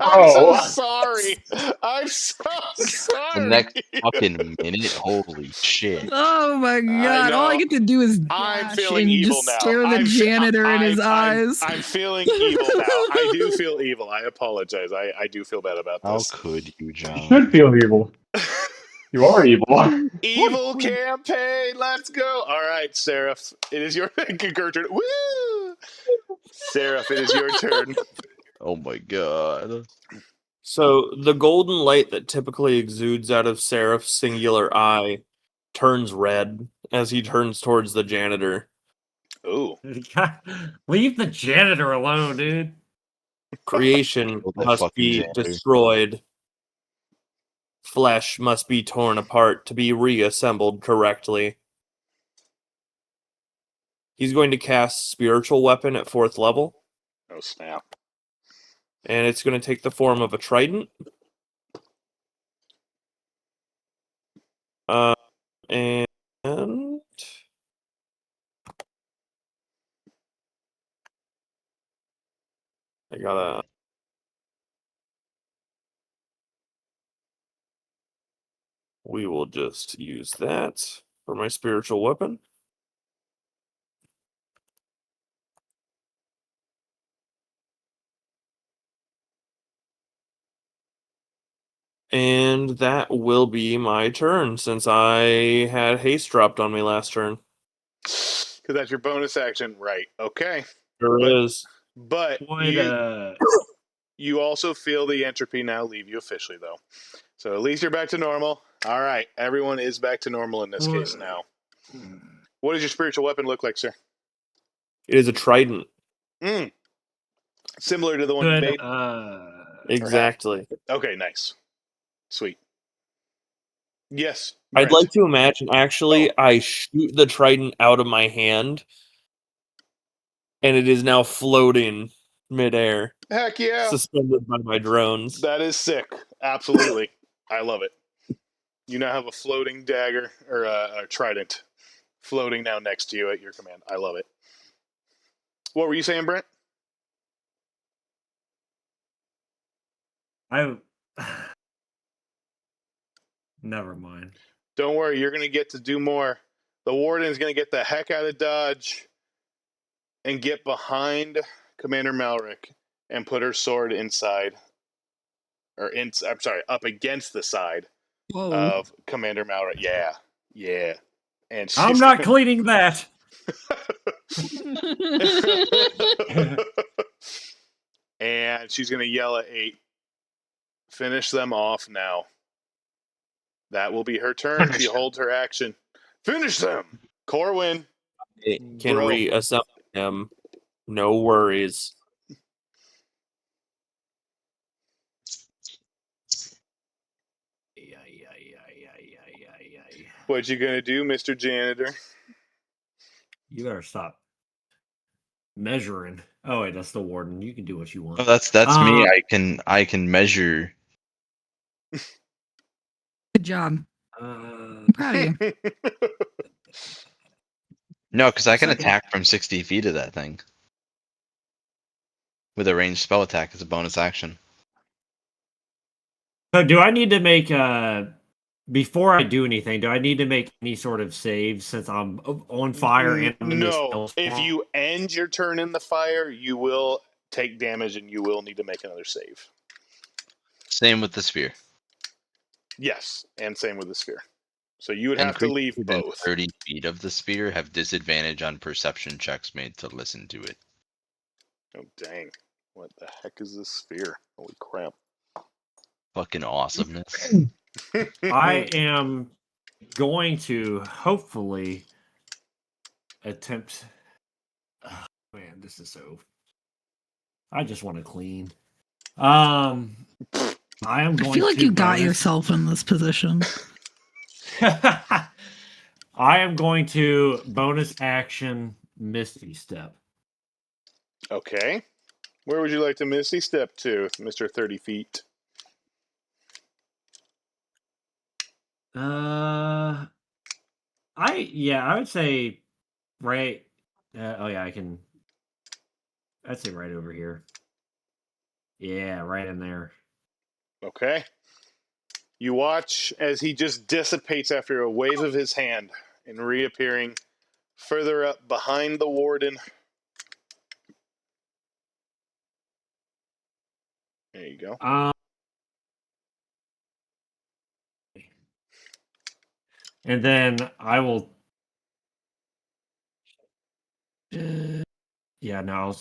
I'm so Oh. sorry. I'm so The sorry. next fucking minute, holy shit! Oh my god! All I know. get to do is I'm dash feeling and evil just now. stare the janitor in his eyes. I'm feeling evil now. I do feel evil. I apologize. I do feel bad about How this. could you, You John? should feel evil. You are evil. Evil campaign. Let's go. All right, Seraph. It is your Gertrude. Woo! Seraph, it is your turn. Oh my god! So the golden light that typically exudes out of Seraph's singular eye turns red as he turns towards the janitor. Ooh. Leave the janitor alone, dude. Creation Kill that must fucking be janitor. destroyed. Flesh must be torn apart to be reassembled correctly. He's going to cast Spiritual Weapon at 4th level, Oh, snap. and it's going to take the form of a trident. And I gotta. We will just use that for my spiritual weapon. And that will be my turn since I had haste dropped on me last turn. Because that's your bonus action. Right. Okay. There But- is. But you also feel the entropy now leave you officially, though. So at least you're back to normal. All right. Everyone is back to normal in this case now. What does your spiritual weapon look like, sir? It is a trident. Similar to the one you made? Exactly. Okay, nice. Sweet. Yes. I'd Brent. like to imagine, actually, I shoot the trident out of my hand, and it is now floating midair, Heck yeah. suspended by my drones. That is sick. Absolutely. I love it. You now have a floating dagger, or a trident, floating now next to you at your command. I love it. What were you saying, Brent? Never mind. Don't worry, you're going to get to do more. The warden is going to get the heck out of Dodge and get behind Commander Malric and put her sword inside, I'm sorry, up against the side of Commander Malric. Yeah, yeah. And I'm not cleaning that. And she's going to yell at 8. Finish them off now. That will be her turn. She holds her action. Finish them. Corwin. It can Bro. reassemble him. No worries. What you gonna do, Mr. Janitor? You better stop measuring. Oh wait, that's the warden. You can do what you want. Oh, that's me. I can measure. Good job. I'm proud of you. No, because I can Second. attack from 60 feet of that thing with a ranged spell attack as a bonus action. So do I need to make before I do anything, do I need to make any sort of save since I'm on fire and I'm in this No. spell If storm? you end your turn in the fire, you will take damage and you will need to make another save. Same with the sphere. Yes, and same with the sphere. So you would And have to creatures leave within both. 30 feet of the sphere have disadvantage on perception checks made to listen to it. Oh, dang. What the heck is this sphere? Holy crap. Fucking awesomeness. I am going to hopefully attempt. Oh, man, this is so. I just want to clean. I am going. I feel like to you got bonus- yourself in this position. I am going to bonus action Misty Step. Okay. Where would you like to Misty Step to, Mr. 30 feet? I would say right. Oh yeah, I can. I'd say right over here. Yeah, right in there. Okay. You watch as he just dissipates after a wave of his hand and reappearing further up behind the warden. There you go. And then I will. Yeah, no,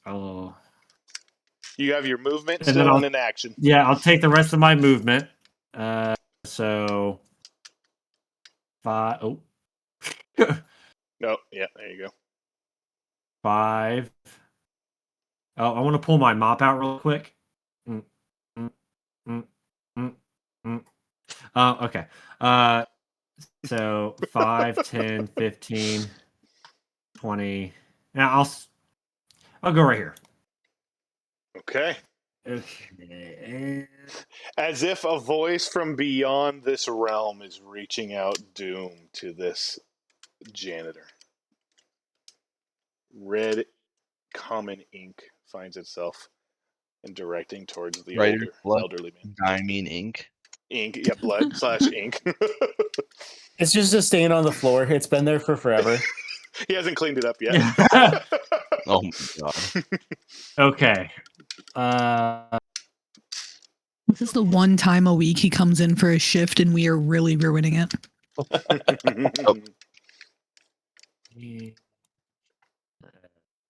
I'll. You have your movement And then still I'll, and an action. yeah, I'll take the rest of my movement. So 5. Oh. No, yeah, there you go. 5. Oh, I want to pull my mop out real quick. Okay. So 5, 10, 15, 20. Now I'll go right here. Okay. Okay. As if a voice from beyond this realm is reaching out doom to this janitor. Red common ink finds itself and directing towards the Writer's blood. elderly man. I mean ink. Ink, yeah, blood / ink. It's just a stain on the floor. It's been there for forever. He hasn't cleaned it up yet. Oh my god. Okay. This is the one time a week he comes in for a shift and we are really ruining it.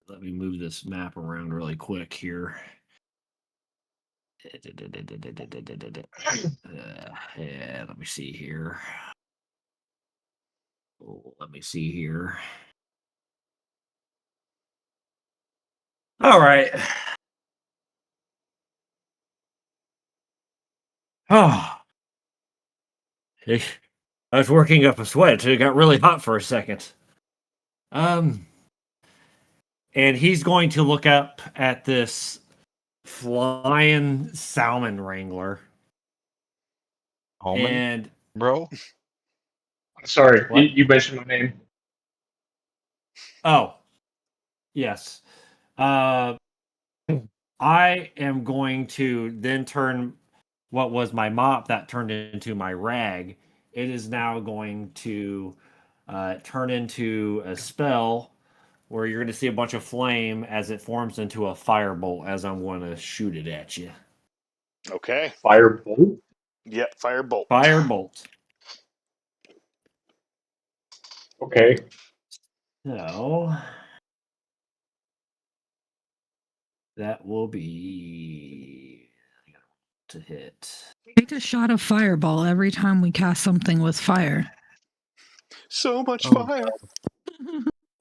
Let me move this map around really quick here. Yeah, let me see here. Let me see here. All right. Oh. I was working up a sweat. It got really hot for a second. And he's going to look up at this flying salmon wrangler. Almond, And bro. Sorry, What? you mentioned my name. oh, yes. I am going to then turn what was my mop that turned into my rag. It is now going to turn into a spell where you're going to see a bunch of flame as it forms into a firebolt as I'm going to shoot it at you. Okay. Firebolt? Yep, firebolt. Firebolt. Okay. So that will be to hit. Take a shot of fireball every time we cast something with fire. So much Oh. fire.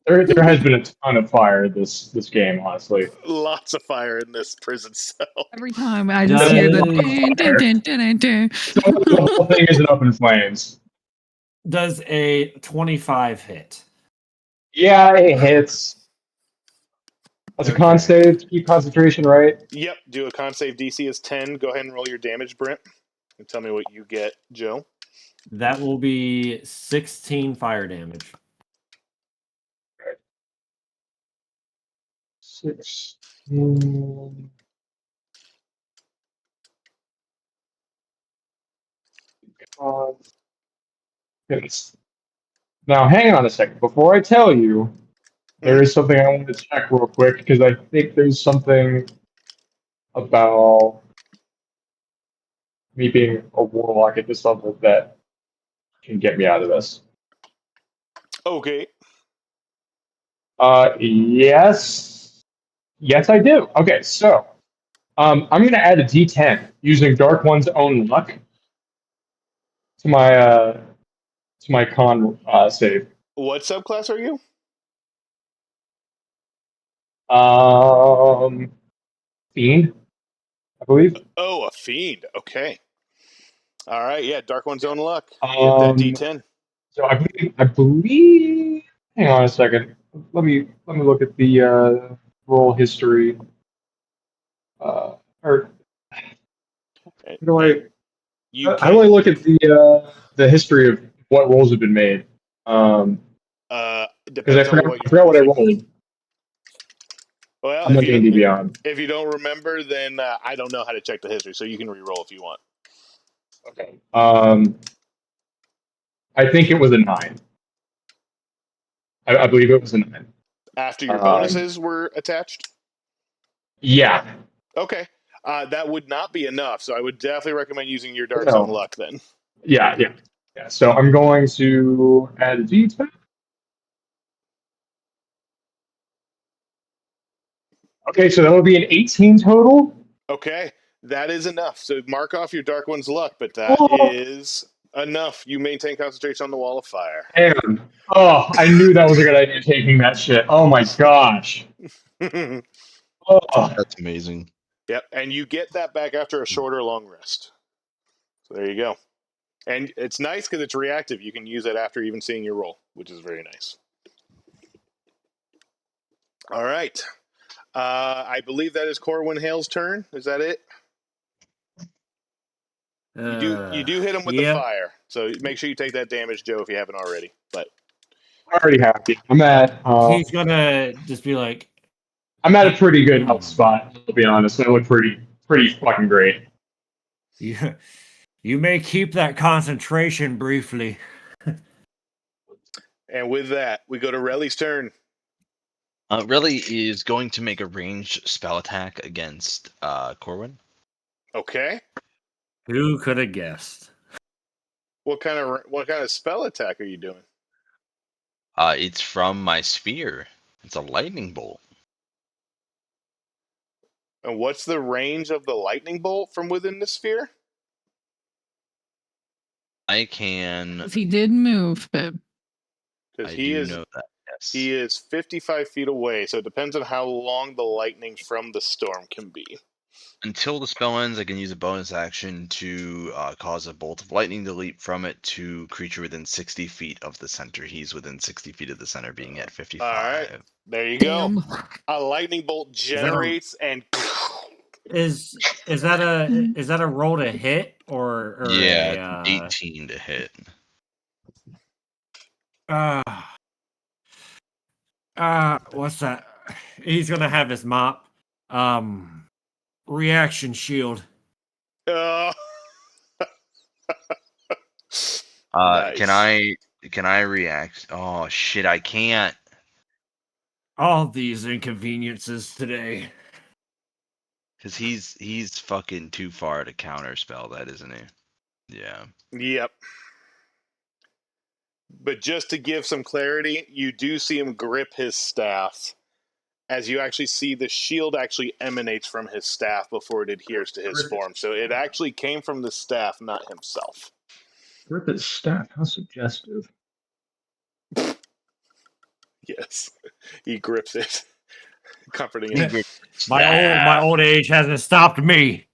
There has been a ton of fire this game, honestly. Lots of fire in this prison cell. Every time I just hear the The whole thing isn't up in flames. Does a 25 hit? Yeah, it hits. That's a con save to keep concentration, right? Yep, do a con save. DC is 10. Go ahead and roll your damage, Brent. And tell me what you get, Joe. That will be 16 fire damage. 16. Goodness. Now, hang on a second. Before I tell you, there is something I want to check real quick because I think there's something about me being a warlock at this level that can get me out of this. Okay. Yes. Yes, I do. Okay, so I'm going to add a D10 using Dark One's own luck to my con save. What subclass are you? Fiend, I believe. Oh, a fiend. Okay. All right. Yeah, Dark One's own luck. Get that D10. So I believe. Hang on a second. Let me look at the roll history. Or how do I? How do I look at the history of what rolls have been made? Because Depends I on what forgot what I rolled. Well, I'm if on D&D you, Beyond. if you don't remember, then I don't know how to check the history, so you can re-roll if you want. Okay. I think it was a 9. I believe it was a 9. After your bonuses were attached? Yeah. Okay. That would not be enough, so I would definitely recommend using your Dark No. Zone luck then. Yeah. So I'm going to add a D10. Okay, so that would be an 18 total. Okay, that is enough. So mark off your Dark One's luck, but that is enough. You maintain concentration on the Wall of Fire. And I knew that was a good idea taking that shit. Oh my gosh. That's amazing. Yep, and you get that back after a short or long rest. So there you go. And it's nice because it's reactive. You can use it after even seeing your roll, which is very nice. All right. I believe that is Corwin Hale's turn. Is that it? You do hit him with the fire, so make sure you take that damage, Joe, if you haven't already. But I already have it. I'm at. He's gonna just be like, I'm at a pretty good health spot. To be honest, I look pretty fucking great. You may keep that concentration briefly. And with that, we go to Relly's turn. Relly is going to make a ranged spell attack against Corwin. Okay. Who could have guessed? What kind of spell attack are you doing? It's from my sphere. It's a lightning bolt. And what's the range of the lightning bolt from within the sphere? I can. He did move, but Because I he do is know that. Yes. he is 55 feet away, so it depends on how long the lightning from the storm can be. Until the spell ends, I can use a bonus action to cause a bolt of lightning to leap from it to creature within 60 feet of the center. He's within 60 feet of the center, being at 55. All right, there you damn. go. A lightning bolt generates and. Is that a roll to hit or Yeah, a, 18 to hit. what's that? He's gonna have his mop. Reaction shield. Nice. Can I react? Oh shit, I can't. All these inconveniences today. Cause he's fucking too far to counterspell that, isn't he? Yeah. Yep. But just to give some clarity, you do see him grip his staff, as you actually see the shield actually emanates from his staff before it adheres to his form. So it actually came from the staff, not himself. Grip his staff. How suggestive. Yes, he grips it, comforting it. My old age hasn't stopped me.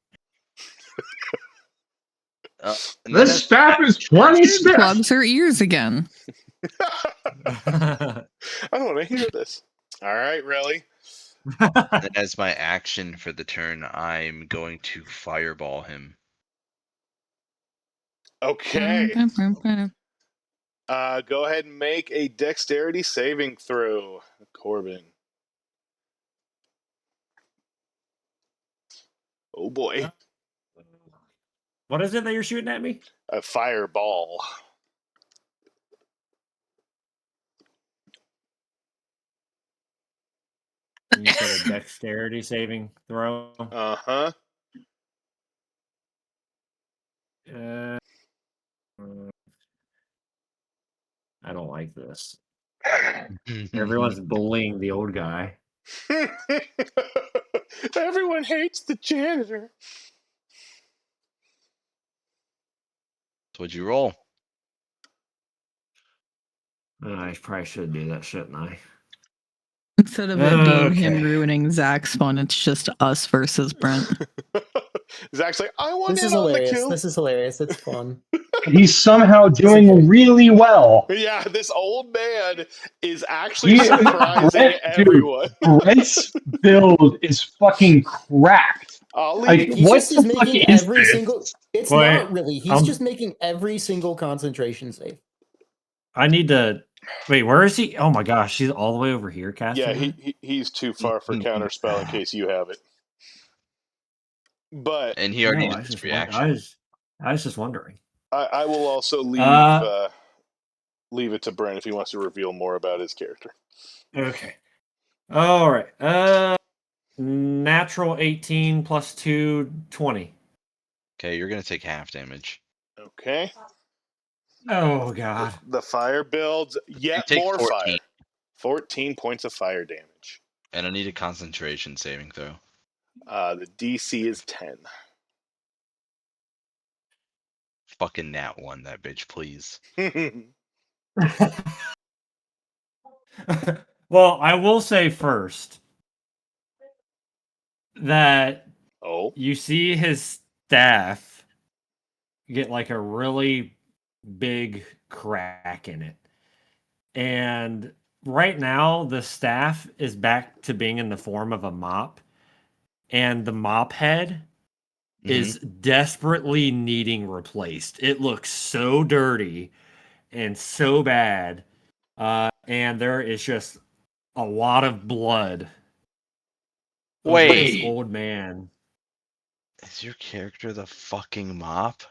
This staff is 20 stiff. Plugs her ears again. I don't want to hear this. All right, Relly. And as my action for the turn, I'm going to fireball him. Okay. Go ahead and make a dexterity saving throw, Corbin. Oh boy. What is it that you're shooting at me? A fireball. You said a dexterity saving throw. Uh-huh. I don't like this. Everyone's bullying the old guy. Everyone hates the janitor. So what'd you roll? I probably should do that, shouldn't I? Instead of it being him ruining Zach's fun, it's just us versus Brent. Zach's like, I want This in is on the hilarious. kill. This is hilarious. It's fun. He's somehow doing really well. Yeah, this old man is actually surprising Brent, everyone. Dude, Brent's build is fucking cracked. He what just is the fuck making is every this? single. It's Wait, not really. He's just making every single concentration save. I need to Wait, where is he? Oh my gosh, he's all the way over here, Yeah, casting. he's too far for counterspell in case you have it. But And he already No, did I was his just reaction. I was just wondering. I will also leave leave it to Brent if he wants to reveal more about his character. Okay. All right. Natural 18 plus 2, 20. Okay, you're gonna take half damage. Okay. Oh god. The fire builds yet take more 14. fire. 14 points of fire damage. And I need a concentration saving throw. The DC is 10. Fucking nat 1, that bitch, please. Well, I will say first that you see his staff get like a really big crack in it. And right now, the staff is back to being in the form of a mop. And the mop head is desperately needing replaced. It looks so dirty and so bad. And there is just a lot of blood. Over this Wait. old man. Is your character the fucking mop?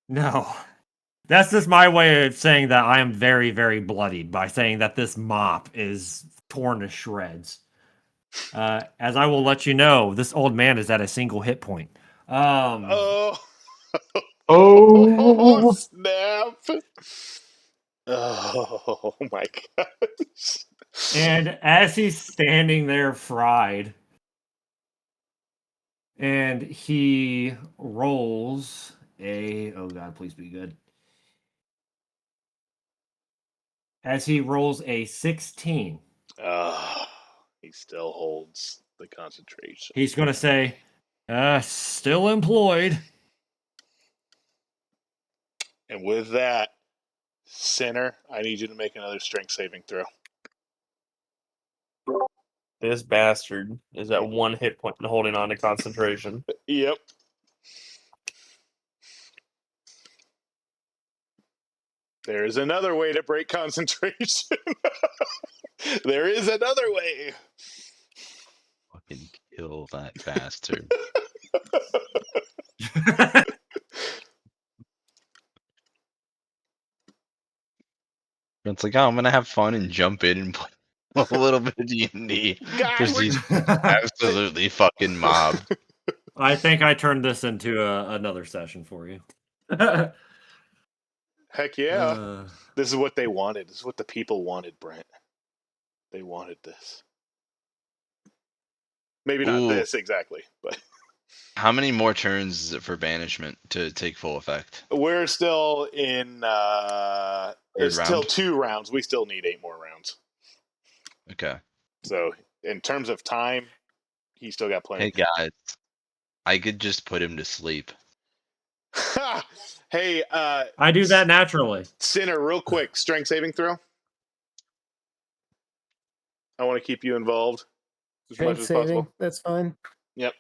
No. That's just my way of saying that I am very, very bloodied by saying that this mop is torn to shreds. As I will let you know, this old man is at a single hit point. Oh Oh, snap! Oh my gosh! And as he's standing there fried, and he rolls a, oh god, please be good. As he rolls a 16, he still holds the concentration. he's going to say, still employed. And with that, Sinner, I need you to make another strength saving throw. This bastard is at 1 hit point and holding on to concentration. Yep. There is another way to break concentration. There is another way. Fucking kill that bastard. It's like, oh, I'm gonna have fun and jump in and play a little bit of DnD. Because he's absolutely fucking mobbed. I think I turned this into another session for you. Heck yeah. This is what they wanted. This is what the people wanted, Brent. They wanted this. Maybe not this exactly, but how many more turns is it for banishment to take full effect? we're still in there's still 2 rounds. We still need 8 more rounds. Okay. So in terms of time, he's still got plenty. Hey guys, I could just put him to sleep. Hey, I do that naturally. Sinner, real quick, strength saving throw. I want to keep you involved as much Strength as saving, possible. that's fine. Yep.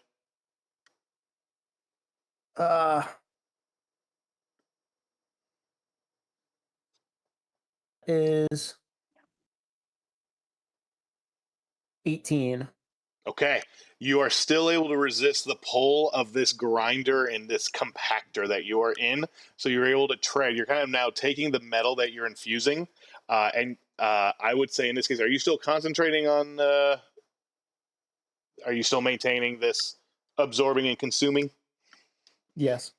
Is 18. Okay. You are still able to resist the pull of this grinder and this compactor that you are in. So you're able to tread. You're kind of now taking the metal that you're infusing. And I would say in this case, are you still concentrating on... are you still maintaining this absorbing and consuming? Yes.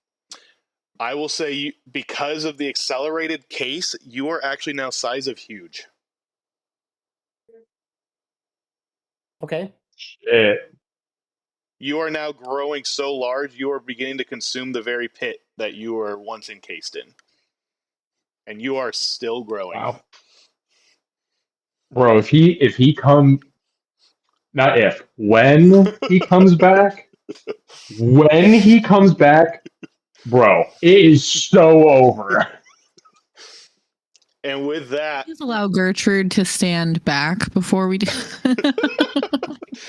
I will say, because of the accelerated case, you are actually now size of huge. Okay. Shit. You are now growing so large, you are beginning to consume the very pit that you were once encased in. And you are still growing. Wow. Bro, when he comes back, bro, it is so over. And with that, Please allow Gertrude to stand back before we do.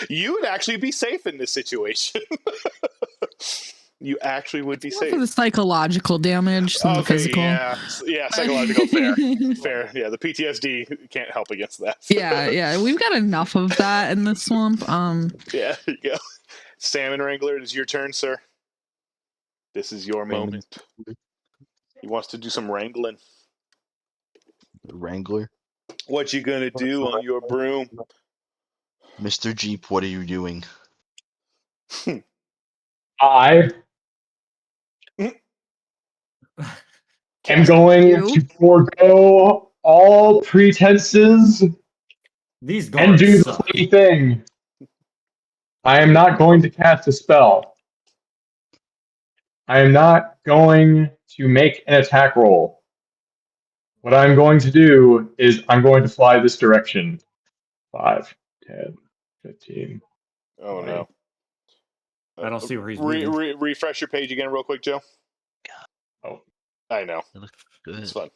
you would actually be safe in this situation. You actually would be More safe. for the psychological damage than the physical. Yeah, psychological. Fair. Yeah, the PTSD can't help against that. Yeah, we've got enough of that in the swamp. Yeah, there you go. Salmon Wrangler, it is your turn, sir. This is your moment. He wants to do some wrangling. Wrangler, What you gonna do on your broom? Mr. Jeep, what are you doing? I am going to forego all pretenses These and guards do the suck. funny thing. I am not going to cast a spell. I am not going to make an attack roll. What I'm going to do is I'm going to fly this direction. 5, 10, 15. Oh 20. no. I don't see where he's moving. Refresh your page again real quick, Joe. Oh. I know. It looks good. It's fun.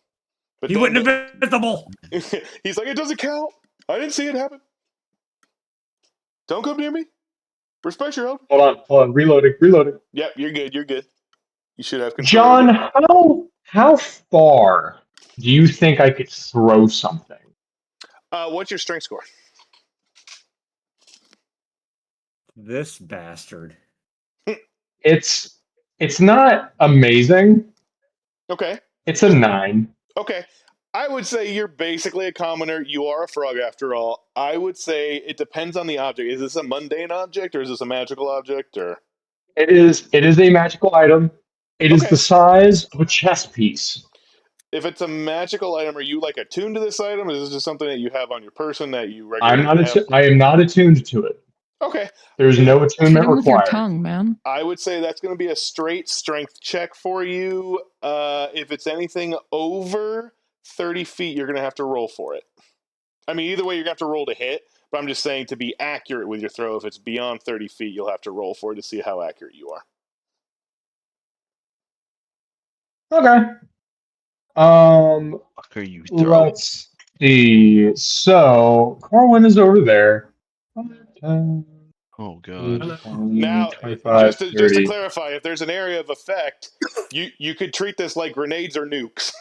But He went invisible. He's like, it doesn't count. I didn't see it happen. Don't come near me. Respect your own. Hold on. Reloading. Yep, you're good. You should have control. John, how far do you think I could throw something? What's your strength score? This bastard. It's not amazing. Okay. It's a 9. Okay. I would say you're basically a commoner. You are a frog after all. I would say it depends on the object. Is this a mundane object or is this a magical object or? It is a magical item. It is the size of a chess piece. If it's a magical item, are you like attuned to this item? Or is this just something that you have on your person that you regularly have? I am not attuned to it. Okay. There's no attunement Hit him with your required. tongue, man. I would say that's going to be a straight strength check for you. If it's anything over 30 feet, you're going to have to roll for it. I mean, either way, you're going to have to roll to hit, but I'm just saying to be accurate with your throw, if it's beyond 30 feet, you'll have to roll for it to see how accurate you are. Okay. Fuck are you throwing? Let's see. So Corwin is over there. Oh god. Now, 25, just to 30. clarify, if there's an area of effect, you could treat this like grenades or nukes.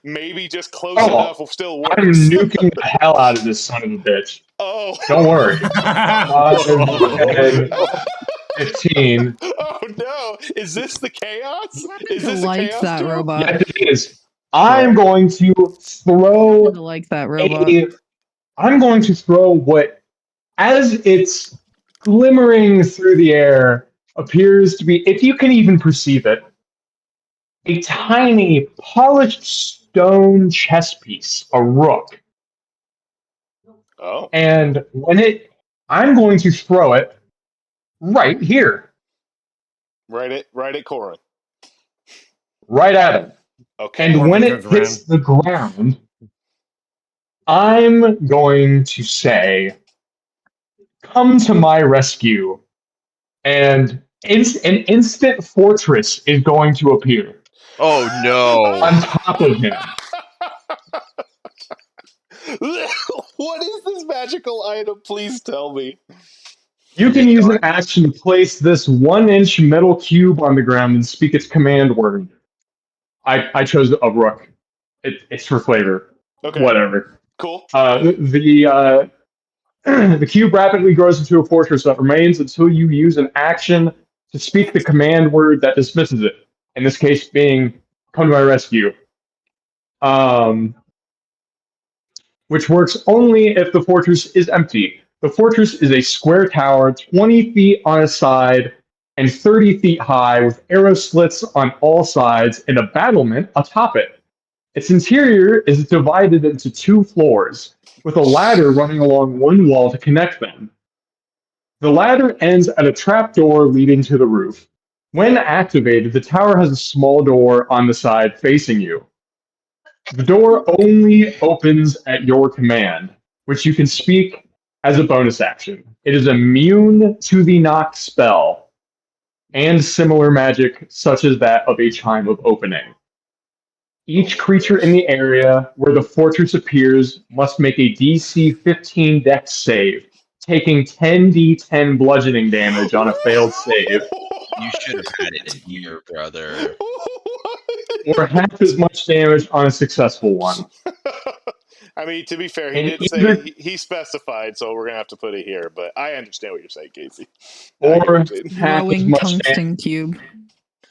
Maybe just close enough will still work. I'm nuking the hell out of this son of a bitch. Oh. Don't worry. 5, 10, 15. Oh no! Is this the chaos? Is I this the like chaos? that Joe? robot. Yes, it is. I'm going to throw I like that robot. I'm going to throw what, as it's glimmering through the air, appears to be, if you can even perceive it, a tiny polished stone chess piece, a rook. Oh. And I'm going to throw it right here. Right at Corin. Right at him. Okay. And when it hits the ground, I'm going to say, come to my rescue. And an instant fortress is going to appear. Oh no. On top of him. What is this magical item? Please tell me. You can use an action to place this 1-inch metal cube on the ground and speak its command word. I chose a rook. It's for flavor. Okay. Whatever. Cool. The cube rapidly grows into a fortress that remains until you use an action to speak the command word that dismisses it. In this case, being "Come to my rescue," which works only if the fortress is empty. The fortress is a square tower, 20 feet on a side and 30 feet high, with arrow slits on all sides and a battlement atop it. Its interior is divided into 2 floors, with a ladder running along one wall to connect them. The ladder ends at a trapdoor leading to the roof. When activated, the tower has a small door on the side facing you. The door only opens at your command, which you can speak as a bonus action. It is immune to the knock spell and similar magic such as that of a chime of opening. Each creature in the area where the fortress appears must make a DC 15 Dex save, taking 10d10 bludgeoning damage on a failed save. You should have had it here, brother. Or half as much damage on a successful one. I mean, to be fair, he And did either- say he specified, so we're gonna have to put it here. But I understand what you're saying, Casey. I get what Or you're saying. half as Growing much tungsten cube.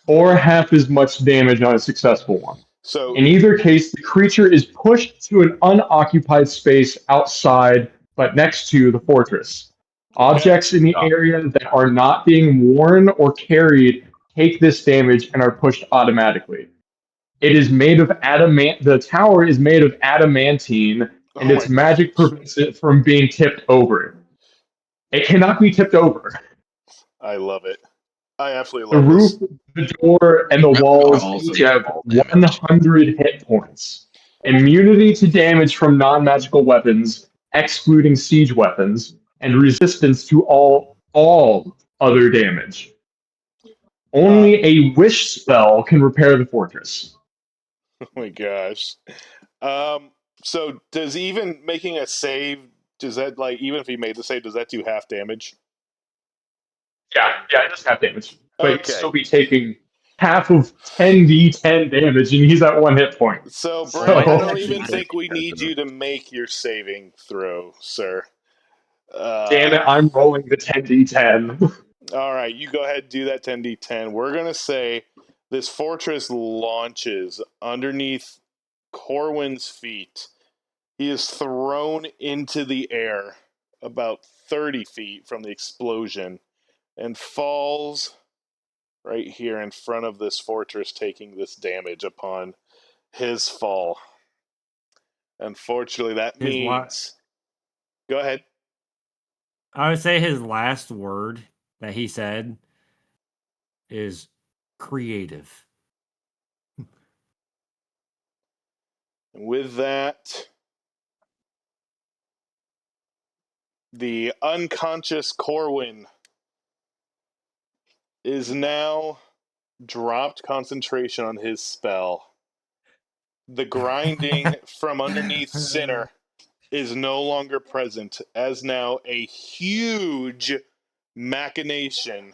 or half as much damage on a successful one. So In either case, the creature is pushed to an unoccupied space outside but next to the fortress. Objects in the area that are not being worn or carried take this damage and are pushed automatically. It is made of adamant. The tower is made of adamantine, and Oh its my magic gosh. prevents it from being tipped over. It cannot be tipped over. I love it. I absolutely The love roof, this. the door, and the Brent walls also each have fall damage. 100 hit points. Immunity to damage from non-magical weapons, excluding siege weapons, and resistance to all other damage. Only a wish spell can repair the fortress. Oh my gosh. So does even making a save, does that, like, even if he made the save, does that do half damage? Yeah, it does have damage. But he'd Okay. still be taking half of 10d10 damage, and he's at 1 hit point. So, So- Brent, I don't Actually, even I think we think need that's you to make your saving throw, sir. Damn it, I'm rolling the 10d10. All right, you go ahead and do that 10d10. We're going to say this fortress launches underneath Corwin's feet. He is thrown into the air about 30 feet from the explosion and falls right here in front of this fortress, taking this damage upon his fall. Unfortunately, that His what? means... Go ahead. I would say his last word that he said is creative. And with that, the unconscious Corwin is now dropped concentration on his spell. The grinding from underneath Sinner is no longer present, as now a huge machination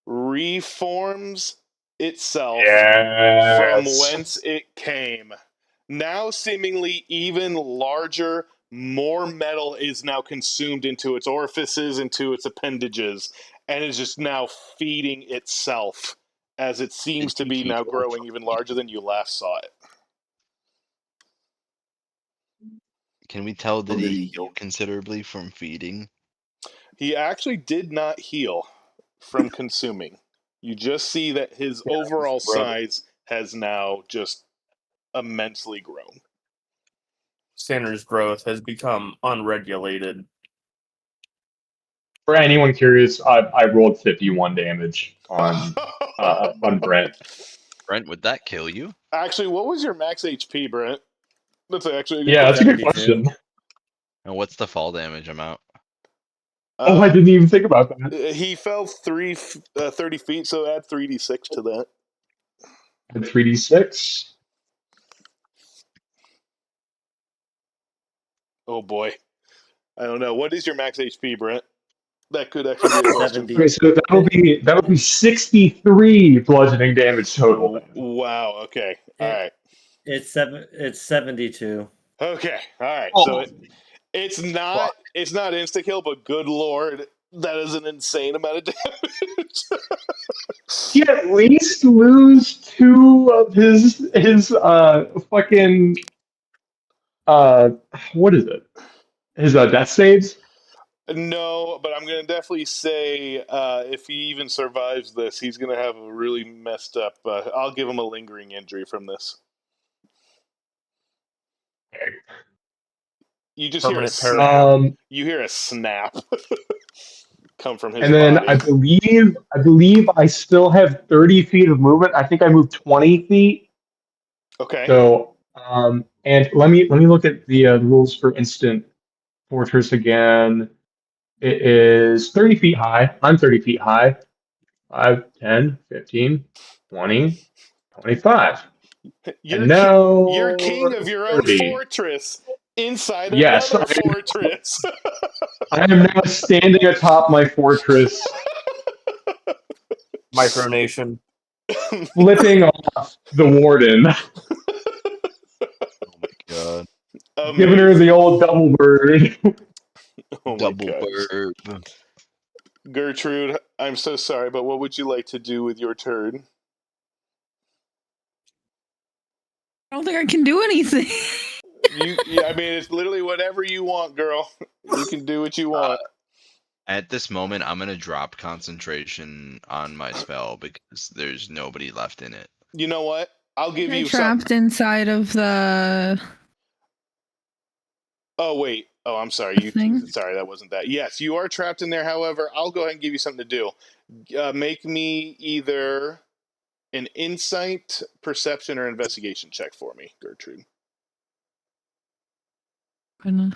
reforms itself from whence it came. Now seemingly even larger, more metal is now consumed into its orifices, into its appendages, and is just now feeding itself as it seems to be now growing even larger than you last saw it. Can we tell did he heal considerably from feeding? He actually did not heal from consuming. You just see that his overall size has now just immensely grown. Sinner's growth has become unregulated. For anyone curious, I rolled 51 damage on Brent. Brent, would that kill you? Actually, what was your max HP, Brent? That's actually a good Yeah, that's a good 72. question. And what's the fall damage amount? Oh, I didn't even think about that. He fell 30 feet, so add 3d6 to that. And 3d6. Oh boy. I don't know. What is your max HP, Brent? That could actually be a question. 70. Okay, so that'll be 63 bludgeoning damage total. Wow. Okay. All right. It's 72. Okay. All right. Oh. So it's not insta kill, but good lord, that is an insane amount of damage. He at least lose 2 of his fucking what is it? His death saves? No, but I'm gonna definitely say if he even survives this, he's gonna have a really messed up. I'll give him a lingering injury from this. You just hear a snap. You hear a snap come from his and then body. I believe I still have 30 feet of movement. I think I moved 20 feet. Okay. So and let me look at the rules for instant fortress again. It is 30 feet high. I'm 30 feet high. 5, 10, 15, 20, 25. You're king of your own 30. fortress inside Yes, another fortress. I am now standing atop my fortress. Micronation. flipping off the warden, Oh my god. giving her the old double bird. Oh my Double gosh. burp. Gertrude, I'm so sorry, but what would you like to do with your turn? I don't think I can do anything. Yeah, I mean, it's literally whatever you want, girl. You can do what you want. At this moment, I'm gonna drop concentration on my spell because there's nobody left in it. You know what? I'll give I you trapped inside of the Oh wait. Oh, I'm sorry. thing. Sorry, that wasn't that. Yes, you are trapped in there. However, I'll go ahead and give you something to do. Make me either an insight, perception, or investigation check for me, Gertrude. Goodness.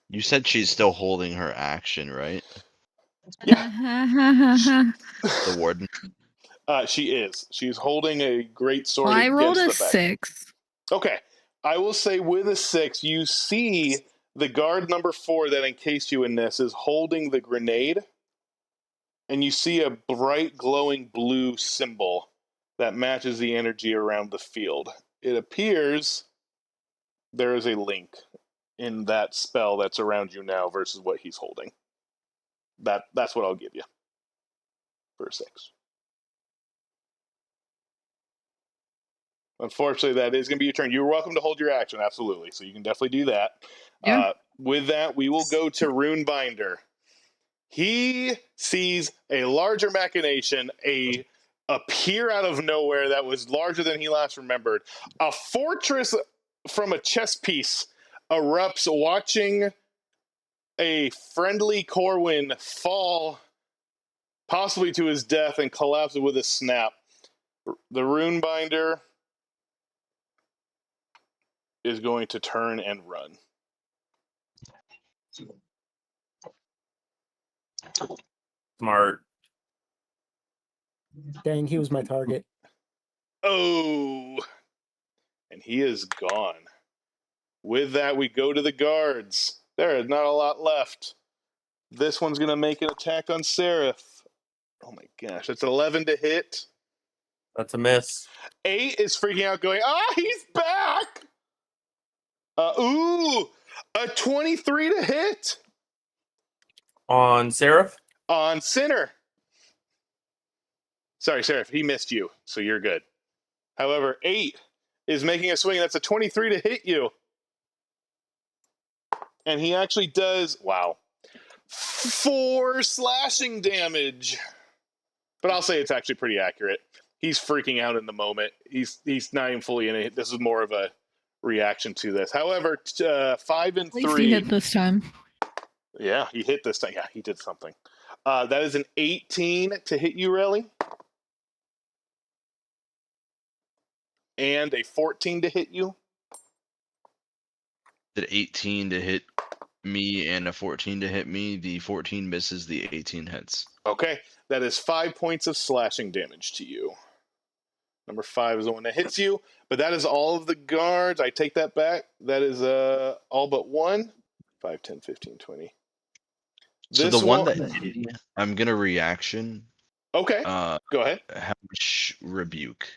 You said she's still holding her action, right? Yeah. The warden. She is. She's holding a great sword Well, I rolled against a the back. 6. Okay. I will say with a 6, you see the guard number 4 that encased you in this is holding the grenade, and you see a bright glowing blue symbol that matches the energy around the field. It appears there is a link in that spell that's around you now versus what he's holding. That's what I'll give you for a 6. Unfortunately, that is going to be your turn. You're welcome to hold your action, absolutely. So you can definitely do that. Yeah. With that, we will go to Runebinder. He sees a larger machination appear out of nowhere that was larger than he last remembered. A fortress from a chess piece erupts, watching a friendly Corwin fall, possibly to his death, and collapses with a snap. The Runebinder is going to turn and run. Smart. Dang, he was my target. Oh, and he is gone. With that, we go to the guards. There is not a lot left. This one's going to make an attack on Seraph. Oh my gosh, that's 11 to hit. That's a miss. 8 is freaking out, going, he's back! A 23 to hit On Seraph? on Sinner. Sorry, Seraph, he missed you, so you're good. However, 8 is making a swing. That's a 23 to hit you. And he actually does, 4 slashing damage. But I'll say it's actually pretty accurate. He's freaking out in the moment. He's not even fully in it. This is more of a reaction to this. However, 5 and 3. At least he hit this time. Yeah, he hit this time. Yeah, he did something. That is an 18 to hit you, Relly. And a 14 to hit you. Did 18 to hit me and a 14 to hit me. The 14 misses, the 18 hits. Okay, that is 5 points of slashing damage to you. Number 5 is the one that hits you, but that is all of the guards. I take that back. That is all but 1. 5, 10, 15, 20. So This the one that hit you, I'm gonna reaction. Okay, go ahead. Hellish Rebuke.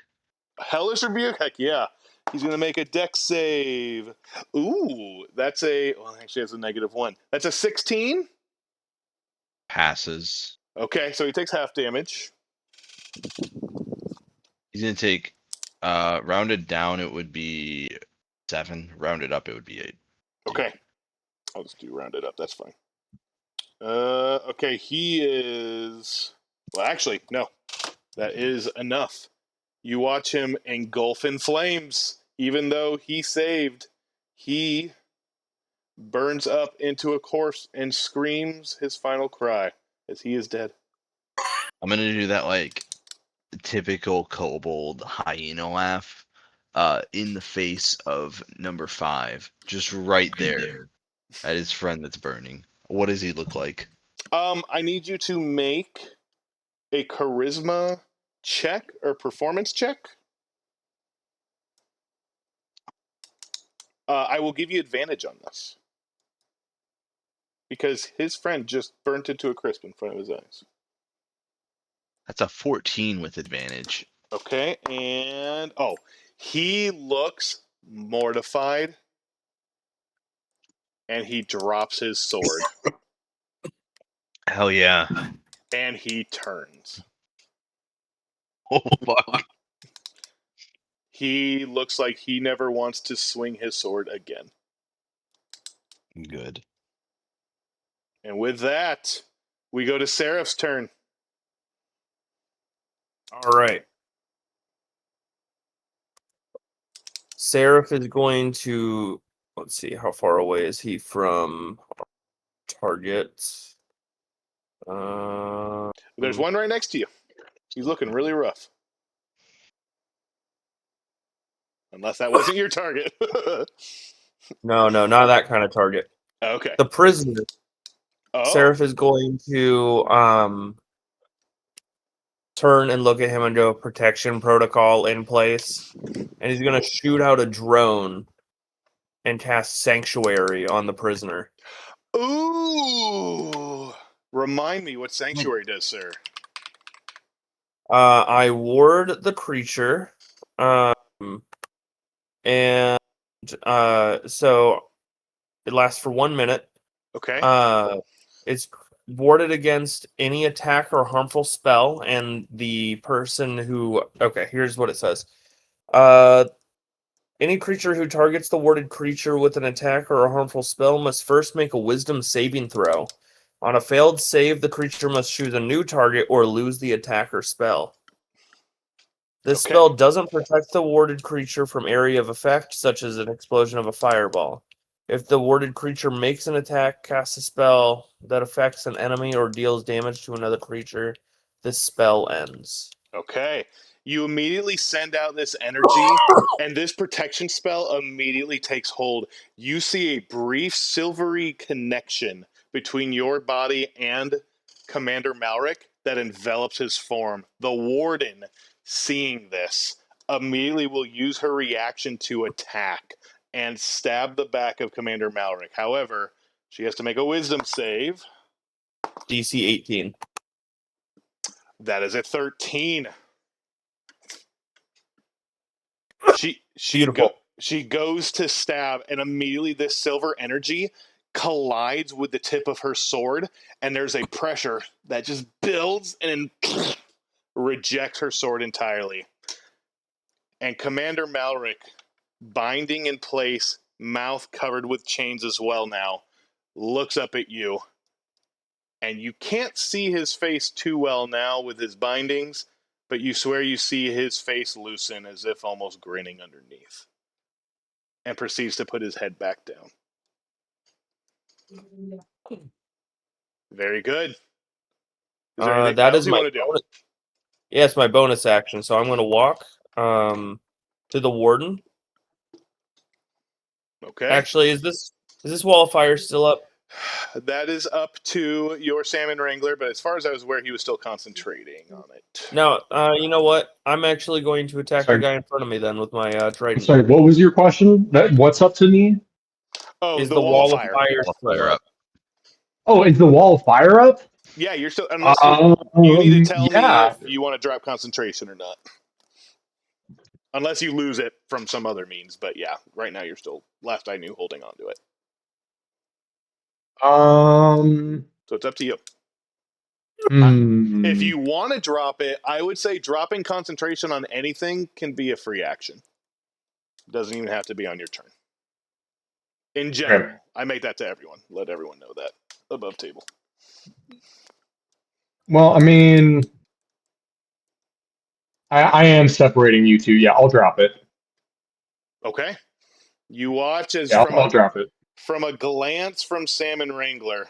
Hellish Rebuke? Heck yeah. He's going to make a dex save. Ooh, that's actually that's a -1. That's a 16? Passes. Okay, so he takes half damage. He's gonna take, rounded down, it would be 7. Rounded up, it would be 8. Okay. I'll just do rounded up. That's fine. Okay, he is... Well, actually, no. That is enough. You watch him engulf in flames. Even though he saved, he burns up into a corpse and screams his final cry as he is dead. I'm gonna do that like typical kobold hyena laugh in the face of number 5, just right there at his friend that's burning. What does he look like? I need you to make a charisma check or performance check. I will give you advantage on this because his friend just burnt into a crisp in front of his eyes. That's a 14 with advantage. Okay, and he looks mortified, and he drops his sword, Hell yeah. and he turns. Oh fuck. He looks like he never wants to swing his sword again. Good. And with that, we go to Seraph's turn. All right. Seraph is going to, let's see, how far away is he from target? There's one right next to you. He's looking really rough. Unless that wasn't your target. No, not that kind of target. Okay. The prisoner. Seraph is going to turn and look at him and do a protection protocol in place. And he's going to shoot out a drone and cast Sanctuary on the prisoner. Ooh! Remind me what Sanctuary does, sir. I ward the creature. And so it lasts for 1 minute. Okay. It's warded against any attack or harmful spell, and the person who here's what it says. Any creature who targets the warded creature with an attack or a harmful spell must first make a wisdom saving throw. On a failed save, the creature must choose a new target or lose the attack or spell. This spell doesn't protect the warded creature from area of effect, such as an explosion of a fireball. If the warded creature makes an attack, casts a spell that affects an enemy, or deals damage to another creature, this spell ends. Okay. You immediately send out this energy, and this protection spell immediately takes hold. You see a brief silvery connection between your body and Commander Malric that envelops his form. The warden, seeing this, immediately will use her reaction to attack and stab the back of Commander Malric. However, she has to make a wisdom save. DC 18. That is a 13. She goes to stab, and immediately this silver energy collides with the tip of her sword, and there's a pressure that just builds and rejects her sword entirely. And Commander Malric, binding in place, mouth covered with chains as well now, looks up at you. And you can't see his face too well now with his bindings, but you swear you see his face loosen as if almost grinning underneath. And proceeds to put his head back down. Very good. Is there anything That else is you my want to do? bonus. Yeah, it's my bonus action. So I'm going to walk to the warden. Okay. Actually, is this wall of fire still up? That is up to your salmon wrangler, but as far as I was aware, he was still concentrating on it. No, you know what? I'm actually going to attack Sorry. the guy in front of me then with my trident. Sorry, what was your question? What's up to me? Oh, Is the the wall wall of of fire. fire Fire up. Oh, is the wall of fire up? Yeah, you're still. Unless you need to tell me if you want to drop concentration or not. Unless you lose it from some other means, but yeah, right now you're still, last I knew, holding on to it. So it's up to you. If you want to drop it, I would say dropping concentration on anything can be a free action. Doesn't even have to be on your turn. In general, Okay. I make that to everyone. Let everyone know that above table. Well, I mean, I am separating you two. Yeah, I'll drop it. Okay. You watch as I'll drop it. From a glance from Salmon Wrangler,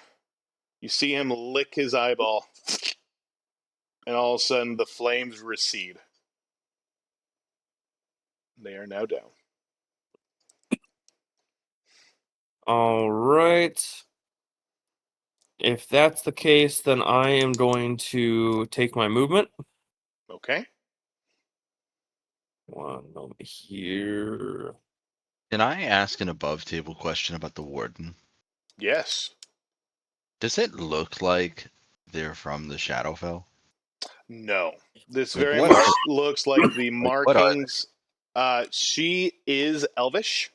you see him lick his eyeball, and all of a sudden the flames recede. They are now down. All right. If that's the case, then I am going to take my movement. Okay. One moment here. Can I ask an above table question about the warden? Yes. Does it look like they're from the Shadowfell? No. This very What much are- looks like the what are they? markings. She is elvish,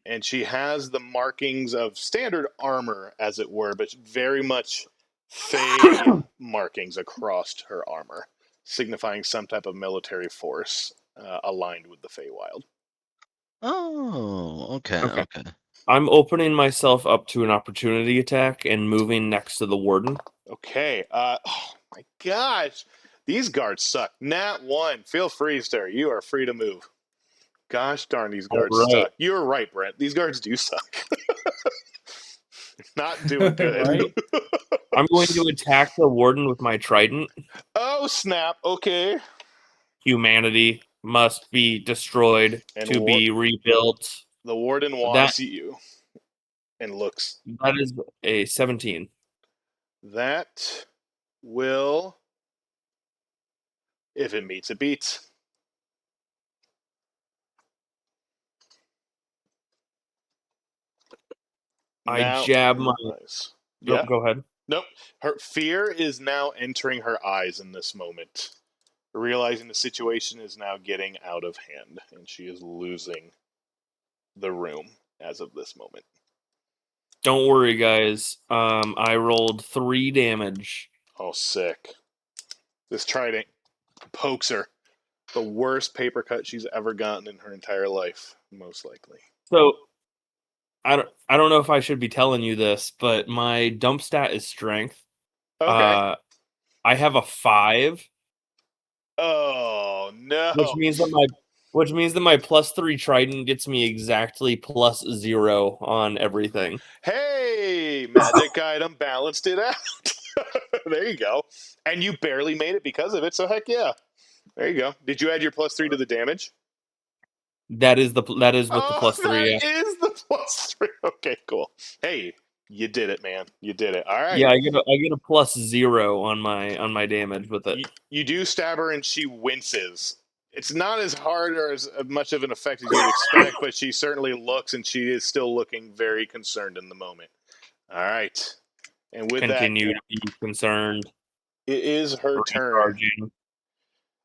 and she has the markings of standard armor, as it were, but very much Fey markings across her armor, signifying some type of military force aligned with the Feywild. Oh, okay, Okay. okay. I'm opening myself up to an opportunity attack and moving next to the warden. Okay. Oh my gosh. These guards suck. Nat 1. Feel free, sir. You are free to move. Gosh darn, these guards All right. suck. You're right, Brent. These guards do suck. Not doing good. Right? I'm going to attack the warden with my trident. Oh, snap. Okay. Humanity must be destroyed And to be rebuilt. The warden walks at you and looks. That is a 17. That will, if it meets, it beats. I jab my. eyes. Nope, go ahead. Nope. Her fear is now entering her eyes in this moment, realizing the situation is now getting out of hand, and she is losing the room as of this moment. Don't worry, guys. I rolled 3 damage. Oh, sick. This trident pokes her. The worst paper cut she's ever gotten in her entire life, most likely. So, I don't know if I should be telling you this, but my dump stat is strength. Okay. I have a 5. Oh no! Which means that my +3 trident gets me exactly +0 on everything. Hey, magic item balanced it out. There you go. And you barely made it because of it, so heck yeah. There you go. Did you add your +3 to the damage? That is with the +3. That is the +3. Okay, cool. Hey, you did it, man. You did it. All right. Yeah, I get a +0 on my damage with it. You do stab her, and she winces. It's not as hard or as much of an effect as you'd expect, but she certainly looks, and she is still looking very concerned in the moment. All right. And with Continue that, to be concerned. it is her turn. Recharging.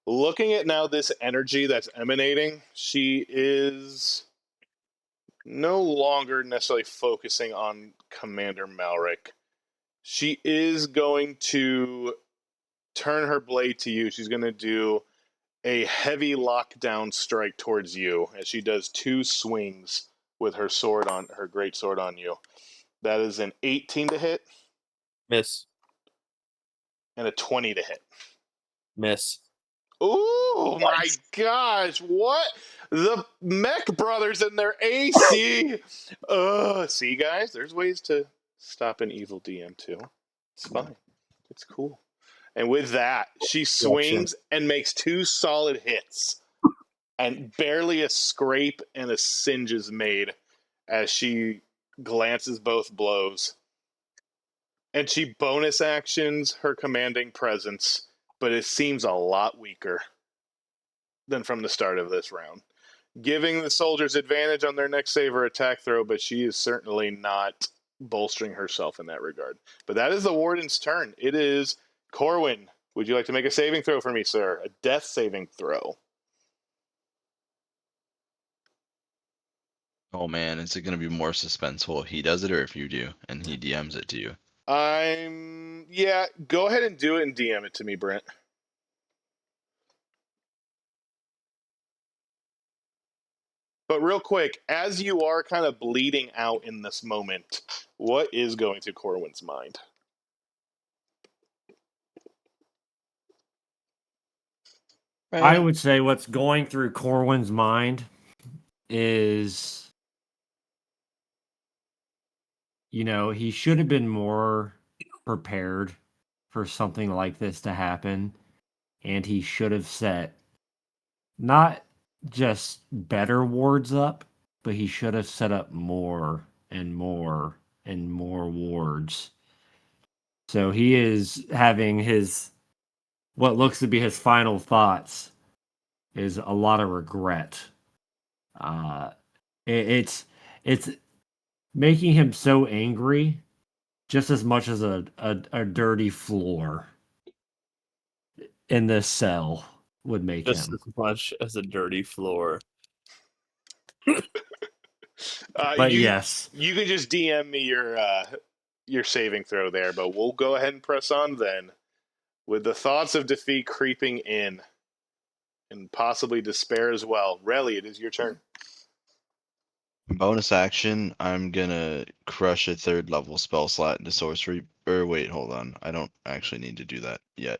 Looking at now this energy that's emanating, she is no longer necessarily focusing on Commander Malric. She is going to turn her blade to you. She's going to do a heavy lockdown strike towards you as she does 2 swings with her sword on her great sword on you. That is an 18 to hit. Miss. And a 20 to hit. Miss. Ooh, my gosh. What? The Mech Brothers and their AC. See, guys, there's ways to stop an evil DM, too. It's fine. It's cool. And with that, she swings and makes 2 solid hits. And barely a scrape and a singe is made as she glances both blows. And she bonus actions her commanding presence, but it seems a lot weaker than from the start of this round, giving the soldiers advantage on their next save or attack throw, but she is certainly not bolstering herself in that regard. But that is the warden's turn. It is Corwin. Would you like to make a saving throw for me, sir? A death saving throw. Oh man, is it going to be more suspenseful if he does it or if you do and he DMs it to you? Yeah, go ahead and do it and DM it to me, Brent. But real quick, as you are kind of bleeding out in this moment, what is going through Corwin's mind? I would say what's going through Corwin's mind is, he should have been more prepared for something like this to happen. And he should have set not just better wards up, but he should have set up more and more and more wards. So he is having what looks to be his final thoughts is a lot of regret. It's making him so angry, just as much as a dirty floor. in this cell would make Just him. as much as a dirty floor. But yes. You can just DM me your saving throw there, but we'll go ahead and press on then. With the thoughts of defeat creeping in, and possibly despair as well. Relly, it is your turn. Bonus action, I'm gonna crush a 3rd level spell slot into sorcery. Or wait, hold on. I don't actually need to do that yet.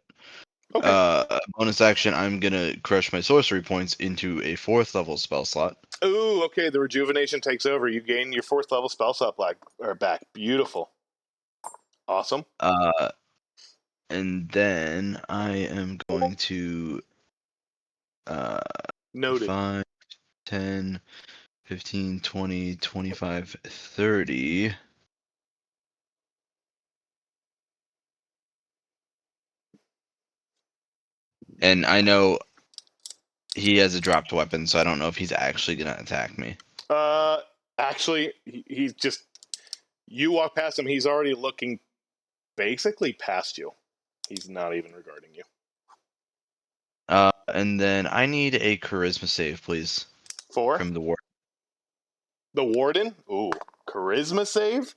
Okay. Bonus action, I'm gonna crush my sorcery points into a 4th level spell slot. Ooh, okay. The rejuvenation takes over. You gain your 4th level spell slot back. Beautiful. Awesome. And then I am going to Noted. 5, 10, 15, 20, 25, 30. And I know he has a dropped weapon, so I don't know if he's actually going to attack me. Actually, he's just. You walk past him, he's already looking basically past you. He's not even regarding you. And then I need a charisma save, please. For? From the warden. The warden? Ooh, charisma save?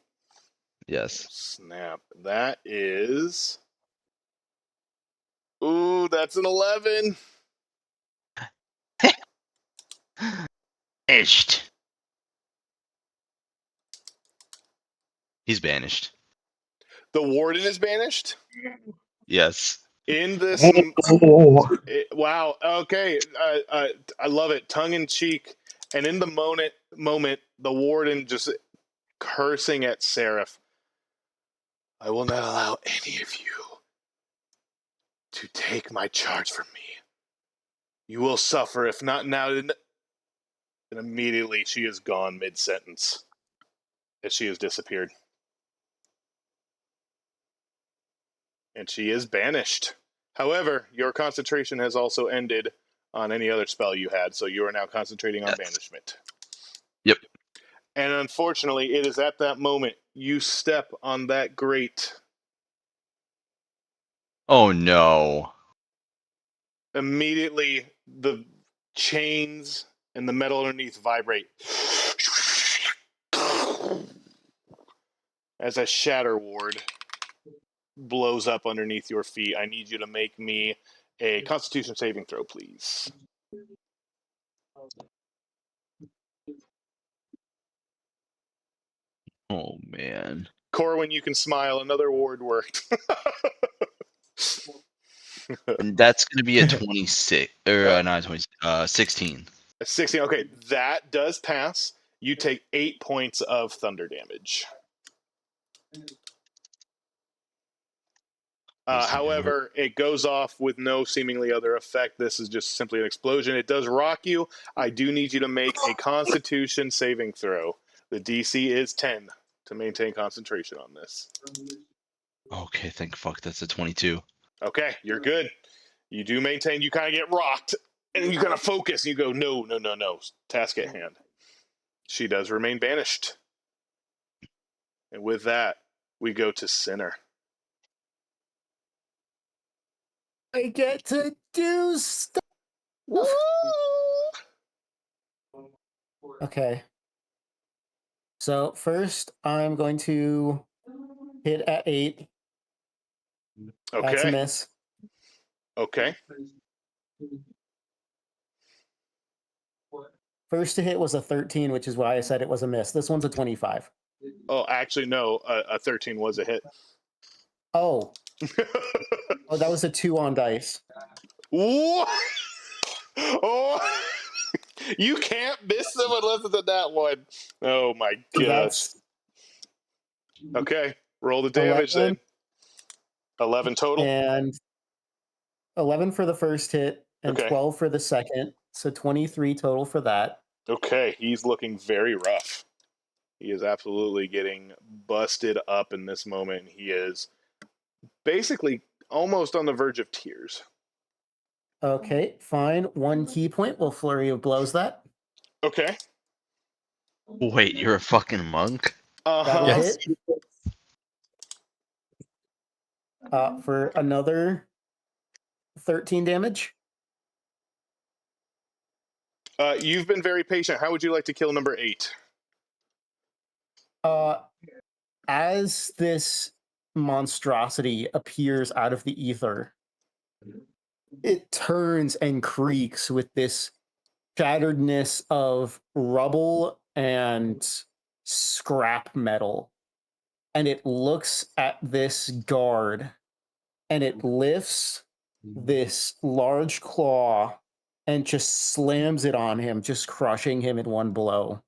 Yes. Snap. That is. Ooh, that's an 11. Banished. He's banished. The warden is banished? Yes. In this. Wow. Okay. I love it. Tongue in cheek. And in the moment, the warden just cursing at Seraph. I will not allow any of you to take my charge from me. You will suffer, if not now. And immediately she is gone mid-sentence as she has disappeared. And she is banished. However, your concentration has also ended on any other spell you had, so you are now concentrating on banishment. Yep. And unfortunately, it is at that moment you step on that grate. Oh no. Immediately, the chains and the metal underneath vibrate. As a shatter ward blows up underneath your feet, I need you to make me a Constitution saving throw, please. Oh man. Corwin, you can smile. Another ward worked. And that's going to be a 26 or not 26, 16. 16. Okay, that does pass. You take 8 points of thunder damage. However, it goes off with no seemingly other effect. This is just simply an explosion. It does rock you. I do need you to make a Constitution saving throw. The DC is 10 to maintain concentration on this. Okay, thank fuck. That's a 22. Okay, you're good. You do maintain. You kind of get rocked, and you kind of focus. And you go, no. Task at hand. She does remain banished. And with that, we go to Sinner. I get to do stuff. Okay. So first, I'm going to hit at 8. That's a Okay. miss. Okay. First to hit was a 13, which is why I said it was a miss. This one's a 25. Oh, actually, no. A 13 was a hit. Oh. Oh, that was a 2 on dice. What? Oh, you can't miss them unless it's a that one. Oh my gosh. Okay, roll the damage 11. then. 11 total. And 11 for the first hit and Okay. 12 for the second. So 23 total for that. Okay, he's looking very rough. He is absolutely getting busted up in this moment. He is basically almost on the verge of tears. Okay, fine. 1 key point. Will Flurry of Blows that. Okay. Wait, you're a fucking monk? That'll Yes. hit. For another 13 damage. You've been very patient. How would you like to kill number 8? As this monstrosity appears out of the ether, it turns and creaks with this shatteredness of rubble and scrap metal. And it looks at this guard and it lifts this large claw and just slams it on him, just crushing him in one blow.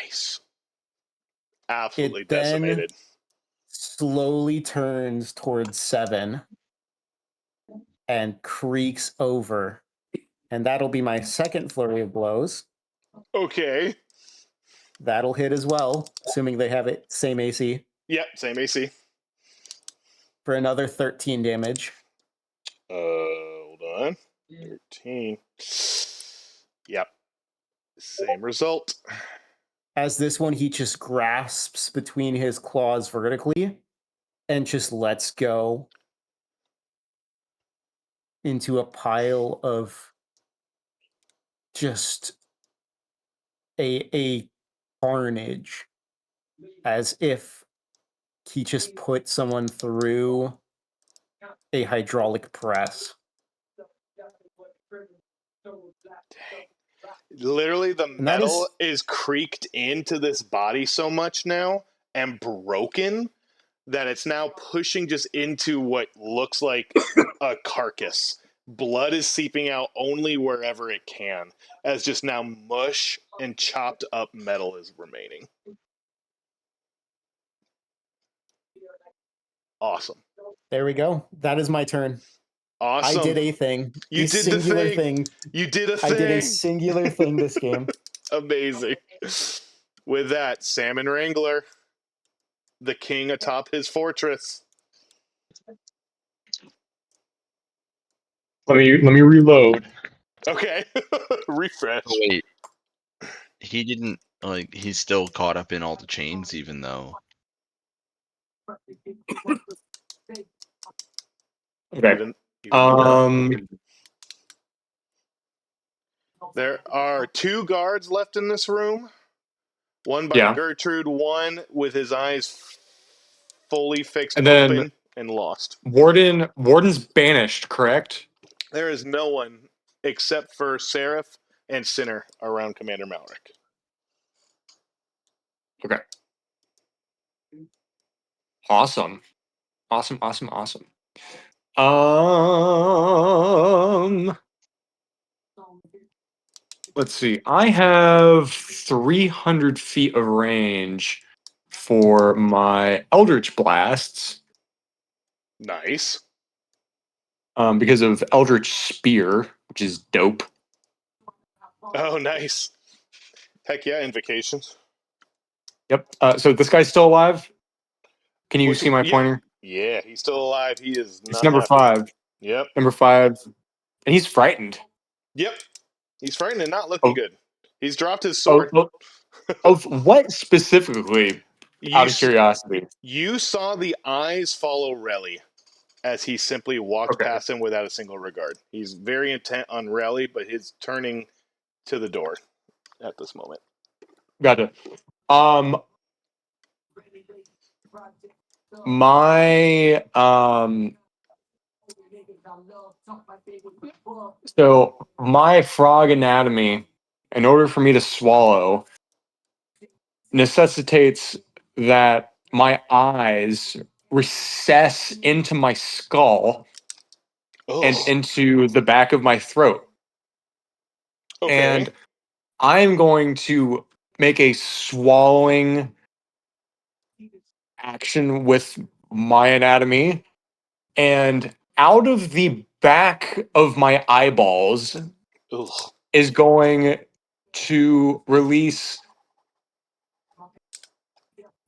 Nice. Absolutely It then decimated. slowly turns towards 7 and creaks over. And that'll be my second flurry of blows. Okay. That'll hit as well, assuming they have it same AC, Yep, same AC. for another 13 damage. Hold on. 13. Yep. Same result. As this one, he just grasps between his claws vertically and just lets go into a pile of just a carnage, as if he just put someone through a hydraulic press. Literally, the And that metal is creaked into this body so much now and broken that it's now pushing just into what looks like a carcass. Blood is seeping out only wherever it can, as just now mush and chopped up metal is remaining. Awesome. There we go. That is my turn. Awesome. I did a thing. You a did singular the thing. You did a thing. I did a singular thing this game. Amazing. With that, Salmon Wrangler, the king atop his fortress. Let me reload. Okay. Refresh. Oh, wait. He didn't, like, he's still caught up in all the chains, even though. Okay. There are 2 guards left in this room. One by Gertrude, one with his eyes fully fixed and then open and lost. Warden's banished, correct? There is no one except for Seraph and Sinner around Commander Malric. Okay. Awesome. Let's see. I have 300 feet of range for my Eldritch Blasts. Nice. Because of Eldritch Spear, which is dope. Oh, nice. Heck yeah, invocations. Yep. So this guy's still alive? Can you see my pointer? Yeah, he's still alive. He is not It's number happy. 5. Yep. Number 5. And he's frightened. Yep. He's frightened and not looking good. He's dropped his sword. Of what specifically, out of curiosity? You saw the eyes follow Relly as he simply walked past him without a single regard. He's very intent on Relly, but he's turning to the door at this moment. Gotcha. My so my frog anatomy, in order for me to swallow, necessitates that my eyes recess into my skull and into the back of my throat. Okay. And I'm going to make a swallowing action with my anatomy, and out of the back of my eyeballs is going to release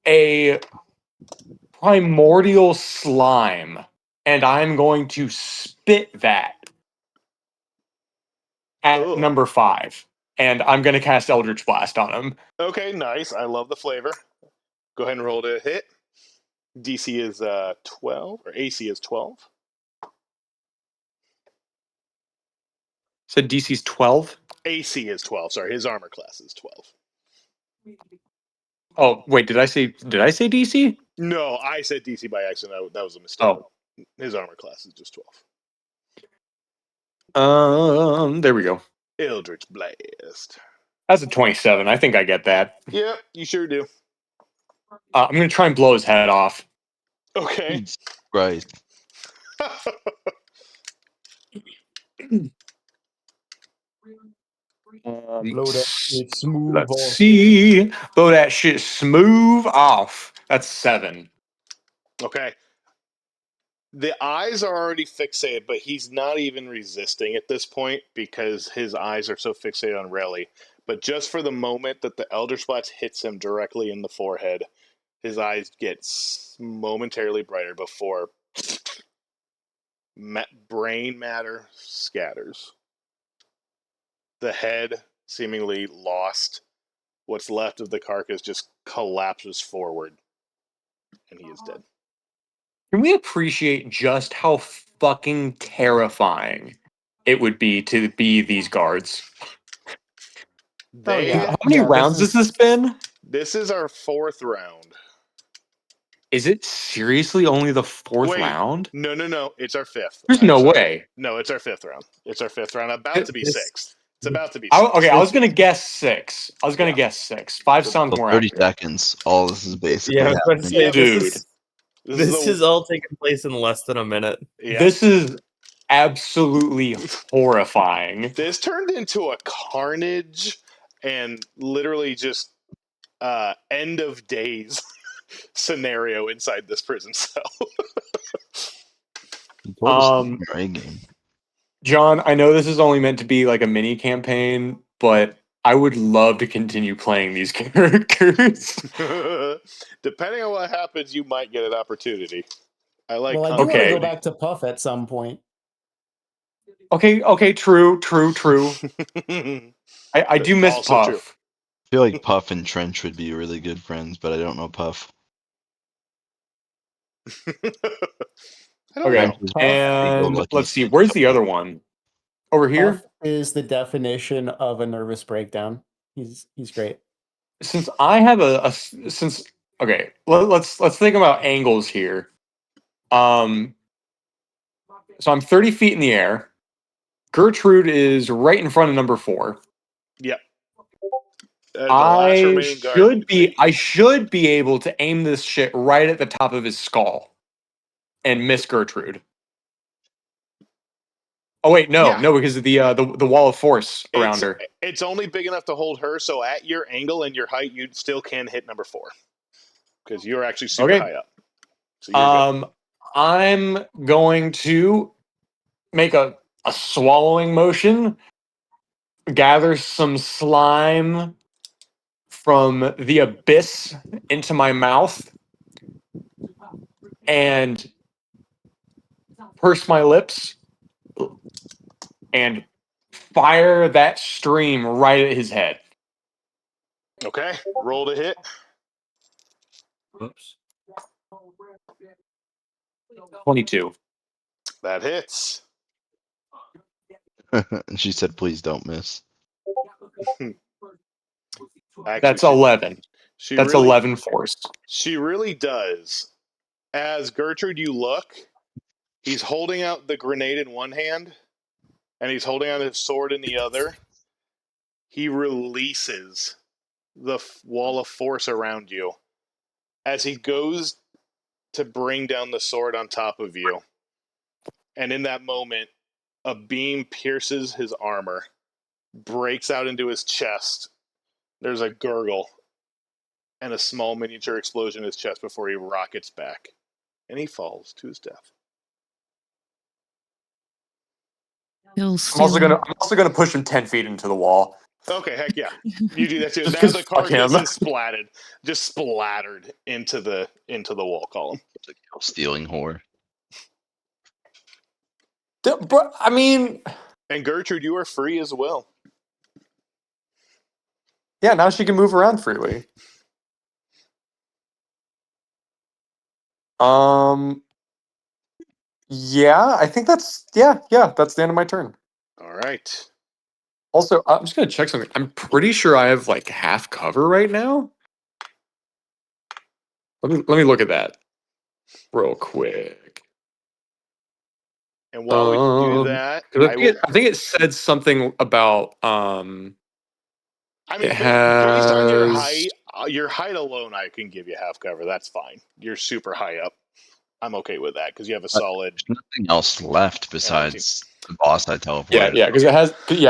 a primordial slime, and I'm going to spit that at number 5, and I'm going to cast Eldritch Blast on him. Okay, nice. I love the flavor. Go ahead and roll to hit. DC is 12, or AC is 12. Said DC's 12. AC is 12. Sorry, his armor class is 12. Oh wait, did I say DC? No, I said DC by accident. That was a mistake. Oh, His armor class is just 12. there we go. Eldritch Blast. That's a 27. I think I get that. Yep, you sure do. I'm gonna try and blow his head off. Okay. Jesus Christ. Blow that shit smooth Let's off. see. Blow that shit smooth off. That's 7. Okay. The eyes are already fixated, but he's not even resisting at this point because his eyes are so fixated on Relly. But just for the moment that the Eldritch Blast hits him directly in the forehead, his eyes get momentarily brighter before brain matter scatters. The head, seemingly lost, what's left of the carcass just collapses forward, and he is dead. Can we appreciate just how fucking terrifying it would be to be these guards? They. yeah. How many Yeah, rounds this has is- this been? This is our 4th round. Is it seriously only the 4th Wait, round? no. It's our 5th. There's I'm no sorry. way. No, it's our 5th round. It's our 5th round. About to be This- 6th. It's about to be 6th. Okay, I was gonna guess 6. I was gonna Yeah. guess 6. 5 sounds So more 30 accurate. seconds. All this is basically Yeah, I was about to happening. say, Yep. Dude. this is all taking place in less than a minute. Yeah. This is absolutely horrifying. This turned into a carnage and literally just end of days scenario inside this prison cell. You told us Um, your A game. John, I know this is only meant to be like a mini campaign, but I would love to continue playing these characters. Depending on what happens, you might get an opportunity. I like. Well, I do want to Okay. go back to Puff at some point. Okay, true. I do miss Also Puff. true. I feel like Puff and Trench would be really good friends, but I don't know Puff. I don't Okay, know. Just and lucky let's see, to where's pick the up other one? Over here? Puff is the definition of a nervous breakdown. He's great. Since I have okay, let's think about angles here. So I'm 30 feet in the air. Gertrude is right in front of number 4. Yep. The last remaining guard you could see. I should be able to aim this shit right at the top of his skull and miss Gertrude. Oh wait, no, Yeah. because of the wall of force around her. It's only big enough to hold her, so at your angle and your height, you still can hit number 4 because you're actually super Okay. high up. So you're good. I'm going to make a swallowing motion, gather some slime from the abyss into my mouth, and purse my lips and fire that stream right at his head. Okay, roll to hit. Whoops. 22. That hits. And she said, please don't miss. Actually, That's 11. She That's really, 11 force. She really does. As Gertrude, you look, he's holding out the grenade in one hand, and he's holding out his sword in the other. He releases the wall of force around you. As he goes to bring down the sword on top of you, and in that moment, a beam pierces his armor, breaks out into his chest. There's a gurgle and a small miniature explosion in his chest before he rockets back, and he falls to his death. I'm also gonna push him 10 feet into the wall. Okay, heck yeah, you do that too. Just Now 'cause the fuck carcass him. is splattered into the wall column. It's a kill stealing whore. But I mean, And Gertrude, you are free as well. yeah, now she can move around freely. Yeah, I think that's that's the end of my turn. All right. Also, I'm just gonna check something. I'm pretty sure I have like half cover right now. Let me look at that real quick. And while we do that, 'cause I will. I think it said something about I it mean, based on has your height alone, I can give you half cover. That's fine. You're super high up. I'm okay with that because you have a solid. There's nothing else left besides the boss I teleported.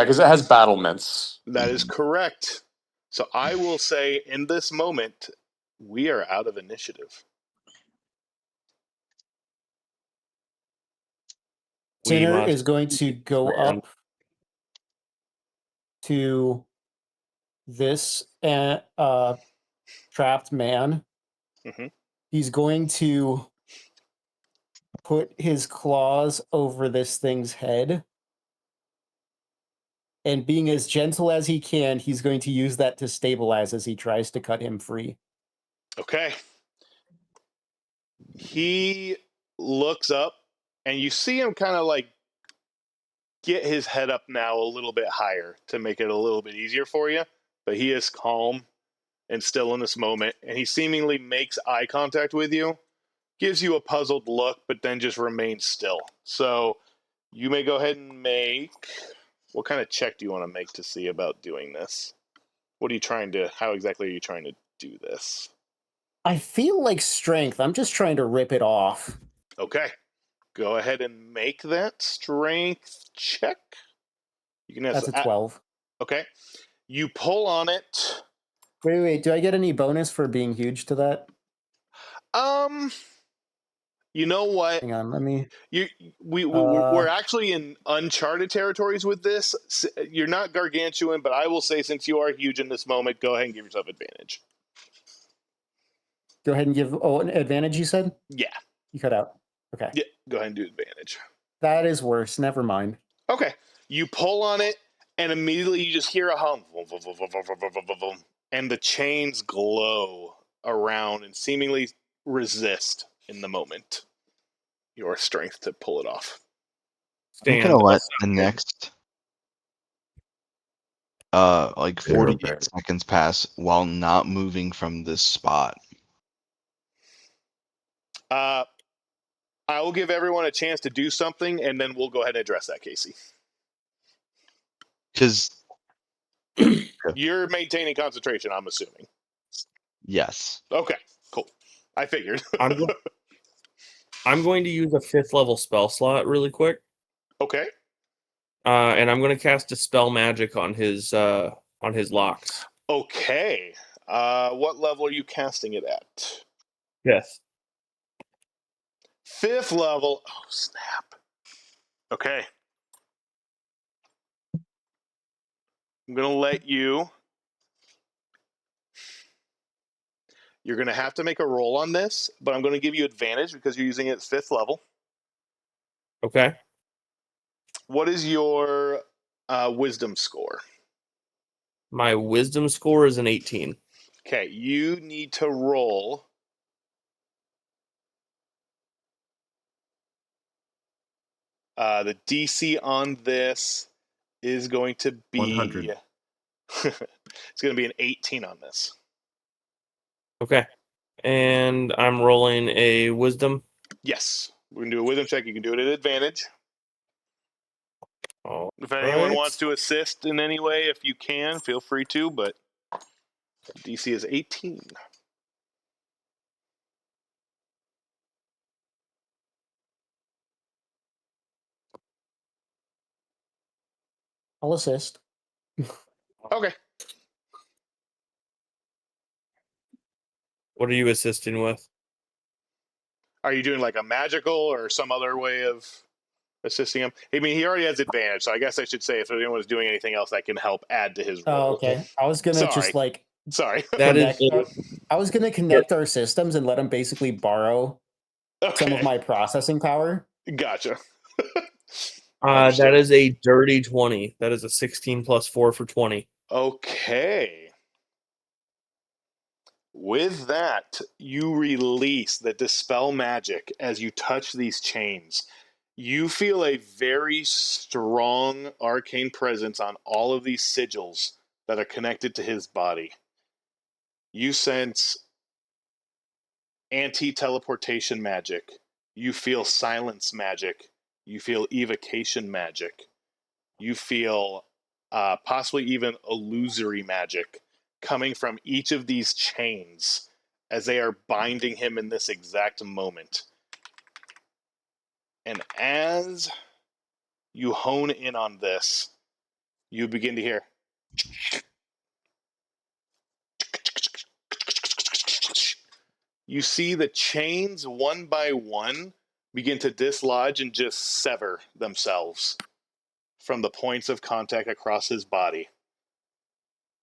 because it has battlements. That is correct. So I will say in this moment, we are out of initiative. Sinner is going to go up to this trapped man. Mm-hmm. He's going to put his claws over this thing's head. And being as gentle as he can, he's going to use that to stabilize as he tries to cut him free. Okay. He looks up, and you see him kind of like get his head up now a little bit higher to make it a little bit easier for you. But he is calm and still in this moment, and he seemingly makes eye contact with you, gives you a puzzled look, but then just remains still. So you may go ahead and make. What kind of check do you want to make to see about doing this? What are you trying to? How exactly are you trying to do this? I feel like strength. I'm just trying to rip it off. Okay. Go ahead and make that strength check. You can. That's a 12. Okay. You pull on it. Wait. Do I get any bonus for being huge to that? You know what? Hang on, let me. We're actually in uncharted territories with this. You're not gargantuan, but I will say, since you are huge in this moment, go ahead and give yourself advantage. Go ahead and give an advantage, you said? Yeah. You cut out. Okay. Yeah, go ahead and do advantage. That is worse. Never mind. Okay. You pull on it, and immediately you just hear a hum. And the chains glow around and seemingly resist in the moment your strength to pull it off. I'm gonna let the next 48 seconds pass while not moving from this spot. I will give everyone a chance to do something, and then we'll go ahead and address that, Casey. Because you're maintaining concentration, I'm assuming. Yes. Okay, cool. I figured. I'm going to use a 5th level spell slot really quick. Okay. And I'm going to cast a spell magic on his locks. Okay. What level are you casting it at? Yes. 5th level. Oh, snap. Okay. I'm going to let you. You're going to have to make a roll on this, but I'm going to give you advantage because you're using it at 5th level. Okay. What is your wisdom score? My wisdom score is an 18. Okay, you need to roll. The DC on this is going to be 100. It's going to be an 18 on this. Okay. And I'm rolling a wisdom. Yes. We're going to do a wisdom check. You can do it at advantage. If anyone right. wants to assist in any way, if you can, feel free to, but DC is 18. I'll assist. Okay. What are you assisting with? Are you doing like a magical or some other way of assisting him? I mean, he already has advantage, so I guess I should say if anyone's doing anything else that can help add to his roll. Oh, okay. I was gonna just like Sorry. connect. I was gonna connect our systems and let him basically borrow some of my processing power. Gotcha. That is a dirty 20. That is a 16 plus 4 for 20. Okay. With that, you release the Dispel magic as you touch these chains. You feel a very strong arcane presence on all of these sigils that are connected to his body. You sense anti-teleportation magic. You feel silence magic. You feel evocation magic. You feel possibly even illusory magic coming from each of these chains as they are binding him in this exact moment. And as you hone in on this, you begin to hear you see the chains one by one begin to dislodge and just sever themselves from the points of contact across his body.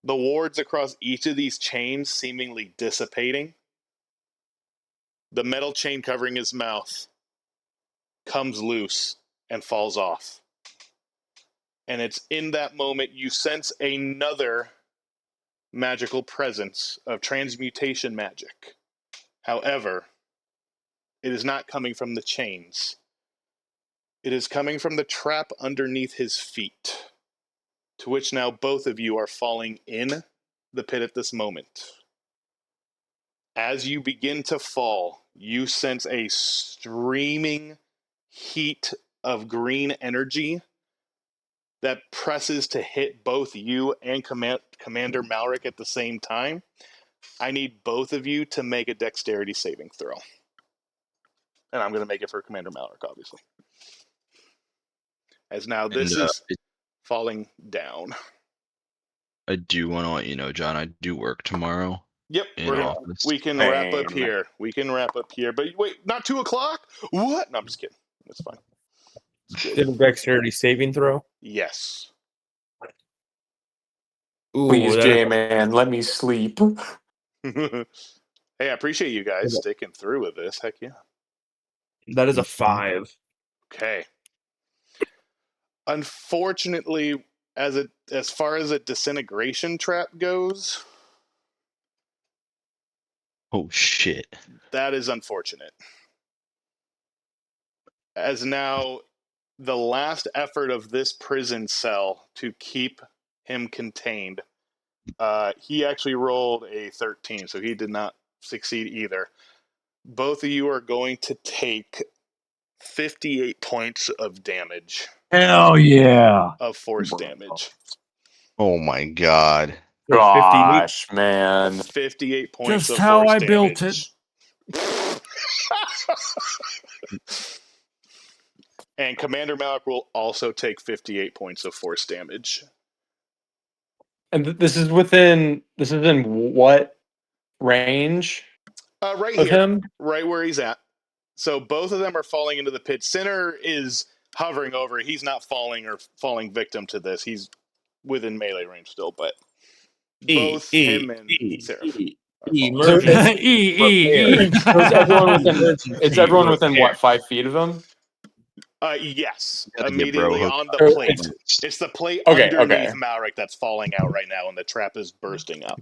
The wards across each of these chains seemingly dissipating. The metal chain covering his mouth comes loose and falls off. And it's in that moment you sense another magical presence of transmutation magic. However, it is not coming from the chains. It is coming from the trap underneath his feet, to which now both of you are falling in the pit at this moment. As you begin to fall, you sense a streaming heat of green energy that presses to hit both you and Commander Malric at the same time. I need both of you to make a dexterity saving throw. And I'm going to make it for Commander Malric, obviously. As now this is falling down. I do want to let you know, John, I do work tomorrow. Yep, we can wrap up here. We can wrap up here. But wait, not 2 o'clock? What? No, I'm just kidding. That's fine. It's good. Did a dexterity saving throw? Yes. Ooh, Please, that is J-Man, let me sleep. Hey, I appreciate you guys sticking through with this. Heck yeah. That is a 5. Okay. Unfortunately, as far as a disintegration trap goes, Oh shit. that is unfortunate. As now the last effort of this prison cell to keep him contained, he actually rolled a 13, so he did not succeed either. Both of you are going to take 58 points of damage. Hell yeah. Of force damage. Oh my god. Gosh, man. 58 points Just of how force I damage. built it. And Commander Malik will also take 58 points of force damage. And this is in what range? Right Of here, him? right where he's at. So both of them are falling into the pit. Sinner is hovering over. He's not falling or falling victim to this. He's within melee range still, but both him and Seraph are falling. So It's everyone within what, 5 feet of him? Yes, Gotta get immediately bro on the hooked. plate. It's the plate Okay, underneath okay. Malric that's falling out right now, and the trap is bursting up.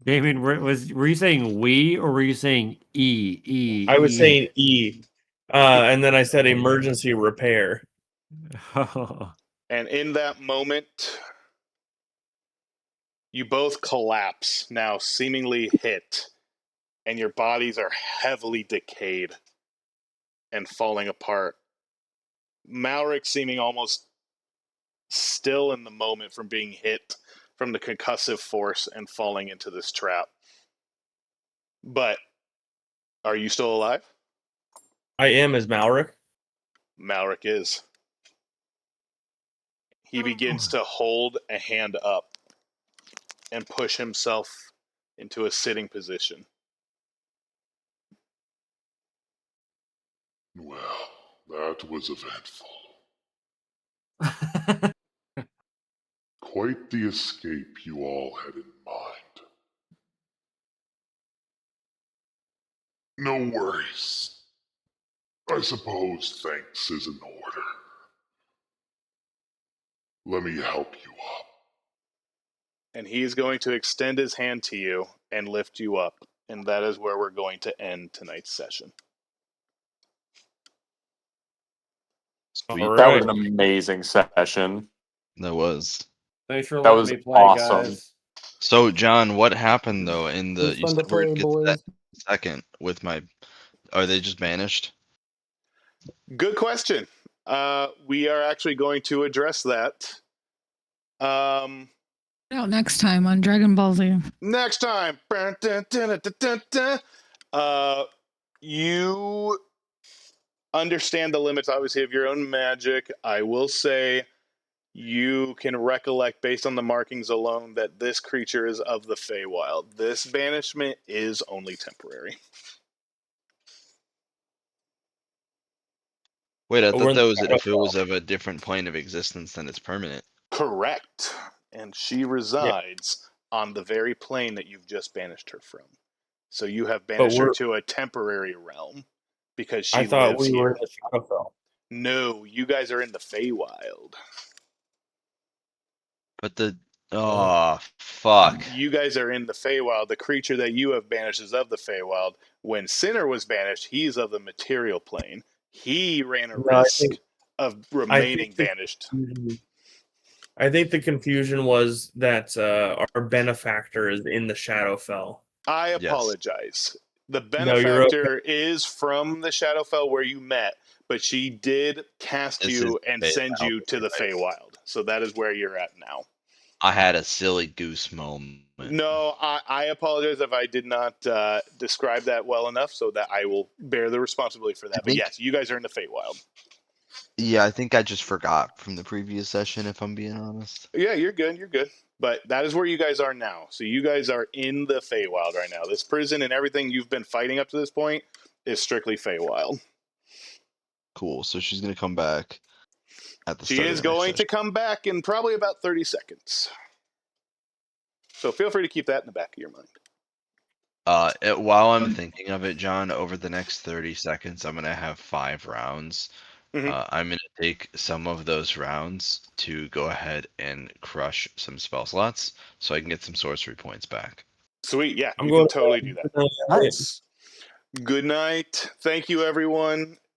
Damien, were you saying we or were you saying E? I was saying E. And then I said emergency repair. And in that moment, you both collapse, now seemingly hit, and your bodies are heavily decayed and falling apart. Malric seeming almost still in the moment from being hit from the concussive force and falling into this trap. But are you still alive? I am as Malric. Malric is. He begins to hold a hand up and push himself into a sitting position. Well, that was eventful. Quite the escape you all had in mind. No worries. I suppose thanks is in order. Let me help you up. And he's going to extend his hand to you and lift you up. And that is where we're going to end tonight's session. Sweet. All That right. was an amazing session. That was. Thanks for That letting was me play, awesome. guys. So, John, what happened though in It the? was You fun said to we're play, get to that boys. second with my. Are they just banished? Good question. We are actually going to address that. Out next time on Dragon Ball Z. Next time. You understand the limits, obviously, of your own magic. I will say you can recollect, based on the markings alone, that this creature is of the Feywild. This banishment is only temporary. Wait, I We're thought in that the was if it Shadowfell. was of a different plane of existence, then it's permanent. Correct. And she resides on the very plane that you've just banished her from. So you have banished her to a temporary realm because she I thought lives we were here. in the Shadowfell. No, you guys are in the Feywild. But the fuck. You guys are in the Feywild. The creature that you have banished is of the Feywild. When Sinner was banished, he's of the material plane. He ran a risk of remaining banished. I think the confusion was that our benefactor is in the Shadowfell. I apologize. The No, you're okay. benefactor is from the Shadowfell where you met, but she did cast This you is and Fey- send you to the Nice. Feywild. So that is where you're at now. I had a silly goose moment. No, I apologize if I did not describe that well enough, so that I will bear the responsibility for that. But yes, you guys are in the Feywild. Yeah, I think I just forgot from the previous session, if I'm being honest. Yeah, you're good. You're good. But that is where you guys are now. So you guys are in the Feywild right now. This prison and everything you've been fighting up to this point is strictly Feywild. Cool. So she's gonna come back at the She start is of the next going to session. come back in probably about 30 seconds. So feel free to keep that in the back of your mind. While I'm thinking of it, John, over the next 30 seconds, I'm gonna have 5 rounds. Mhm. I'm gonna take some of those rounds to go ahead and crush some spell slots, so I can get some sorcery points back. Sweet, yeah, I'm you going can totally do that. Nice. Good night. Thank you, everyone.